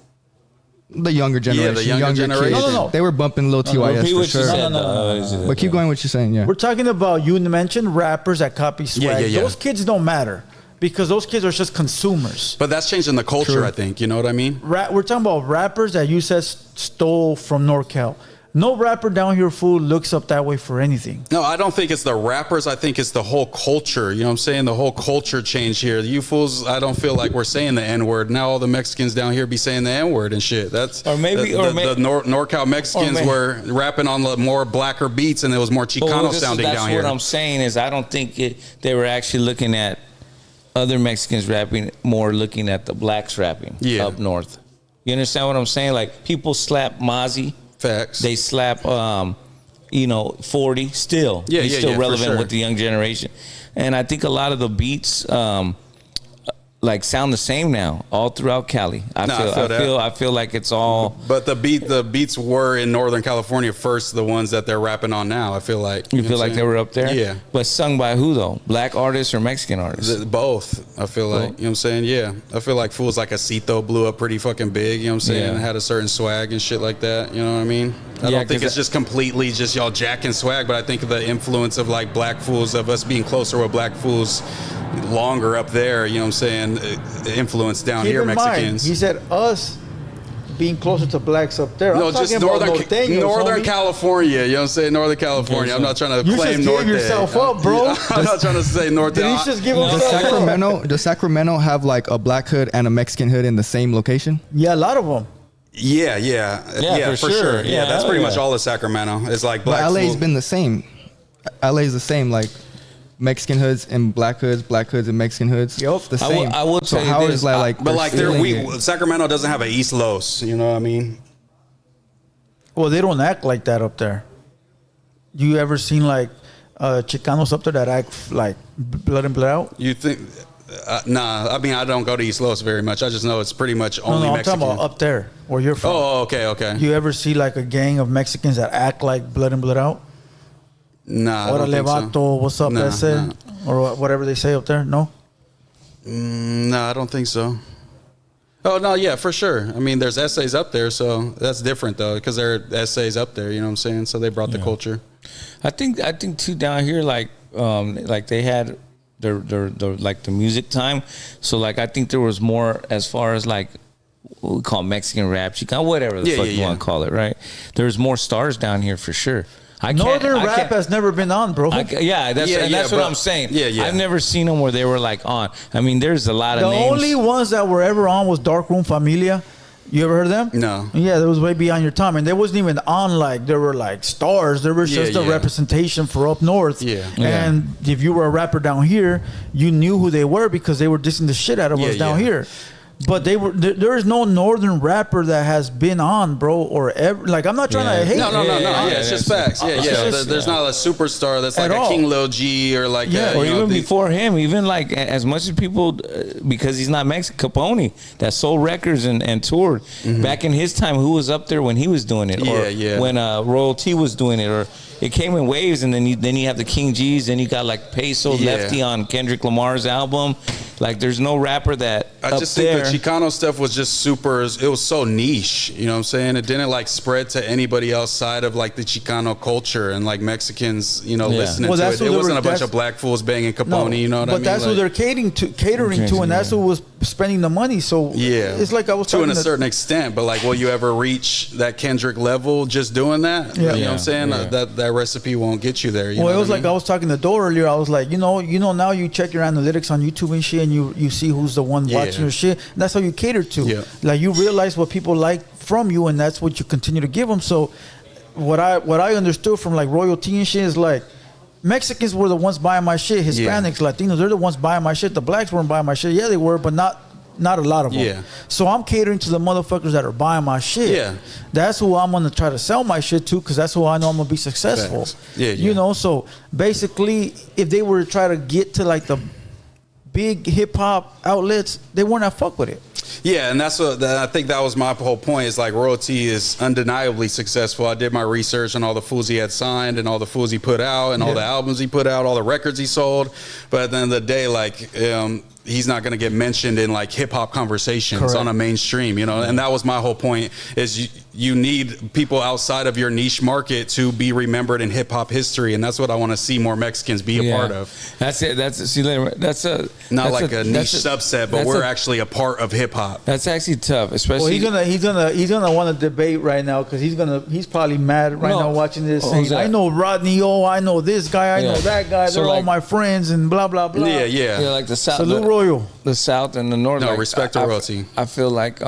The younger generation. Yeah, the younger generation. Kids. No. They were bumping Lil TYS for sure. No. But keep going what you're saying, yeah. We're talking about, you mentioned rappers that copy swag. Yeah. Those kids don't matter because those kids are just consumers. But that's changing the culture, True. I think. You know what I mean? We're talking about rappers that you said stole from NorCal. No rapper down here, fool, looks up that way for anything. No, I don't think it's the rappers. I think it's the whole culture. You know what I'm saying? The whole culture change here. You fools, I don't feel like we're saying the N-word. Now all the Mexicans down here be saying the N-word and shit. That's the NorCal Mexicans were rapping on the more blacker beats and it was more Chicano sounding down here. That's what I'm saying is I don't think they were actually looking at other Mexicans rapping, more looking at the blacks rapping up north. You understand what I'm saying? Like people slap Mozzie. Facts. They slap, 40 still. Yeah, He's still relevant sure. with the young generation. And I think a lot of the beats sound the same now all throughout Cali. I feel like it's all. But the beats were in Northern California first, the ones that they're rapping on now. I feel like you feel like they were up there. Yeah, but sung by who though? Black artists or Mexican artists? Both. I feel like you know what I'm saying. Yeah, I feel like fools like Acito blew up pretty fucking big. You know what I'm saying? Yeah. And had a certain swag and shit like that. You know what I mean? I don't think it's just completely just y'all jacking swag, but I think the influence of like black fools, of us being closer with black fools longer up there, you know what I'm saying, influence down here Mexicans. He said us being closer to blacks up there. No, just Northern California, you know what I'm saying, Northern California. I'm not trying to claim North. You just gave yourself up, bro. I'm not trying to say North. Did he just give himself up? Does Sacramento have like a black hood and a Mexican hood in the same location? Yeah, a lot of them. Yeah, for sure. Yeah, that's pretty much all of Sacramento. It's like black. But LA's been the same. LA's the same, like Mexican hoods and black hoods and Mexican hoods. Yep, the same. I would say how this, is like but like Sacramento doesn't have an East Los. You know what I mean? Well, they don't act like that up there. You ever seen like Chicanos up there that act like blood and blood out? You think? Nah, I mean I don't go to East Los very much. I just know it's pretty much only I'm Mexican. talking about up there where you're from. Oh, okay. You ever see like a gang of Mexicans that act like blood and blood out? Nah, I don't think Vato, what's up, ese? Nah. Or whatever they say up there, no? No, I don't think so. Oh, no, yeah, for sure. I mean, there's essays up there, so that's different, though, because there are essays up there, you know what I'm saying? So they brought the culture. I think too, down here, like they had their like the music time. So, like, I think there was more as far as, like, what we call Mexican rap, Chicano, whatever the fuck you want to call it, right? There's more stars down here for sure. Northern rap has never been on, bro. That's what I'm saying. Yeah. I've never seen them where they were like on. I mean, there's a lot of names. The only ones that were ever on was Darkroom Familia. You ever heard of them? No. Yeah, that was way beyond your time. And they wasn't even on like, they were like stars. There was just a representation for up north. Yeah. And if you were a rapper down here, you knew who they were because they were dissing the shit out of us down here. But they were. There is no northern rapper that has been on, bro, or ever. Like, I'm not trying to hate. No. It's just facts. There's not a superstar that's like a King Lil G or like. Or even before him, even like as much as people, because he's not Mexican, Capone that sold records and toured back in his time. Who was up there when he was doing it? Or when Royalty was doing it, or it came in waves, and then you have the King G's, then you got like Peso, Lefty on Kendrick Lamar's album. Like, there's no rapper that I just think the Chicano stuff was just super. It was so niche, you know what I'm saying? It didn't like spread to anybody outside of like the Chicano culture and like Mexicans, listening to it. It wasn't a bunch of black fools banging Capone, you know what I mean? But that's who they're catering to, and that's who was spending the money. So it's like I was talking to a certain extent. But like, will you ever reach that Kendrick level just doing that? You know what I'm saying? That recipe won't get you there. Well, it was like I was talking to Dor earlier. I was like, now you check your analytics on YouTube and shit, and you see who's the one watching your shit. And that's how you cater to. Yeah. Like, you realize what people like from you, and that's what you continue to give them. So what I understood from like Royalty and shit is like, Mexicans were the ones buying my shit. Hispanics, Latinos, they're the ones buying my shit. The blacks weren't buying my shit. Yeah, they were, but not a lot of them. Yeah. So I'm catering to the motherfuckers that are buying my shit. Yeah. That's who I'm gonna try to sell my shit to, because that's who I know I'm gonna be successful. Yeah. So basically, if they were to try to get to like the big hip hop outlets, they weren't gonna fuck with it. Yeah, and that's what I think that was my whole point. Is like, Royalty is undeniably successful. I did my research on all the fools he had signed and all the fools he put out and all the albums he put out, all the records he sold. But at the end of the day, like, he's not going to get mentioned in like hip hop conversations on a mainstream, and that was my whole point. Is you need people outside of your niche market to be remembered in hip hop history, and that's what I want to see more Mexicans be a part of. That's it. That's a niche subset, but we're actually a part of hip hop. That's actually tough, especially. Well, he's gonna want to debate right now, because he's probably mad right now watching this. Saying, I know Rodney O, I know this guy, I know that guy. They're all my friends and blah blah blah. Yeah. Like the South, Salute Royal, the South and the North. No, like, respect to Royalty. I feel like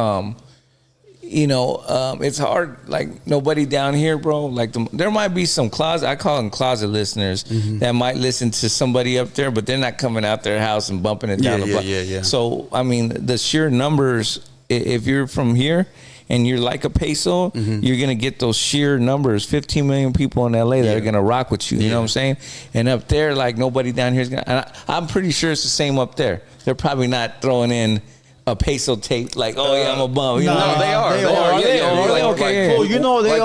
it's hard. Like, nobody down here, bro. Like, there might be some I call them closet listeners that might listen to somebody up there, but they're not coming out their house and bumping it down the block. Yeah. So, I mean, the sheer numbers, if you're from here and you're like a Peso, you're going to get those sheer numbers, 15 million people in LA that are going to rock with you. You know what I'm saying? And up there, like, nobody down here is going to. I'm pretty sure it's the same up there. They're probably not throwing in a Peso tape, like, I'm a bum. No, they are.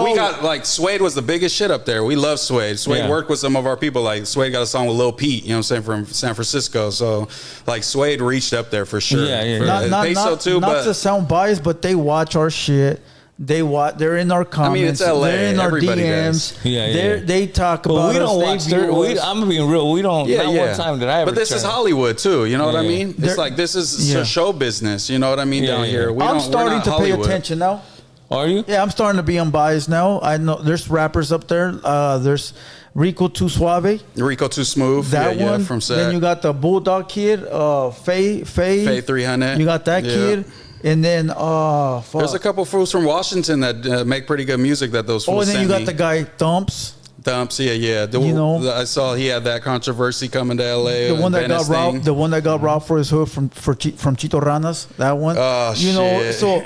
We got, like, Suede was the biggest shit up there. We love Suede. Suede worked with some of our people. Like, Suede got a song with Lil Peep, you know what I'm saying, from San Francisco. So, like, Suede reached up there for sure. Peso too, not to sound biased, but they watch our shit. They're in our comments. I mean, it's LA. They're in our Everybody DMs. does. They talk about we don't us. I'm being real. We don't. Not one time did I ever. But this is Hollywood too. You know what I mean? It's like, this is show business. You know what I mean? Down here, I'm starting to pay attention now. Are you? Yeah, I'm starting to be unbiased now. I know there's rappers up there. There's Rico Too Suave. Rico Too Smooth. That one. From Sac. Then you got the Bulldog Kid, Faye 300. You got that kid. And then, fuck. There's a couple fools from Washington that make pretty good music that those fools and then you got the guy Thumps. I saw he had that controversy coming to LA. The one that got robbed. The one that got robbed for his hood from Chito Ranas. That one. Oh, shit. So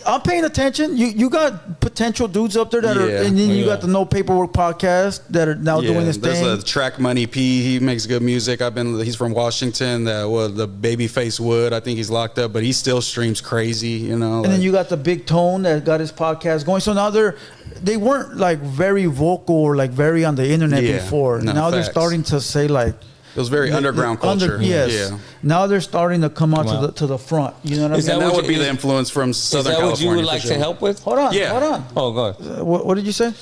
I'm paying attention. You got potential dudes up there that are, and then you got the No Paperwork podcast that are now doing this thing. There's a Track Money P. He makes good music. He's from Washington. The Babyface Wood. I think he's locked up, but he still streams crazy. You know. And then you got the Big Tone that got his podcast going. So now they weren't like very vocal or like very on the internet before. No, now facts. they're starting to say like. It was very underground culture. Yes. Yeah. Now they're starting to come out to the front. You know what I mean? And that would be the influence from Southern California. Is that what you would like to help with? Hold on. Yeah. Hold on. Oh, go ahead. What did you say?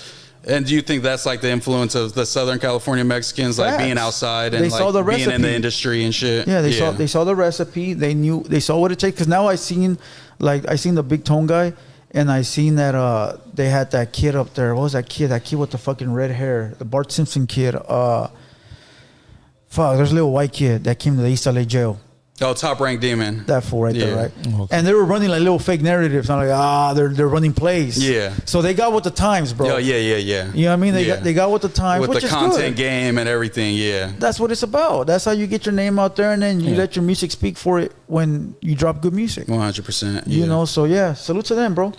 And do you think that's like the influence of the Southern California Mexicans, like being outside and saw the being in recipe. the industry and shit? Yeah, they saw the recipe. They saw what it takes. Because now I seen the Big Tone guy, and I seen that they had that kid up there. What was that kid? That kid with the fucking red hair, the Bart Simpson kid. There's a little white kid that came to the East LA jail. Oh, Top Rank Demon. That fool right there, right? Okay. And they were running like little fake narratives. I'm like, they're running plays. Yeah. So they got with the times, bro. Oh, yeah. You know what I mean? They got with the times, with which the is content good. game and everything. Yeah. That's what it's about. That's how you get your name out there, and then you let your music speak for it when you drop good music. 100%. You know, so salute to them, bro.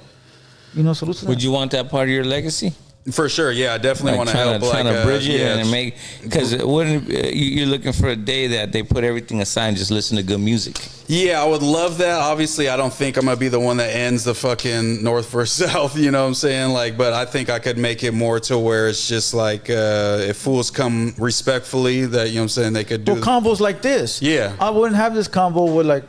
You know, salute to them. Would you want that part of your legacy? For sure, yeah, I definitely want to help. Trying to bridge it and make, because it wouldn't. You're looking for a day that they put everything aside and just listen to good music. Yeah, I would love that. Obviously, I don't think I'm gonna be the one that ends the fucking North versus South. You know what I'm saying? Like, but I think I could make it more to where it's just like if fools come respectfully, that, you know what I'm saying, they could do. Well, combos like this. Yeah, I wouldn't have this combo with like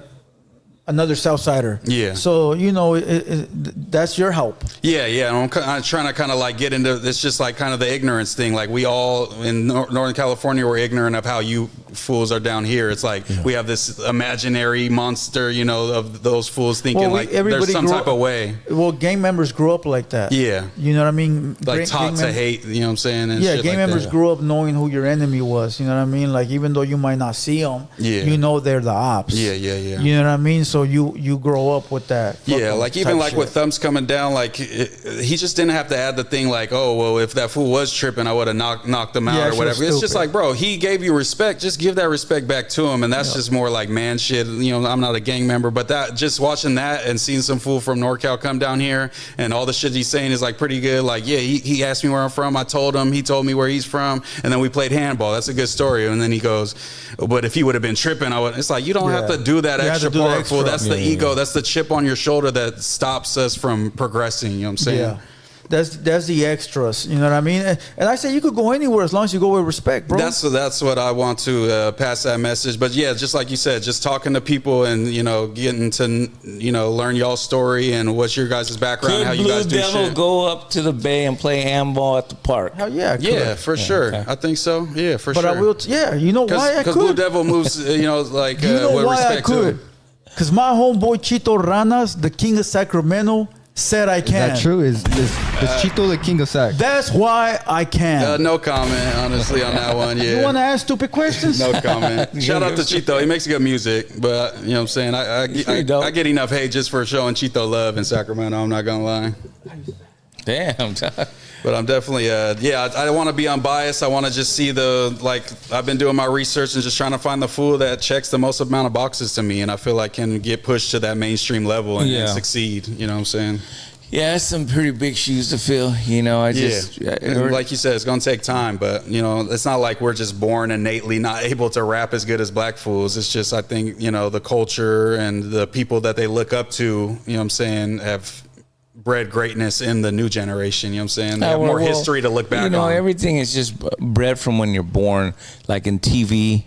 another Southsider. Yeah. So, you know, that's your help. Yeah. I'm trying to kind of like get into this, just like kind of the ignorance thing. Like we all in Northern California, we're ignorant of how you fools are down here. It's like we have this imaginary monster, you know, of those fools thinking like there's some type of way. Well, gang members grew up like that. Yeah. You know what I mean? Like taught to hate, you know what I'm saying? And shit gang like members that. grew up knowing who your enemy was. You know what I mean? Like, even though you might not see them, you know they're the ops. Yeah. You know what I mean? So you grow up with that. Yeah, like even like with Thumbs coming down, like he just didn't have to add the thing like, oh, well, if that fool was tripping, I would have knocked him out or whatever. It's just like, bro, he gave you respect. Just give that respect back to him. And that's just more like man shit. You know, I'm not a gang member, but that just watching that and seeing some fool from NorCal come down here and all the shit he's saying is like pretty good. Like, yeah, he asked me where I'm from. I told him. He told me where he's from. And then we played handball. That's a good story. And then he goes, but if he would have been tripping, I would. It's like, you don't have to do that extra part, fool. That's the ego. That's the chip on your shoulder that stops us from progressing. You know what I'm saying? Yeah. That's the extras, you know what I mean? And I say you could go anywhere as long as you go with respect, bro. That's what I want to pass that message. But yeah, just like you said, just talking to people and, you know, getting to, you know, learn y'all's story and what's your guys' background, how you guys do shit. Blue Devil go up to the Bay and play handball at the park? Hell yeah, yeah, for sure. Okay. I think so. Yeah, for sure. But I will. You know why I could? Because Blue Devil moves, you know, like you know with why I respect to could? him. Because my homeboy Chito Ranas, the king of Sacramento, said I can. Is that true? Is Chito the king of Sac? That's why I can. No comment, honestly, on that one. Yeah. You want to ask stupid questions? No comment. Shout out to Chito. He makes good music, but you know what I'm saying? I get enough hate just for showing Chito love in Sacramento. I'm not going to lie. Damn. But I'm definitely, I want to be unbiased. I want to just see I've been doing my research and just trying to find the fool that checks the most amount of boxes to me. And I feel like can get pushed to that mainstream level and succeed. You know what I'm saying? Yeah, it's some pretty big shoes to fill. You know, like you said, it's going to take time. But, you know, it's not like we're just born innately not able to rap as good as black fools. It's just, I think, you know, the culture and the people that they look up to, you know what I'm saying, have bred greatness in the new generation. You know what I'm saying? They have more history to look back on. You know, everything is just bred from when you're born. Like in TV,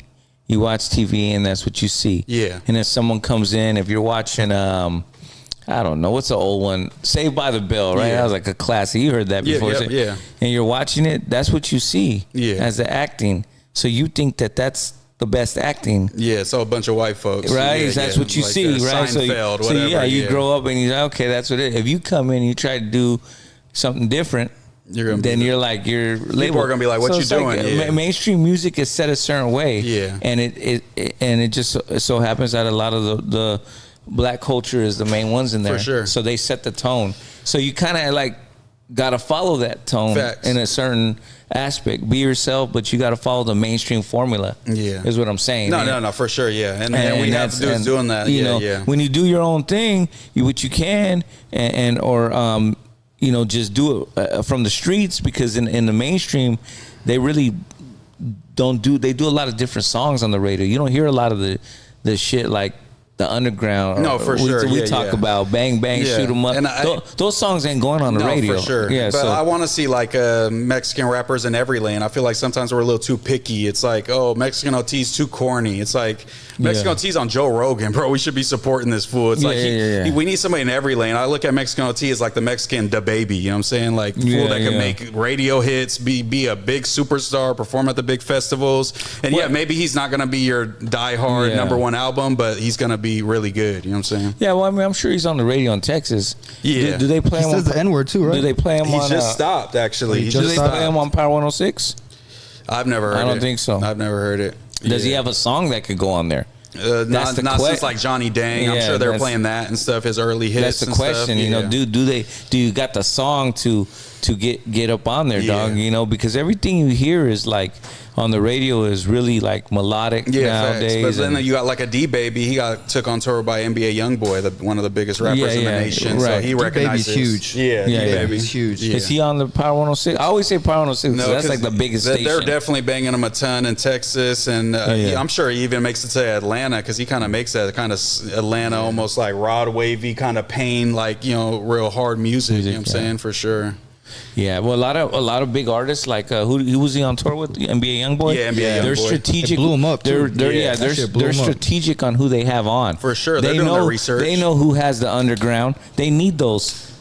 you watch TV and that's what you see. Yeah. And if someone comes in, if you're watching, I don't know, what's the old one? Saved by the Bell, right? That was like a classic. You heard that before. Yeah. And you're watching it, that's what you see as the acting. So you think that that's the best acting. Yeah, so a bunch of white folks. Right, that's what you see, right? Seinfeld, so you grow up and you say, okay, that's what it is. If you come in and you try to do something different, you're labeled. People are gonna be like, "What you doing?" Like, mainstream music is set a certain way, yeah, and it just so happens that a lot of the black culture is the main ones in there, for sure. So they set the tone. So you kind of like gotta follow that tone Facts. in a certain aspect. Be yourself, but you gotta follow the mainstream formula. Yeah, is what I'm saying. No, for sure. Yeah, and we have to do is doing that. You know, when you do your own thing, what you can, or you know, just do it from the streets, because in the mainstream, they really don't do. They do a lot of different songs on the radio. You don't hear a lot of the shit like the underground. No, for sure. We talk about bang bang, shoot 'em up. And those songs ain't going on the radio. For sure. Yeah, but I want to see like Mexican rappers in every lane. I feel like sometimes we're a little too picky. It's like, oh, Mexican OT's too corny. It's like Mexican OT's on Joe Rogan, bro. We should be supporting this fool. It's we need somebody in every lane. I look at Mexican OT as like the Mexican DaBaby. You know what I'm saying? Like fool that can make radio hits, be a big superstar, perform at the big festivals, and maybe he's not gonna be your diehard number one album, but he's gonna be really good. You know what I'm saying? Yeah, well, I mean, I'm sure he's on the radio in Texas. Yeah. Do they play him? He says the N-word too, right? Do they play him on? He's just stopped, actually. Do they play him on Power 106? I've never heard it. I don't think so. I've never heard it. Does he have a song that could go on there? Not since like Johnny Dang. I'm sure they're playing that and stuff. His early hits. That's the question. You know, do you got the song to get up on there, dog? You know, because everything you hear is like on the radio is really like melodic nowadays. But then you got like a DaBaby. He got took on tour by NBA YoungBoy, one of the biggest rappers in the nation. Right. So he recognizes. Huge. DaBaby's huge. Is he on the Power 106? I always say Power 106 because that's like the biggest station. They're definitely banging him a ton in Texas, and I'm sure he even makes it to Atlanta because he kind of makes that kind of Atlanta almost like rod wavy kind of pain, like, you know, real hard music. You know what I'm saying? For sure. Yeah, well, a lot of big artists like who was he on tour with? NBA YoungBoy. Yeah, NBA YoungBoy. They're strategic. They blew him up. They're strategic on who they have on. For sure, they're doing their research. They know who has the underground. They need those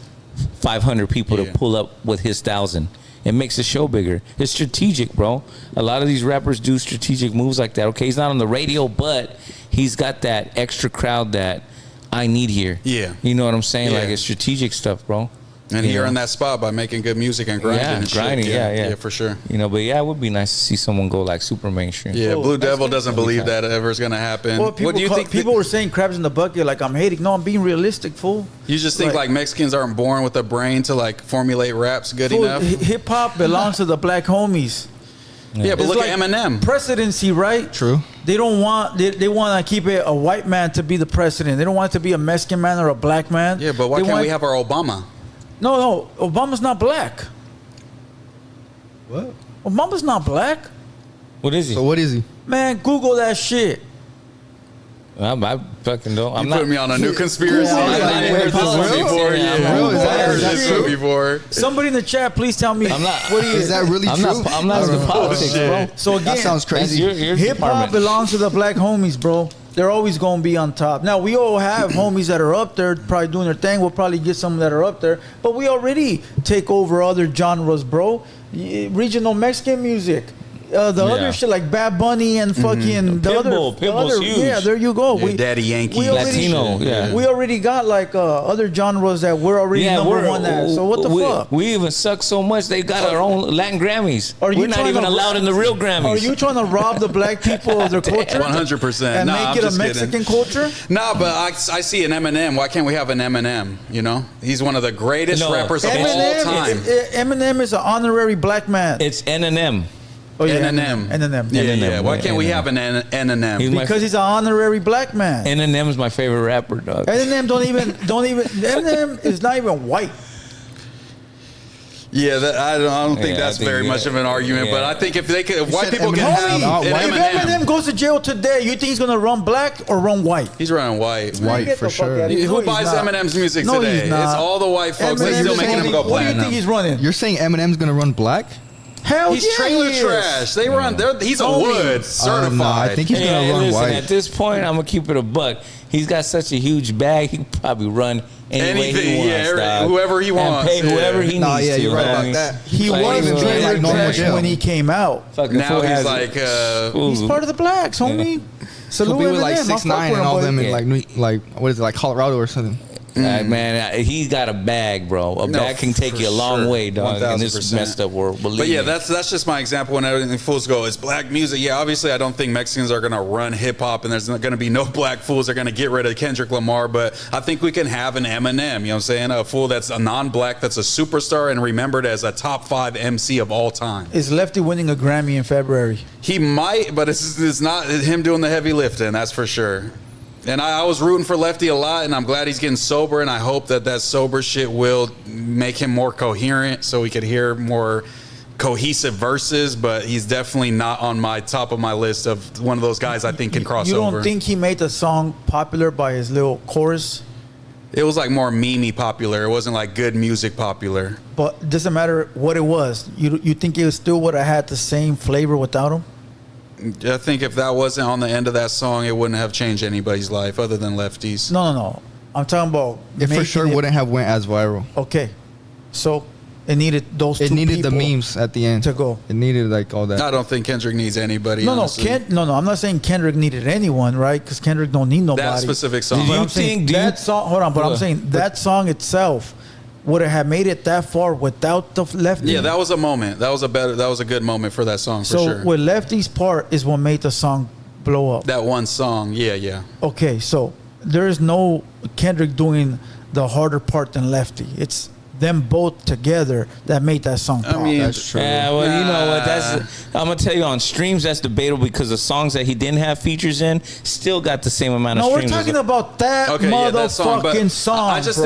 500 people to pull up with his 1,000. It makes the show bigger. It's strategic, bro. A lot of these rappers do strategic moves like that. Okay, he's not on the radio, but he's got that extra crowd that I need here. Yeah, you know what I'm saying? Yeah. Like it's strategic stuff, bro. And you're in that spot by making good music and grinding. Yeah, for sure. You know, but it would be nice to see someone go like super mainstream. Yeah, Blue Devil doesn't believe that ever is going to happen. Well, what do you think? People were saying crabs in the bucket, like I'm hating. No, I'm being realistic, fool. You just think like Mexicans aren't born with a brain to like formulate raps good enough? Hip hop belongs to the black homies. Yeah, but look at Eminem. Presidency, right? True. They don't want. They want to keep it a white man to be the president. They don't want it to be a Mexican man or a black man. Yeah, but why can't we have our Obama? No, Obama's not black. What? Obama's not black. What is he? So what is he? Man, Google that shit. I fucking don't. I'm not putting me on a new conspiracy. I've not heard this before. Somebody in the chat, please tell me. I'm not. What is that really true? I'm not into politics, bro. So again, that sounds crazy. Hip hop belongs to the black homies, bro. They're always gonna be on top. Now we all have homies that are up there, probably doing their thing. We'll probably get some that are up there, but we already take over other genres, bro. Regional Mexican music. Other shit like Bad Bunny and fucking the other huge. Yeah, there you go. Yeah, Daddy Yankee, Latino. We already got like other genres that we're already number one at. So what the fuck? We even suck so much they got our own Latin Grammys. We're not even allowed in the real Grammys. Are you trying to rob the black people of their culture? 100%. And make it a Mexican culture? Nah, but I see an Eminem. Why can't we have an Eminem? You know, he's one of the greatest rappers of all time. Eminem is an honorary black man. It's N&M. Oh, yeah, Eminem. Yeah. Why can't we have an Eminem? Because he's an honorary black man. Eminem is my favorite rapper, dog. Eminem don't even. Eminem is not even white. Yeah, I don't think that's very much of an argument. But I think if white people can have if Eminem goes to jail today, you think he's gonna run black or run white? He's running white. White for sure. Who buys Eminem's music today? It's all the white folks that still making him go platinum. What do you think he's running? You're saying Eminem's gonna run black? Hell he's yeah, trailer trash. They run. He's a wood certified. No, I think he's gonna run white. At this point, I'm gonna keep it a buck. He's got such a huge bag. He can probably run any way he wants. Whoever he wants, and pay whoever he needs to. You're right about that. He was trailer trash when he came out. Now he's like he's part of the blacks, homie. So be with like 6ix9ine and all them in like what is it, like Colorado or something. Man, he got a bag, bro. A bag can take you a long way, dog, in this messed up world. Believe but yeah, me. that's just my example when everything fools go, it's black music. Yeah, obviously I don't think Mexicans are going to run hip-hop, and there's not going to be no black fools that are going to get rid of Kendrick Lamar, but I think we can have an Eminem, you know what I'm saying? A fool that's a non-black, that's a superstar, and remembered as a top 5 MC of all time. Is Lefty winning a Grammy in February? He might, but it's not him doing the heavy lifting, that's for sure. And I was rooting for Lefty a lot, and I'm glad he's getting sober, and I hope that sober shit will make him more coherent so we could hear more cohesive verses, but he's definitely not on my top of my list of one of those guys I think can cross over. You don't think he made the song popular by his little chorus? It was like more meme-y popular. It wasn't like good music popular. But it doesn't matter what it was. You think it still would have had the same flavor without him? I think if that wasn't on the end of that song, it wouldn't have changed anybody's life other than Lefty's. No. I'm talking about It for sure wouldn't have went as viral. Okay. So it needed those two people. It needed the memes at the end to go. It needed like all that. I don't think Kendrick needs anybody. No, honestly. I'm not saying Kendrick needed anyone, right? Because Kendrick don't need nobody. That specific song. But I'm saying that song. Hold on, but I'm saying that song itself would have made it that far without the Lefty. Yeah, that was a moment. That was a good moment for that song for sure. So with Lefty's part is what made the song blow up. That one song, yeah. Okay, so there is no Kendrick doing the harder part than Lefty. It's them both together that made that song pop. I mean, that's true. Yeah, well, you know what? I'm gonna tell you, on streams, that's debatable because the songs that he didn't have features in still got the same amount of No, we're streams. talking about that motherfucking song. I just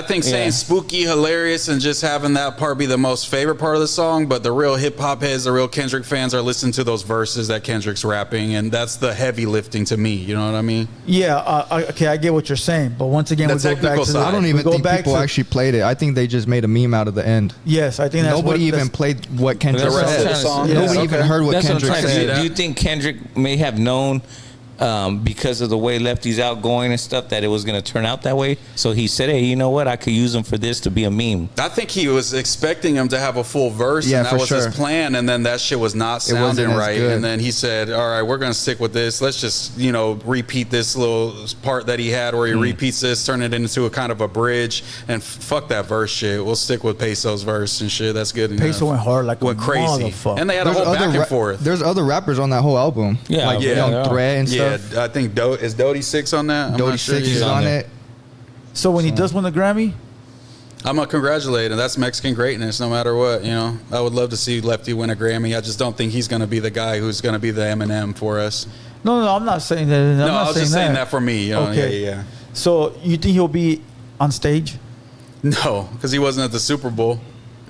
think saying spooky, hilarious, and just having that part be the most favorite part of the song. But the real hip hop heads, the real Kendrick fans, are listening to those verses that Kendrick's rapping, and that's the heavy lifting to me. You know what I mean? Yeah. Okay, I get what you're saying, but once again, The we go back technical to side. I don't even think people actually played it. I think they just made a meme out of the end. Yes, I think that's Nobody even played what Kendrick That's what I'm said. trying to say. Nobody even heard what That's Kendrick what I'm trying to said. say. Do you think Kendrick may have known because of the way Lefty's outgoing and stuff that it was going to turn out that way? So he said, hey, you know what? I could use him for this to be a meme. I think he was expecting him to have a full verse, Yeah, and that for was sure. his plan, and then that shit was not It wasn't sounding as right. good. And then he said, all right, we're going to stick with this. Let's just, repeat this little part that he had where he repeats this, turn it into a kind of a bridge, and fuck that verse shit. We'll stick with Peso's verse and shit. That's good enough. Peso went hard like went a crazy. motherfucker. And they had a whole back and forth. There's other rappers on that whole album. Yeah, like yeah, Young there are. Threat and Yeah, stuff. I think is Dodie 6 on that? I'm Dodie not sure. 6 is Yeah. on there. it. So when he does win the Grammy, I'm gonna congratulate him. That's Mexican greatness, no matter what. I would love to see Lefty win a Grammy. I just don't think he's gonna be the guy who's gonna be the Eminem for us. no, I'm not saying that. I'm No, not I was just saying that for me. Okay. Yeah. So you think he'll be on stage? No, because he wasn't at the Super Bowl.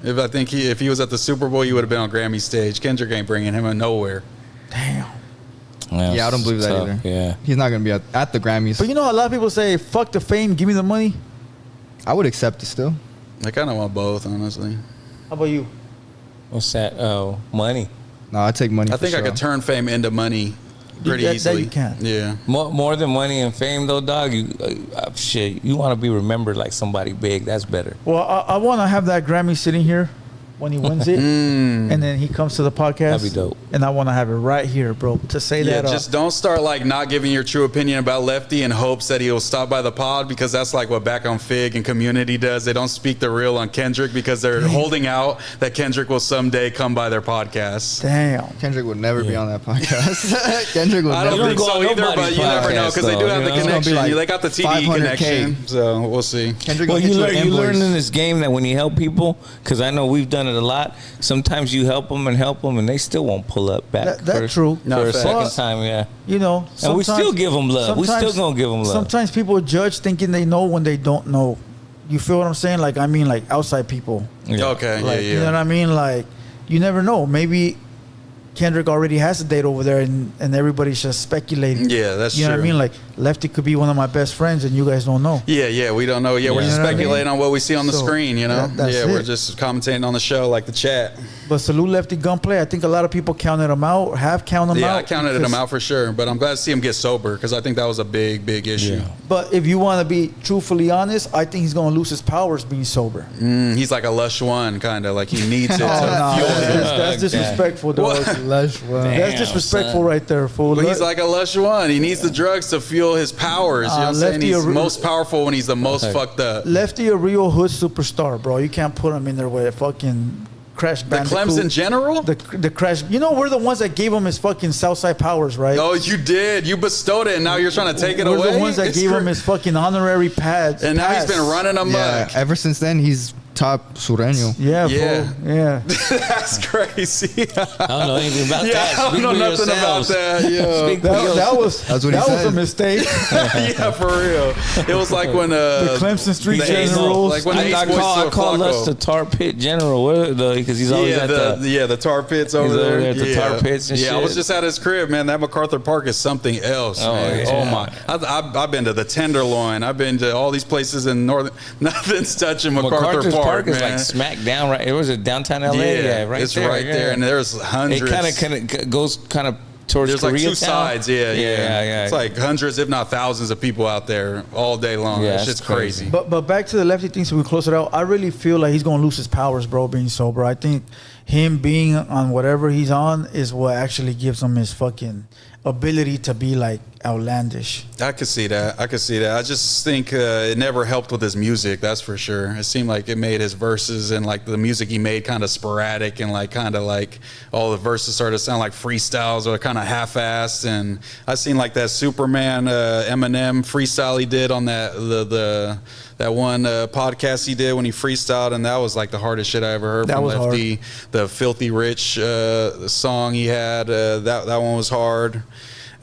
If he was at the Super Bowl, he would have been on Grammy stage. Kendrick ain't bringing him in nowhere. Damn. Yeah, I don't believe that tough, either. Yeah. He's not going to be at the Grammys. But a lot of people say, "Fuck the fame, give me the money." I would accept it still. I kind of want both, honestly. How about you? What's that? Oh, money. No, I'd take money I for think I sure. could turn fame into money pretty That easily. you can. Yeah. More than money and fame, though, dog. Shit, you want to be remembered like somebody big. That's better. Well, I want to have that Grammy sitting here when he wins it, and then he comes to the podcast. That'd be dope. And I want to have it right here, bro, to say Yeah, that. just don't start not giving your true opinion about Lefty in hopes that he'll stop by the pod, because that's like what Back on Fig and Community does. They don't speak the real on Kendrick because they're holding out that Kendrick will someday come by their podcast. Damn. Kendrick would never be on that podcast. Kendrick would I never. don't think go so on either, but nobody's you never know podcast, because they do though, have the you know? It's gonna be connection. like They got the TDE 500K. connection, so we'll see. Kendrick Well, gonna you hit you with learn in invoice. this game that when you help people, because I know we've done it a lot. Sometimes you help them, and they still won't pull up back. That's true. For No, a facts. second time, yeah. And we still give them love. We still gonna give them love. Sometimes people judge thinking they know when they don't know. You feel what I'm saying? Like outside people. Yeah. Okay, Like, yeah. You know what I mean? Like, you never know. Maybe Kendrick already has a date over there, and everybody's just speculating. Yeah, that's You know what I true. mean? Like, Lefty could be one of my best friends, and you guys don't know. Yeah, we don't know. Yeah, we're You just know what I mean? speculating on what we see on the So, screen, that's we're it. just commentating on the show like the chat. But salute Lefty Gunplay. I think a lot of people counted him out, have counted him out. Yeah, I counted him out for sure. But I'm glad to see him get sober because I think that was a big issue. Yeah. But if you want to be truthfully honest, I think he's going to lose his powers being sober. He's like a lush one, kind of like he needs it to fuel him. That's disrespectful, dog. Lush one. That's disrespectful right there, fool. But he's like a lush one. He needs the drugs to fuel his powers. You know what I'm saying? He's most powerful when he's the most fucked up. Lefty, a real hood superstar, bro. You can't put him in there with a fucking Crash Bandicoot. The Clemson General? The Crash. You know, we're the ones that gave him his fucking Southside powers, right? Oh, you did. You bestowed it, and now you're trying to take it away? We're the ones that gave him his fucking honorary pads. And now he's been running amok. Yeah, ever since then, he's top sureño. Yeah, Yeah. fool. Yeah. That's crazy. I don't know anything about that. I don't know nothing about that. Yeah. Speak for That yourself. was a mistake. Yeah, for real. It was like when The Clemson Street the Ace- Generals. like when the I Ace Boys call took us Flacco. the Tar Pit General because he's always Yeah, at the tar pits over He's over there. there at the yeah. tar pits and yeah, I was shit. just at his crib, man. That MacArthur Park is something else, Oh, man. yeah. Oh my! I've been to the Tenderloin. I've been to all these places in Northern. Nothing's touching MacArthur Park, is man. like smack down right. It was a downtown LA, right it's there. right there, and there's hundreds. It kind of goes kind of towards There's like Koreatown. two sides, yeah. It's like hundreds, if not thousands, of people out there all day long. Yeah, It's it's just crazy. But back to the Lefty thing, so we close it out. I really feel like he's gonna lose his powers, bro, being sober. I think him being on whatever he's on is what actually gives him his fucking ability to be like outlandish. I could see that. I just think it never helped with his music. That's for sure. It seemed like it made his verses and like the music he made kind of sporadic and like kind of like all the verses started to sound like freestyles or kind of half-assed. And I seen like that Superman Eminem freestyle he did on that that one podcast he did when he freestyled, and that was like the hardest shit I ever heard That from was Lefty. hard. The Filthy Rich song he had, that one was hard.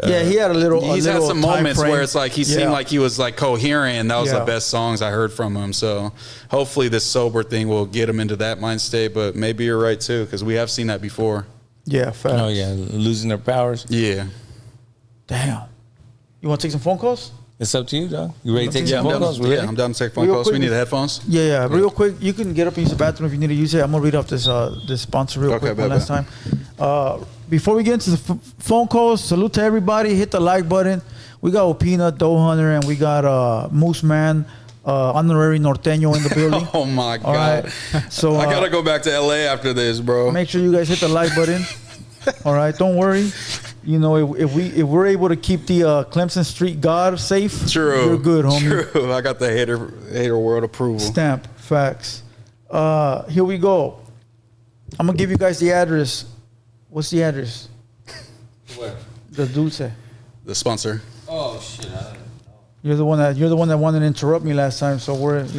Yeah, he had a little. He's had some moments where it's like he seemed Yeah. like he was like coherent, and that was Yeah. the best songs I heard from him. So hopefully this sober thing will get him into that mind state. But maybe you're right too, because we have seen that before. Yeah, facts. Oh yeah, losing their powers. Yeah. Damn. You want to take some phone calls? It's up to you, dog. You ready to take Yeah, some phone calls? We ready? I'm down to take phone Real calls. We quick. need the headphones. Yeah. Real quick, you can get up and use the bathroom if you need to use it. I'm gonna read off this this sponsor real Okay, quick bet, one last time. Before we get into the phone calls, salute to everybody. Hit the like button. We got Opina, Doe Hunter, and we got Moose Man, honorary Norteño in the building. Oh my All God. right. So I gotta go back to LA after this, bro. make sure you guys hit the like button. All right, don't worry. You know, if we're able to keep the Clemson Street God safe, True. you're good, homie. True. I got the hater world approval. Stamp facts. Here we go. I'm gonna give you guys the address. What's the address? Where? The Dulce. The sponsor. Oh shit! I don't know. You're the one that wanted to interrupt me last time. So It's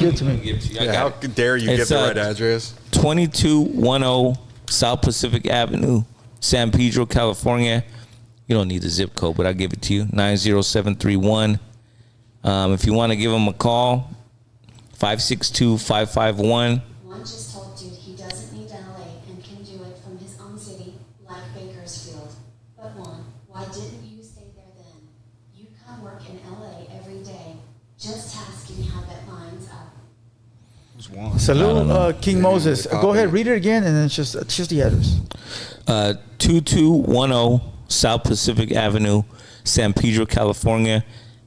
give it to me. Give it to you. I Yeah, got how it. dare you give It's, the right address? 2210 South Pacific Avenue, San Pedro, California. You don't need the zip code, but I'll give it to you. 90731. If you want to give them a call, 562-551. One just told dude he doesn't need LA and can do it from his own city, like Bakersfield. But one, why didn't you stay there then? You come work in LA every day. Just asking how that lines up. Who's one? Salute, King Moses. copy. Go ahead, read it again, and then it's just the address. 2210 South Pacific Avenue, San Pedro, California,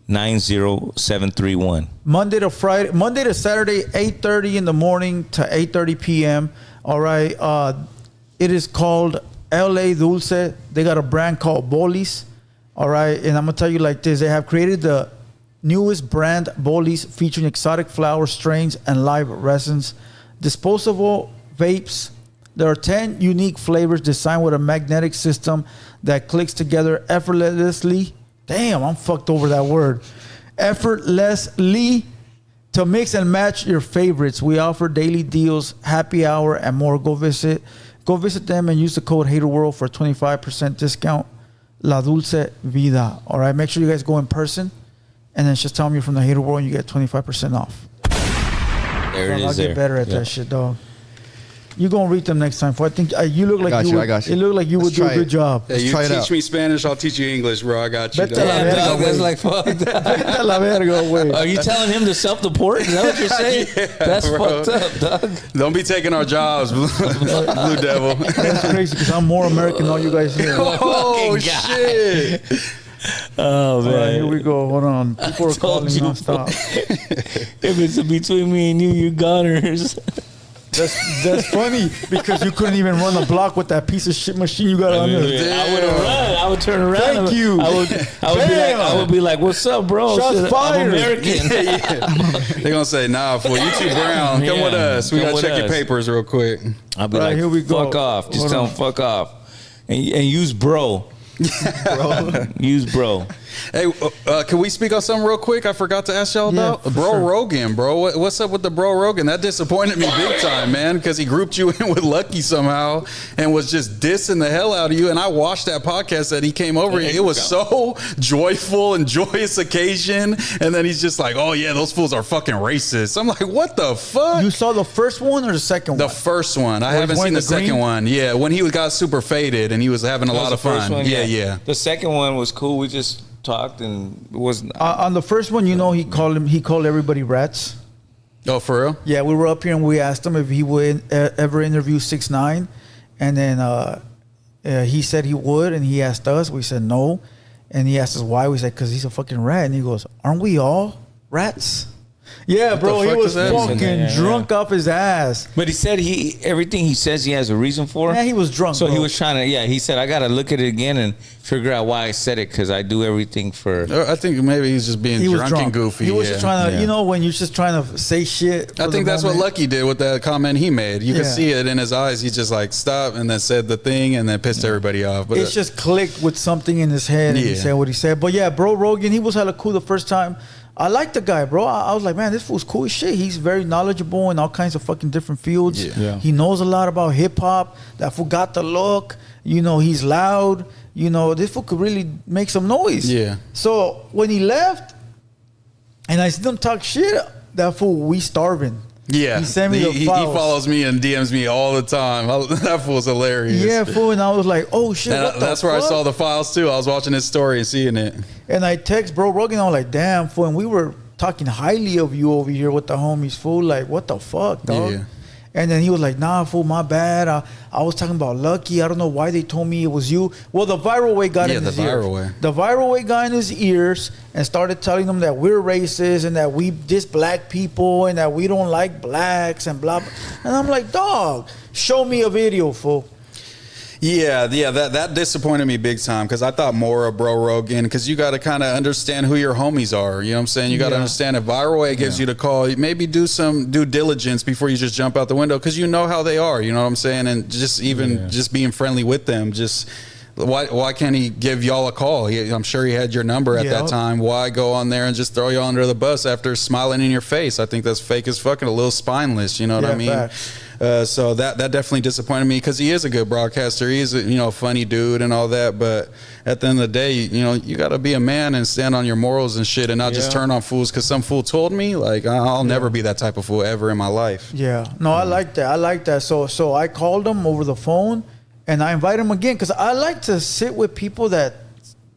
90731. Monday to Saturday, 8:30 in the morning to 8:30 p.m. All right. It is called LA Dulce. They got a brand called Bolis. All right. And I'm going to tell you like this. They have created the newest brand, Bolis, featuring exotic flower strains and live resins. Disposable vapes. There are 10 unique flavors designed with a magnetic system that clicks together effortlessly. Damn, I'm fucked over that word. Effortlessly to mix and match your favorites. We offer daily deals, happy hour, and more. Go visit them and use the code HaterWorld for 25% discount. La Dulce Vida. All right, make sure you guys go in person, and then just tell them you're from the Hater World, and you get 25% off. There it I'll is. get There. better at Yeah. that shit, dog. You're gonna read them next time. I think you look like I got you. It looked like you would do a good job. Hey, you teach me Spanish, I'll teach you English, bro. I got you. Yeah, dog, that's like fuck. Are you telling him to self-deport? Is that what you're saying? That's bro. fucked up, dog. Don't be taking our jobs, Blue Devil. That's crazy because I'm more American than all you guys here. Oh shit! Oh man, all right, here we go. Hold on. People are calling nonstop. If it's between me and you, you're goners. That's funny because you couldn't even run a block with that piece of shit machine you got on there. I would have run. I would turn around. Thank you. I would be like, "What's up, bro? Shots fired. I'm American." They're gonna say, "Nah, fool, you too brown. Come with us. We gotta check your papers real quick." I'll be like, here we go. "Fuck off." Just tell them fuck off, and use bro. Use bro. Hey, can we speak on something real quick? I forgot to ask y'all about Bro Rogan, bro. What's up with the Bro Rogan? That disappointed me big time, man, because he grouped you in with Lucky somehow and was just dissing the hell out of you. And I watched that podcast that he came over. It was so joyful and joyous occasion. And then he's just like, "Oh yeah, those fools are fucking racist." I'm like, what the fuck? You saw the first one or the second one? The first one. I haven't seen the second one. Yeah, when he got super faded and he was having a lot of fun. Yeah. The second one was cool. We just talked and it was on the first one. He called everybody rats. Oh, for real? Yeah, we were up here and we asked him if he would ever interview 6ix9ine, and then he said he would, and he asked us. We said no, and he asked us why. We said because he's a fucking rat, and he goes, "Aren't we all rats?" Yeah, bro, he was fucking drunk off his ass. But he said everything he says he has a reason for. Yeah, he was drunk. So bro. he was trying to. He said I got to look at it again and figure out why I said it because I do everything for. I think maybe he's just being drunk and goofy. He was just trying to, when you're just trying to say shit. I think that's what Lucky did with that comment he made. You could see it in his eyes. He just like stopped and then said the thing and then pissed everybody off. But it's just clicked with something in his head and he said what he said. But yeah, Bro Rogan, he was hella cool the first time. I like the guy, bro. I was like, man, this fool's cool as shit. He's very knowledgeable in all kinds of fucking different fields. Yeah. He knows a lot about hip hop. That fool got the look. He's loud. This fool could really make some noise. Yeah. So when he left, and I see him talk shit, that fool, we starving. Yeah, he sent me he follows me and DMs me all the time. That fool's hilarious. Yeah, fool, and I was like, oh shit, that's where I saw the files too. I was watching his story and seeing it. And I text Bro Rogan, I was like, damn, fool, and we were talking highly of you over here with the homies, fool. Like, what the fuck, dog? Yeah. And then he was like, nah, fool, my bad. I was talking about Lucky. I don't know why they told me it was you. Well, the viral way got in his ears. The viral way got in his ears and started telling them that we're racist and that we diss black people and that we don't like blacks and blah, blah. And I'm like, dog, show me a video, fool. Yeah, that disappointed me big time because I thought more of Bro Rogan because you got to kind of understand who your homies are. You know what I'm saying? You got to understand if Viral Way gives you the call, maybe do some due diligence before you just jump out the window because you know how they are. You know what I'm saying? And just just being friendly with them, just. Why can't he give y'all a call? I'm sure he had your number at that time. Why go on there and just throw you under the bus after smiling in your face? I think that's fake as fucking, a little spineless. You know what I mean? So that definitely disappointed me because he is a good broadcaster. He's a funny dude and all that. But at the end of the day, you got to be a man and stand on your morals and shit and not just turn on fools because some fool told me. Like I'll never be that type of fool ever in my life. Yeah. No, I like that. So I called him over the phone. And I invite him again because I like to sit with people that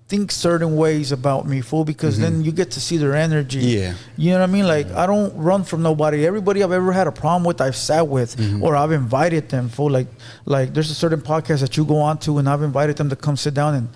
think certain ways about me, fool, because then you get to see their energy. Yeah. You know what I mean? Like, I don't run from nobody. Everybody I've ever had a problem with, I've sat with or I've invited them, fool. Like there's a certain podcast that you go on to and I've invited them to come sit down and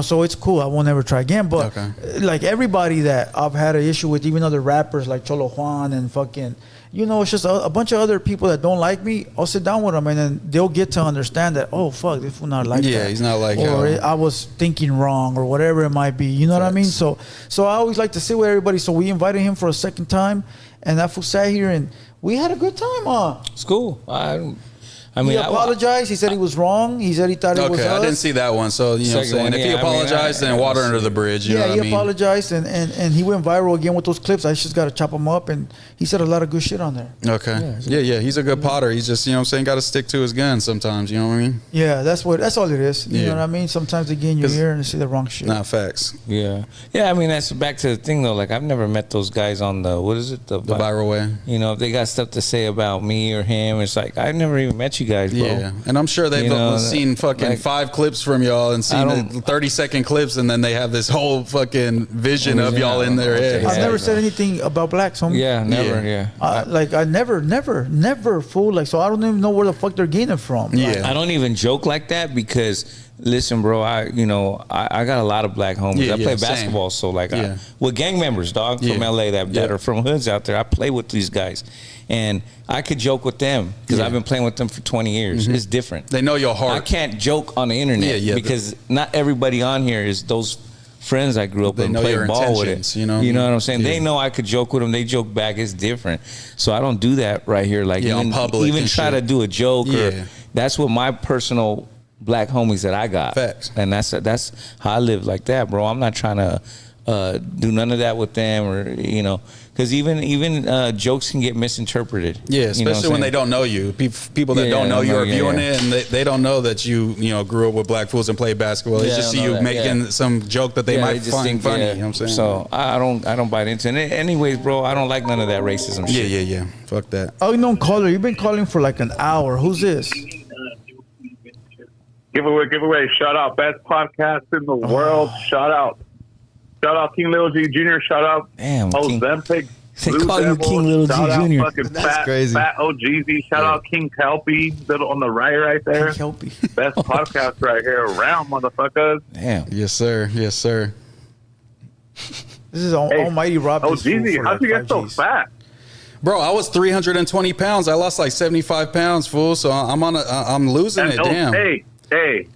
so it's cool. I won't ever try again. But like everybody that I've had an issue with, even other rappers like Cholo Juan and fucking, it's just a bunch of other people that don't like me. I'll sit down with them and then they'll get to understand that, oh, fuck, this fool not like that. Yeah, he's not like or I was thinking wrong or whatever it might be. You know what I mean? So I always like to sit with everybody. So we invited him for a second time and that fool sat here and we had a good time. It's cool. I I mean, he apologized. He said he was wrong. He said he thought it was us. I didn't see that one. So, you know what I'm saying? If he apologized, then water under the bridge. You know what I mean? He apologized, and he went viral again with those clips. I just got to chop him up, and he said a lot of good shit on there. Okay. Yeah. He's a good potter. He's just, you know what I'm saying, got to stick to his guns sometimes. You know what I mean? Yeah, that's all it is. You know what I mean? Sometimes they get in your ear and they say the wrong shit. Not facts. Yeah. I mean, that's back to the thing though. Like, I've never met those guys on the what is it? The viral way. You know, if they got stuff to say about me or him, it's like I've never even met you guys, bro. Yeah, and I'm sure they've seen fucking 5 clips from y'all and seen the 30-second clips, and then they have this whole fucking vision of y'all in their head. I've never said anything about blacks, homie. Yeah, never. Yeah. Like I never fool. Like, so I don't even know where the fuck they're getting it from. Yeah, like, I don't even joke like that because. Listen, bro, I got a lot of black homies. I play basketball, so like with gang members, dog, from LA that are from hoods out there. I play with these guys, and I could joke with them because I've been playing with them for 20 years. It's different. They know your heart. I can't joke on the internet because not everybody on here is those friends I grew up with and played ball with it. You know what I'm saying? They know I could joke with them. They joke back. It's different. So I don't do that right here. Like in public even try to do a joke. Or, that's what my personal black homies that I got. Facts. And that's how I live like that, bro. I'm not trying to do none of that with them, or because even jokes can get misinterpreted. Yeah, especially when they don't know you. People that don't know you are viewing it, and they don't know that you grew up with black fools and played basketball. They just see you making some joke that they might find funny. You know what I'm saying? So I don't bite into it. Anyways, bro, I don't like none of that racism shit. Yeah. Fuck that. Oh, caller. You've been calling for like an hour. Who's this? Giveaway. Shout out. Best podcast in the world. Shout out King Little G Jr. Shout out Ozempic. They call you King Little G Jr. That's crazy. Fat OGZ. Shout out King Kelpie. Little on the right there. King Kelpie. Best podcast right here around, motherfuckers. Damn. Yes, sir. This is Almighty Rob. OGZ, how'd you get so fat? Bro, I was 320 pounds. I lost like 75 pounds, fool. So I'm losing it. Damn. Hey,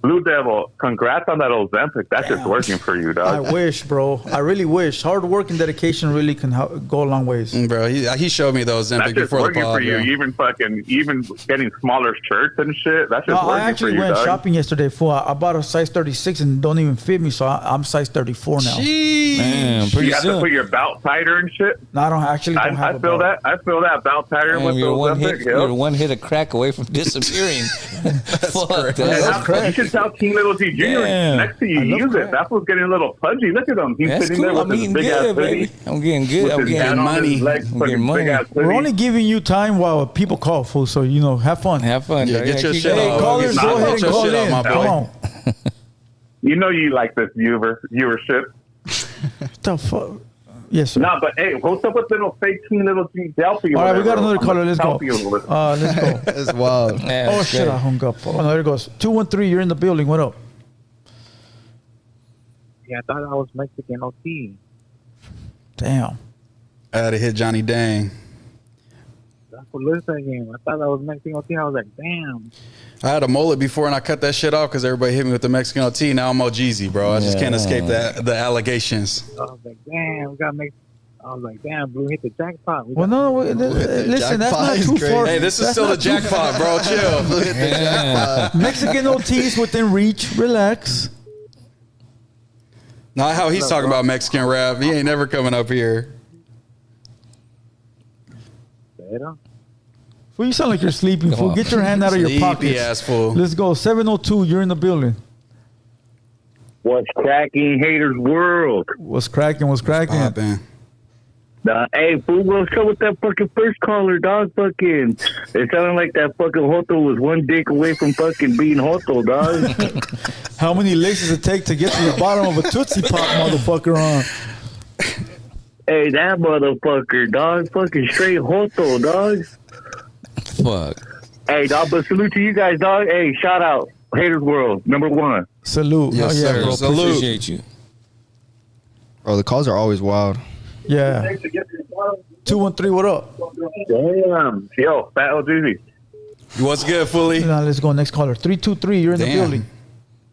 Blue Devil, congrats on that Ozempic. That's just working for you, dog. I wish, bro. I really wish. Hard work and dedication really can go a long ways. Bro, he showed me those Ozempic before the pod. That's just working for you. Even getting smaller shirts and shit. That's just working for you, I actually went shopping yesterday, fool. I bought a size 36 and don't even fit me, so I'm size 34 now. Jeez. Man, you have to put your belt tighter and shit? No, I don't actually have I feel that. I feel that belt tighter with the Ozempic. You're one hit of crack away from disappearing. Fuck, that's crazy. You should tell King Little G Jr. next to you. Use it. That was getting a little pudgy. Look at him. He's sitting there with his big ass hoodie. I'm getting good. I'm getting money. We're only giving you time while people call, fool. So have fun. Have fun. Yeah, get your shit off. Callers, go ahead and call in. Come on. You know you like this viewership. The fuck. Yes, sir. No, but hey, what's up with little fake King Little G Delphi? All right, we got another caller. Let's go. Let's go. That's wild. Oh shit, I hung up. Oh, no, there it goes. 213, you're in the building. What up? Yeah, I thought I was Mexican OT. Damn. I had to hit Johnny Dang. That's what listen again. I thought I was Mexican OT. I was like, damn. I had a mullet before and I cut that shit off because everybody hit me with the Mexican OT. Now I'm OGZ, bro. I just can't escape the allegations. I was like, damn, we got Mexican. I was like, damn, Blue hit the jackpot. Well, no, listen, that's not too far. Hey, this is still the jackpot, bro. Chill. Blue hit the jackpot. Mexican OTs within reach. Relax. Not how he's talking about Mexican rap. He ain't never coming up here. Well, you sound like you're sleeping, fool. Get your hand out of your pocket. Ass fool. Let's go. 702, you're in the building. What's cracking, haters world? What's cracking? Hey, fool, what's up with that fucking first caller, dog? Fucking, it sounded like that fucking Joto was one dick away from fucking being Joto, dog. How many licks does it take to get to the bottom of a Tootsie Pop, motherfucker, on? Hey, that motherfucker, dog. Fucking straight Joto, dog. Fuck. Hey, dog, but salute to you guys, dog. Hey, shout out. Haters World, #1. Salute. Yes, sir. Bro. Salute. Appreciate you. Oh, the calls are always wild. Yeah. 213, what up? Damn. Yo, Fat OGZ. What's good, Fully? Now let's go. Next caller. 323, you're in the building.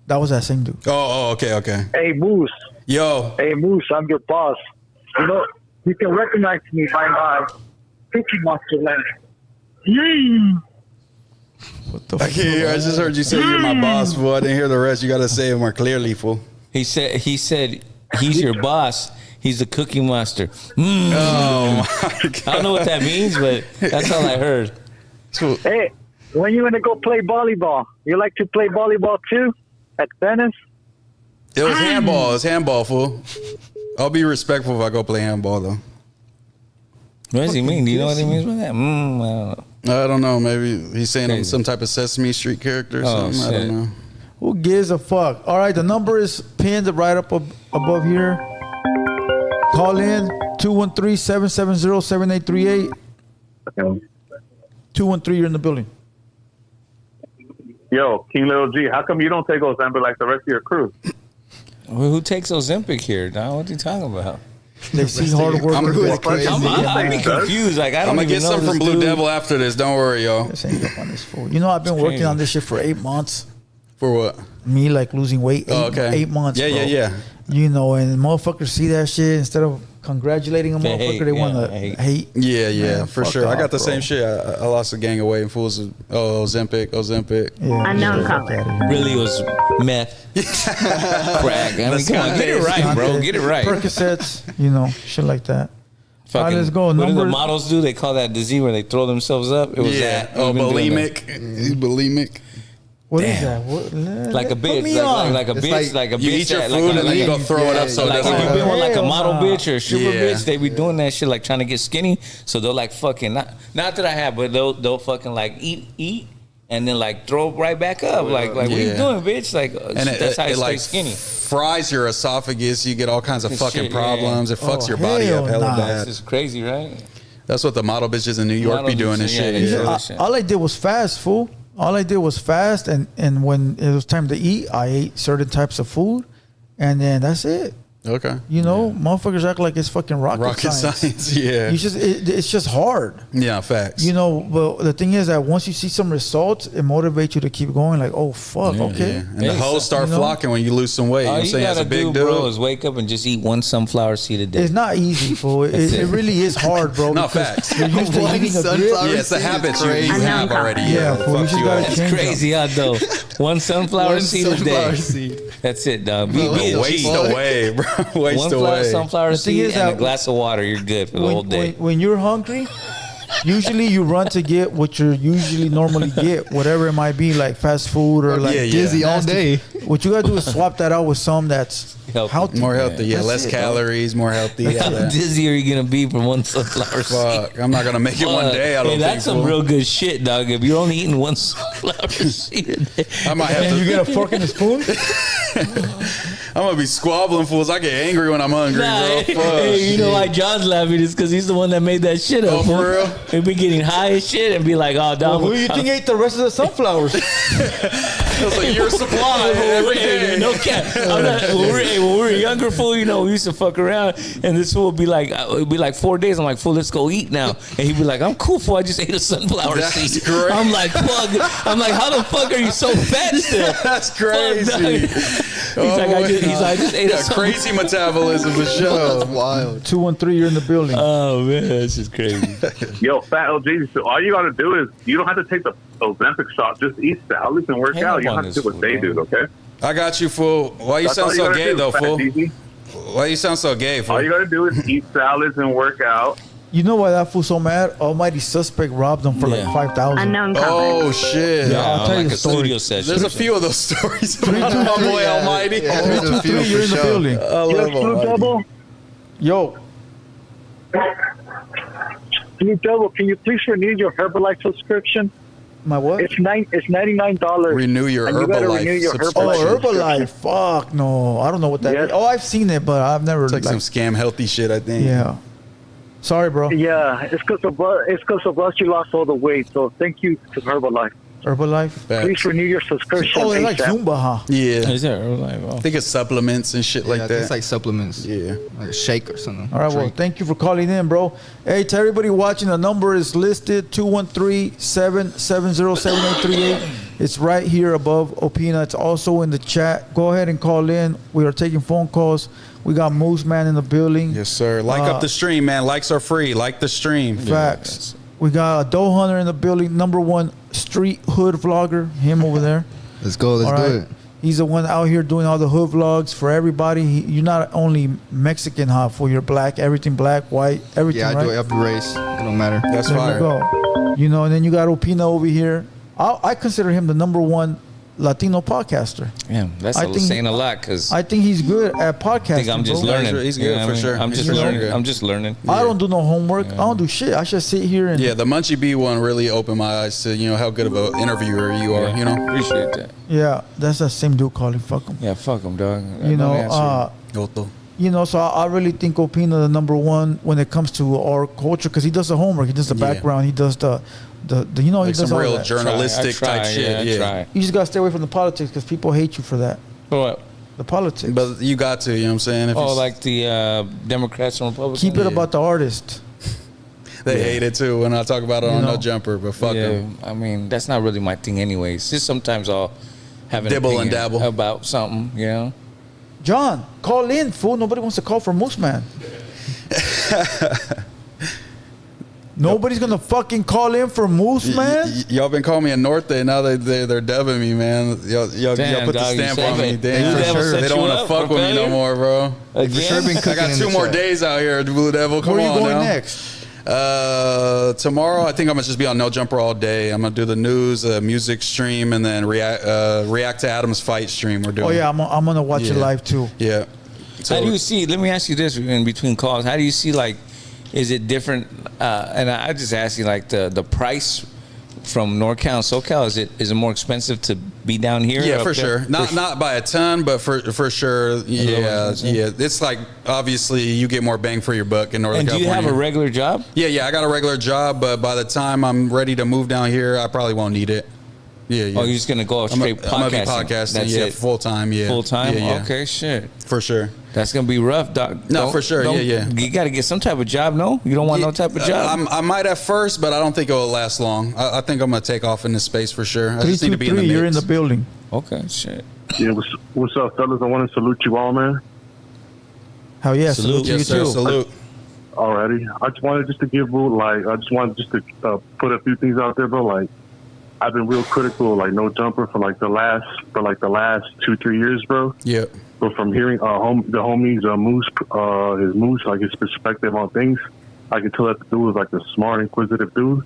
That was that same dude. Oh, okay. Hey, Moose. Yo. Hey, Moose, I'm your boss. You know, you can recognize me by my Cookie Monster letter. What the I can't hear. I just heard you say you're my boss, fool. I didn't hear the rest. You got to say it more clearly, fool. He said he's your boss. He's the cookie master. Mm. Oh my God. I don't know what that means, but that's all I heard. Hey, when you gonna go play volleyball? You like to play volleyball too at Venice? It was handball. It's handball, fool. I'll be respectful if I go play handball, though. What does he mean? Do you know what he means by that? I don't know. I don't know. Maybe he's saying I'm some type of Sesame Street character or something. Shit. I don't know. Who gives a fuck? All right, the number is pinned right up above here. Call in 213-770-7838. 213, you're in the building. Yo, King Little G, how come you don't take Ozempic like the rest of your crew? Who takes Ozempic here, Don? What are you talking about? They see hard work. I'm be confused. Like, I don't I'm going to even get know some from this Blue dude. Devil after this. Don't worry, y'all. This ain't up on this fool. You know, I've been It's working crazy. on this shit for 8 months. For what? Me, like, losing weight. 8 months, Yeah, bro. yeah. You know, and motherfuckers see that shit. Instead of congratulating a motherfucker, they want to hate. Yeah, Man, for fuck sure. I off, got the bro. same shit. I lost a gang of weight and fools. Ozempic. Yeah, Unknown fuck caller. outta here. Really was meth. Crack. I mean, come on, get it right, bro. Get it right. Percocets, you know, shit like that. All right, Fucking- let's go. What do the Number, models do? They call that disease where they throw themselves up. It was that. Oh, We've been doing that. bulimic. He's bulimic. what is Damn. that? What, Like a put bitch, me on. like a It's bitch, like a bitch. You eat your that- food and then you go throw it up so it like if doesn't you've been with like a Hell model nah. bitch or a stripper Yeah. bitch, they be doing that shit like trying to get skinny. So they'll like fucking not that I have, but they'll fucking like eat and then like throw right back up. Like what are you Yeah. doing, bitch? Like And that's how you stay like skinny. fries your esophagus. You get all kinds of This fucking shit, problems. yeah. It fucks Oh, your body hell up hella nah. bad. This is crazy, right? That's what the model bitches in New York be Model doing and bitches, shit. yeah, You yeah. know, shit. all I did was fast, fool. All I did was fast, and when it was time to eat, I ate certain types of food, and then that's it. Okay. You know, motherfuckers act like it's fucking rocket science. Yeah. You it's just hard. Yeah, facts. You know, but the thing is that once you see some results, it motivates you to keep going. Like, oh fuck, okay. Yeah. And the hoes start You know? flocking when you lose some weight. You know All what I'm you saying? That's gotta a big do, bro, deal. is wake up and just eat one sunflower seed a day. It's not easy, fool. It really is hard, bro. No, because facts. You're used to One eating a sunflower grip. Yeah, it's a habit you Unknown have caller. already. Yeah, Yeah, fool, you fucks just you gotta up. That's change crazy, huh, though? One sunflower One seed a sunflower day. seed. That's it, dog. Be a Waste G. away, bro. Waste One away. sunflower The thing seed is and a that glass of water. You're good for the whole day. When you're hungry, usually you run to get what you usually normally get, whatever it might be, like fast food or like Yeah, yeah. Dizzy all nasty. day. What you gotta do is swap that out with some that's Healthy. healthy. More healthy, yeah. That's Less it, dog. calories, more healthy. How Yeah, that. dizzy are you gonna be from one sunflower seed? Fuck, I'm not gonna make it one day. I don't Hey, think. that's some fool. real good shit, dog. If you're only eating one sunflower seed a day, I might have And to. you get a fork and a spoon. I'm gonna be squabbling fools. I get angry when I'm hungry, nah, bro. Fuck. hey, you know why John's laughing is because he's the one that made that shit up. Oh, for fool. real? He'd be getting high as shit and be like, "Oh, dog, Who do you think ate the rest of the sunflowers? It's like your supply every day. No cap. I'm not, when we were younger, fool, you know, we used to fuck around, and this fool would be like, it'd be like 4 days. I'm like, fool, let's go eat now. And he'd be like, I'm cool, fool. I just ate a sunflower That's seed. great. I'm like, fuck. I'm like, how the fuck are you so fat still? That's Fuck, crazy. dog. He's like, I just ate a Yeah, sunflower. crazy metabolism for sure. That's wild. 213, you're in the building. Oh man, this is crazy. Yo, Fat LG, so all you got to do is, you don't have to take the Ozempic shot. Just eat salads and work Hang out. up You on don't have to this do what fool, they bro. do, okay? I got you, fool. Why you That's all sound you so gotta gay do, though, Fat fool? DZ. Why you sound so gay, All you fool? got to do is eat salads and work out. You know why that fool's so mad? Almighty Suspect robbed him for Yeah. like 5,000. Unknown caller. Oh shit! Yeah, I'll tell you like the a story. studio session. There's a few of those stories about my boy Yeah, Almighty. yeah, there's a few 323, you're in for the sure. building. I love Yes, Blue Almighty. Double. Yo, Blue Double, can you please renew your Herbalife subscription? my what? It's $99. Renew your And you gotta Herbalife renew your subscription. Oh, Herbalife. Herbalife. Fuck no. I don't know what that is. Yes. Oh, I've seen it, but I've never. It's like some scam healthy shit, I think. Yeah. Sorry, bro. Yeah, it's because of us you lost all the weight. So thank you to Herbalife. Herbalife. Please renew your subscription. Oh, it's like ASAP. Zumba, huh? Yeah. Is there like, oh. I think it's supplements and shit like Yeah, that. it's like supplements. Yeah. Like a shake or something. All right, well, Drink. thank you for calling in, bro. Hey, to everybody watching, the number is listed 213-770-7838. It's right here above Opina. It's also in the chat. Go ahead and call in. We are taking phone calls. We got Moose Man in the building. Yes, sir. Like up the stream, man. Likes are free. Like the stream. Facts. We got a doe hunter in the building. Number 1 street hood vlogger. Him over there. Let's go. Let's do it. He's the one out here doing all the hood vlogs for everybody. You're not only Mexican, huh? For you're black, everything black, white, everything. Yeah, I right? do every race. It don't matter. That's There fire. you go. You know, and then you got Opina over here. I consider him the number 1 Latino podcaster. Yeah, that's saying a lot because I think he's good at podcasting. I think I'm just bro. learning. He's good You know for what I mean? sure. I'm just He's learning. good. I'm just learning. I don't do no homework. I don't do shit. I should sit here and Yeah, the Munchie Bee one really opened my eyes to, you know, how good of an interviewer you are, you know? Appreciate that. yeah, that's that same dude calling. Fuck him. Yeah, fuck him, dog. You Don't answer. Goto. You know, so I really think Opina the number 1 when it comes to our culture because he does the homework, he does the Yeah. background, he does the you know, Like he does some all real that. journalistic I try, type shit. I Yeah. try. You just gotta stay away from the politics because people hate you for that. What? The politics. But you got to, you know what I'm saying? If Oh, you- like the Democrats and Republicans. Keep it about the artist. they hate it too when I talk about it You on know. No Jumper, but fuck Yeah, them. I mean that's not really my thing, anyways. Just sometimes I'll have an Dibble and opinion dabble. about something, you know. John, call in, fool. Nobody wants to call for Moose Man. Nobody's gonna fucking call in for Moose Man. Y'all been calling me a Norte. Now they're dubbing me, man. Y'all Damn, put the dog, you stamp said on me. it. Damn, Blue Devil set they don't you want to up fuck for with me no failure? more, bro. Again? Sure been I cooking got in 2 the more chat. days out here, Blue Devil. Come Where are you on going now. next? Tomorrow, I think I'm gonna just be on No Jumper all day. I'm gonna do the news, music stream, and then react to Adam's fight stream. We're doing. Oh yeah, I'm gonna watch it Yeah. live too. Yeah. How do you see? Let me ask you this in between calls. How do you see like? Is it different? And I just ask you like the price from NorCal and SoCal. Is it more expensive to be down here? Yeah, or for up there? sure. Not by a ton, but for sure. Yeah, yeah. It's like obviously you get more bang for your buck in Northern And do you California. have a regular job? Yeah, I got a regular job, but by the time I'm ready to move down here, I probably won't need it. Yeah, yeah. Oh, you're just gonna go straight podcasting. I'm gonna be podcasting. That's yeah, it. full time. Yeah, Full time. Yeah, Okay, shit. for sure. That's gonna be rough, doc. No, for sure. Yeah. You got to get some type of job. No, you don't want no type of job. I might at first, but I don't think it will last long. I think I'm gonna take off in this space for sure. I just need to be in the 323, you're in mix. the building. Okay, shit. Yeah, what's up, fellas? I want to salute you all, man. Hell yeah, Salute. salute to you Yes, sir. too. Salute. Alrighty. I just wanted just to give, I just wanted just to put a few things out there, bro. Like, I've been real critical, of, like No Jumper for the last 2-3 years, bro. Yeah. But from hearing the homies Moose, like his perspective on things, I can tell that the dude was like a smart, inquisitive dude.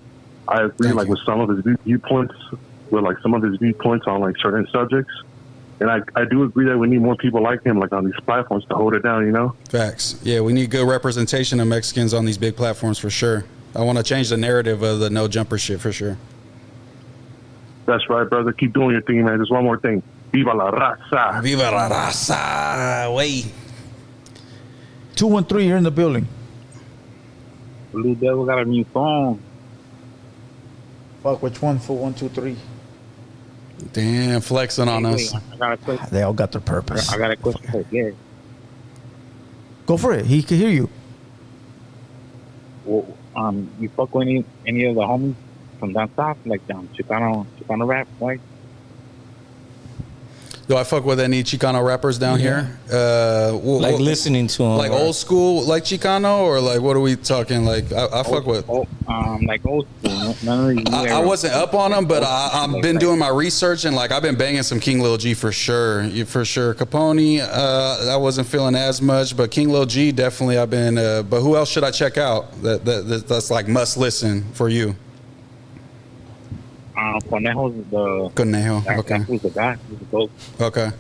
I agree, Thank like you. with some of his viewpoints, on like certain subjects, and I do agree that we need more people like him, like on these platforms, to hold it down. You know. Facts. Yeah, we need good representation of Mexicans on these big platforms for sure. I want to change the narrative of the No Jumper shit for sure. That's right, brother. Keep doing your thing, man. Just one more thing. Viva la raza. Viva la raza. Way. 213, you're in the building. Blue Devil got a new phone. Fuck, which one? For 123. Damn, flexing on us. I got a question. They all got their purpose. I got a question for you. Go for it. He can hear you. Well, you fuck with any of the homies from down south, like Chicano rap, right? Do I fuck with any Chicano rappers down here? Like listening to them. Like old school, like Chicano, or like what are we talking? Like I fuck with. Like old school. None of the I wasn't up on them, but I've been doing my research and like I've been banging some King Lil G for sure. For sure. Capone, I wasn't feeling as much, but King Lil G definitely I've been. But who else should I check out? That's like must listen for you. Conejo's the Conejo. Okay. That was the guy. He was the GOAT. Okay.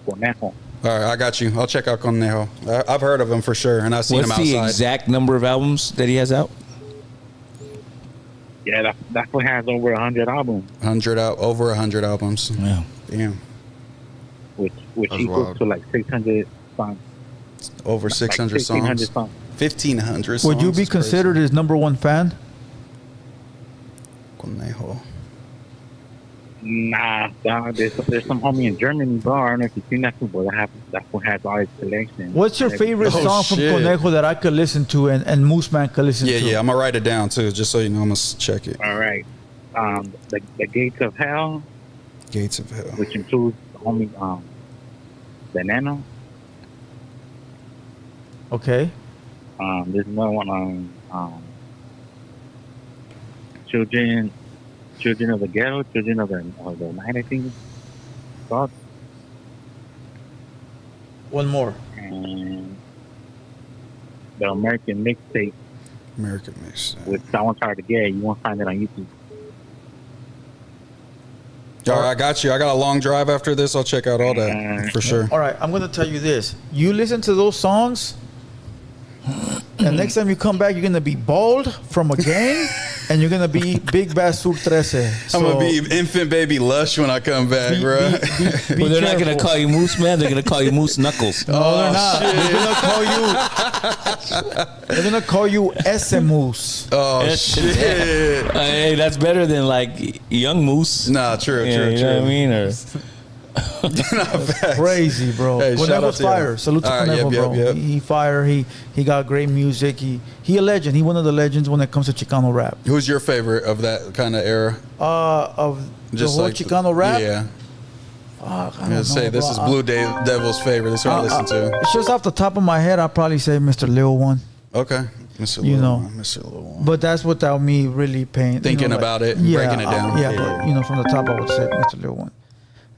Conejo. All right, I got you. I'll check out Conejo. I've heard of him for sure, and I've seen What's him outside. the exact number of albums that he has out? Yeah, that one has over 100 albums, Over 100 albums. Yeah. Damn. which That's equals wild. to like 600 songs. Over 600 like songs. 1,500 songs. 1,500 songs. Would you be It's crazy. considered his number one fan? Conejo. Nah, there's some homie in Germany, bro. I don't know if you've seen that fool, but that one has all his collection. What's your favorite Oh, song from shit. Conejo that I could listen to and Moose Man could listen Yeah, to? yeah. I'm gonna write it down too, just so you know. I'm gonna check it. All right. The Gates of Hell, Gates of Hell. which includes the homie Veneno. Okay. There's another one children of the ghetto, children of the night, I think. Called. One more. And the American Mixtape. American Mixtape. With Someone's Hard to Get. You won't find it on YouTube. All right, I got you. I got a long drive after this. I'll check out all that for sure. All right, I'm going to tell you this. You listen to those songs, and next time you come back, you're going to be bald from a gang, and you're going to be Big Bass Sur 13. I'm going to be infant baby Lush when I come back, bro. Well, they're not going to call you Moose Man. They're going to call you Moose Knuckles. No, they're not. They're going to call you S Moose. Oh, shit. Hey, that's better than like Young Moose. Nah, true. You know what I mean? Or crazy, bro. Hey, Well, that was fire. Salute to Conejo, bro. Yep. He fire. He got great music. He a legend. He one of the legends when it comes to Chicano rap. Who's your favorite of that kind of era? Of Just the whole like Chicano rap? Yeah. Fuck, I I'm don't gonna know, say this bro. is Blue Devil's favorite. That's what I listen to. It's just off the top of my head, I'd probably say Mr. Lil One. Okay, Mr. You Lil know. One, Mr. Lil One. But that's without me really paying. Thinking about it and breaking it down. Yeah, but from the top, I would say Mr. Lil One.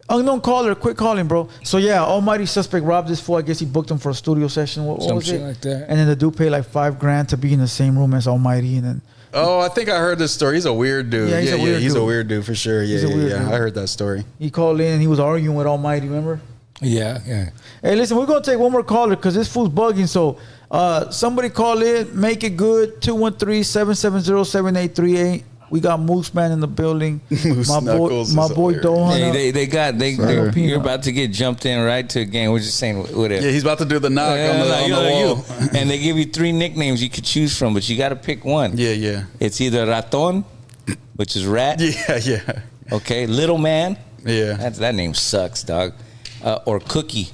Unknown caller, quick calling, bro. So yeah, Almighty Suspect robbed this fool. I guess he booked him for a studio session. What Some was shit it? like that. And then the dude paid like $5,000 to be in the same room as Almighty, and then Oh, I think I heard this story. He's a weird dude. Yeah, he's a weird he's dude. a weird dude for sure. He's a weird dude. I heard that story. he called in and he was arguing with Almighty. Remember? Yeah. Hey, listen, we're gonna take one more caller because this fool's bugging. So, somebody call in, make it good. 213-770-7838. We got Moose Man in the building. Moose Knuckles my is boy hilarious. Dohan. You're about to get jumped in right to a game. We're just saying whatever. Yeah, he's about to do the knock on the wall. And they give you 3 nicknames you could choose from, but you got to pick one. Yeah. It's either Raton, which is rat. Yeah. Okay, Little Man. Yeah. That name sucks, dog. Or Cookie.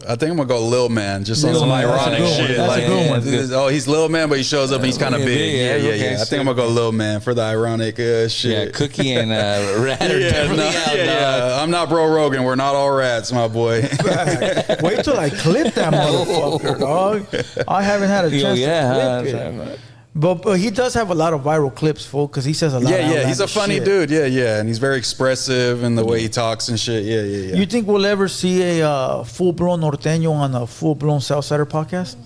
I think I'm gonna go Lil Man, just on Lil some Man, that's a ironic good one. shit. That's a Like, good one. oh, he's Lil Man, but he shows up and he's kind of big. Yeah. Okay, I think I'm gonna go Lil Man for the ironic shit. Yeah, Cookie and Rat are definitely out, dog. I'm not Bro Rogan. We're not all rats, my boy. Wait till I clip that motherfucker, dog. I haven't had a chance to clip it. But he does have a lot of viral clips, fool, because he says a lot of Yeah. He's a funny shit. dude. Yeah. And he's very expressive in the way he talks and shit. Yeah. You think we'll ever see a full-blown norteño on a full-blown Southsider podcast?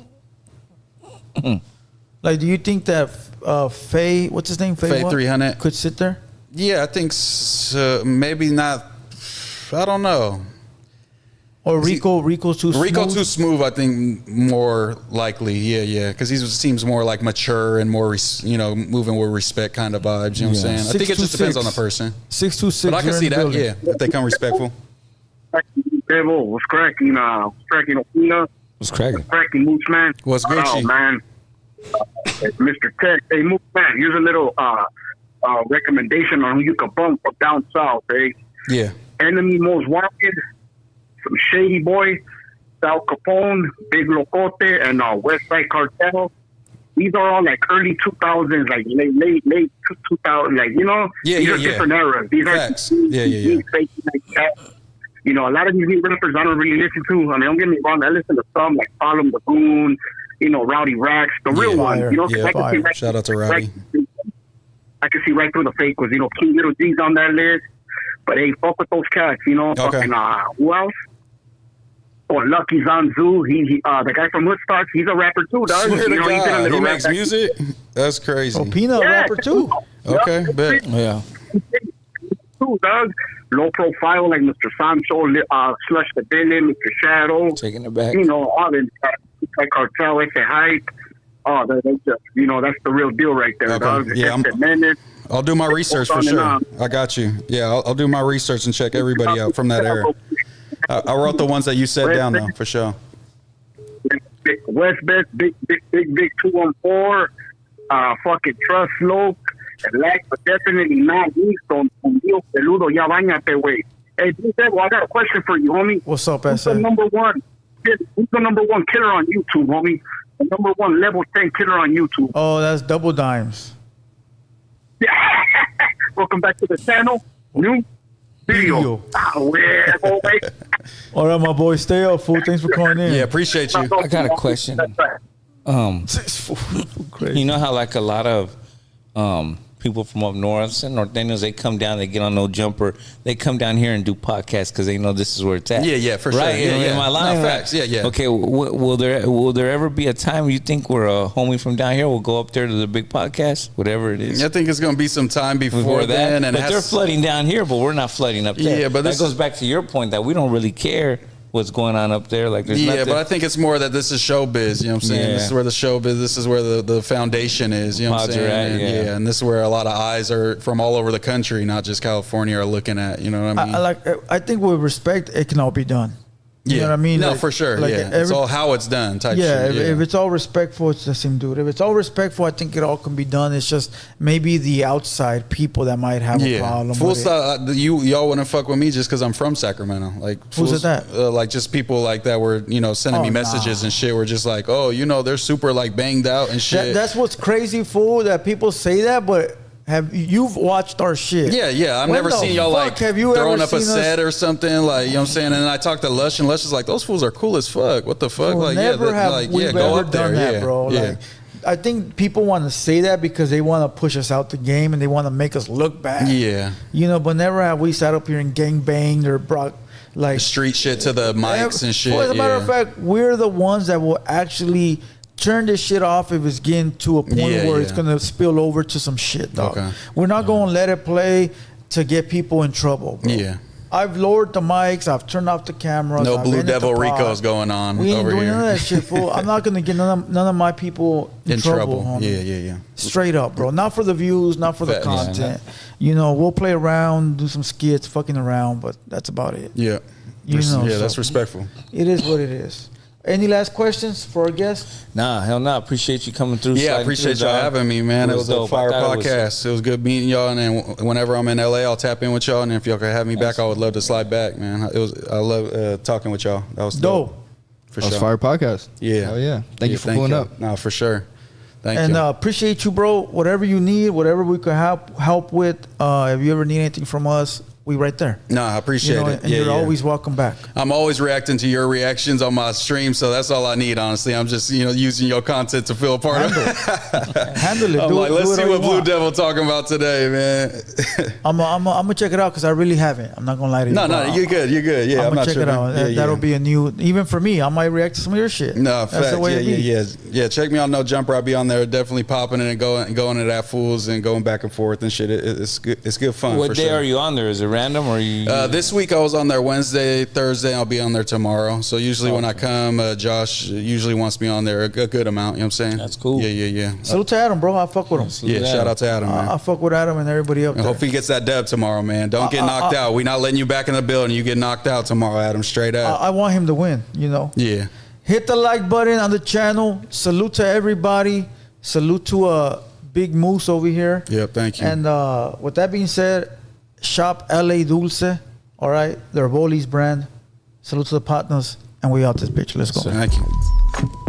Like, do you think that Faye, what's his name? Faye what? 300 could sit there? Yeah, I think so. Maybe not. I don't know. Or Rico's too smooth? Rico too smooth, I think, more likely. Yeah. Because he seems more like mature and more, moving with respect kind of vibes. You know what I'm saying? I think it just depends on the person. 626. But I can see that, yeah, if they come respectful. Devil, what's cracking? Cracking Opina. What's cracking? Cracking Moose Man. What's Gucci? Oh, man. Mr. Tech. Hey, Moose Man, here's a little recommendation on who you can bump from down south, eh? Yeah. Enemy Most Wanted, some Shady Boy, Sal Capone, Big Locote, and West Side Cartel. These are all like early 2000s, like late 2000, like, these are different eras. These Facts. are Yeah. like that. A lot of these new rappers I don't really listen to. I mean, don't get me wrong, I listen to some like Harlem the Goon, Rowdy Rax, the real ones. Fire. 'Cause I can see right, Shout out to Rowdy. I can see right through the fake ones. King Little G's on that list. But hey, fuck with those cats, Okay. Fucking, who else? Or Lucky Zanzu. He the guy from Woodstock, he's a rapper too, dog. Swear to he did a God, little he rap makes back- music? That's crazy. Pina, a rapper too. Okay, bet. Yeah. Too, dog. Low profile like Mr. Sancho, Slush the Villain, Mr. Shadow. Taking it back. All the like Cartel, it's a hype. Oh, they just, that's the real deal right there, Okay. dog. Yeah, I'll do my research for sure. I got you. Yeah, I'll do my research and check everybody out from that era. I wrote the ones that you said down though, for sure. West Best, big 214, fucking Trust Loke, and last but definitely not least, on Dios Peludo, ya bañate, güey. Hey, Devil, I got a question for you, homie. What's up, Who's the SM? number one killer on YouTube, homie? The number one level 10 killer on YouTube. Oh, that's Double Dimes. Welcome back to the channel. New video. All right, my boy, stay up, fool. Thanks for calling in. Yeah, appreciate you. I got a question. You know how like a lot of people from up north, Norteños, they come down, they get on No Jumper, they come down here and do podcasts because they know this is where it's at. Yeah, for sure. Right? Yeah, In my line, facts. Yeah. Okay, will there ever be a time you think where a homie from down here will go up there to the big podcast, whatever it is? I think it's going to be some time before then. And but they're flooding down here, but we're not flooding up there. Yeah, but that goes back to your point that we don't really care what's going on up there. Like, there's nothing. But I think it's more that this is showbiz. You know what I'm saying? Yeah. This is where the showbiz. This is where the foundation is. You know what I'm saying? Right, and this is where a lot of eyes are from all over the country, not just California, are looking at. You know what I mean? I think with respect, it can all be done. You know what I mean? No, for sure. It's all how it's done type shit. If it's all respectful, it's the same dude. If it's all respectful, I think it all can be done. It's just maybe the outside people that might have a problem Full with stop, y'all wouldn't fuck with me just because I'm from Sacramento. Like, who's that? Like, just people like that were, sending me messages and shit. Were just like, oh, they're super like banged out and shit. That's what's crazy, fool, that people say that, but you've watched our shit? Yeah. I've never seen y'all like throwing up a set or something, like, you know what I'm saying? And I talked to Lush, and Lush is like, those fools are cool as fuck. What the fuck? Well, like, never have we go ever up there, done that, bro. Yeah. Like, I think people want to say that because they want to push us out the game and they want to make us look bad. Yeah. But never have we sat up here and gang banged or brought like street shit to the mics and shit. Well, as a matter of fact, we're the ones that will actually turn this shit off if it's getting to a point where it's gonna spill over to some shit, dog. Okay. We're not gonna let it play to get people in trouble, bro. Yeah. I've lowered the mics. I've turned off the cameras. No Blue Devil Ricos going on over here. We ain't doing none of that shit, fool. I'm not gonna get none of my people in trouble. Homie. Yeah. Straight up, bro. Not for the views, not for the content. We'll play around, do some skits, fucking around, but that's about it. Yeah. That's respectful. It is what it is. Any last questions for our guest? Nah, hell no. Appreciate you coming through. Yeah, I appreciate y'all having me, man. It was a fire podcast. It was good meeting y'all, and then whenever I'm in LA, I'll tap in with y'all, and if y'all could have me back, I would love to slide back, man. I love talking with y'all. That was dope. For sure. That was fire podcast. Yeah. Oh yeah. Thank you for pulling up. No, for sure. Thank you. And appreciate you, bro. Whatever you need, whatever we could help with. If you ever need anything from us, we right there. No, I appreciate it. And you're always welcome back. I'm always reacting to your reactions on my stream, so that's all I need, honestly. I'm just, using your content to feel a part of it. Handle it. I'm like, let's see what Blue Devil talking about today, man. I'm gonna check it out because I really haven't. I'm not gonna lie to you. No, you're good. You're good. Yeah, I'm gonna check it out. That'll be a new, even for me. I might react to some of your shit. No, that's the way yeah. Check me on No Jumper. I'll be on there, definitely popping it and going to that fools and going back and forth and shit. It's good. It's good fun. What day are you on there? Is it random or are you? This week I was on there Wednesday, Thursday. I'll be on there tomorrow. So usually when I come, Josh usually wants me on there a good amount. You know what I'm saying? That's cool. Yeah. Salute to Adam, bro. I fuck with him. Shout out to Adam, man. I fuck with Adam and everybody up there. Hope he gets that dub tomorrow, man. Don't get knocked out. We not letting you back in the building. You get knocked out tomorrow, Adam. Straight up. I want him to win. Yeah. Hit the like button on the channel. Salute to everybody. Salute to Big Moose over here. Yep. Thank you. And with that being said, shop LA Dulce. All right, they're Boli's brand. Salute to the partners, and we out this bitch. Let's go. Thank you.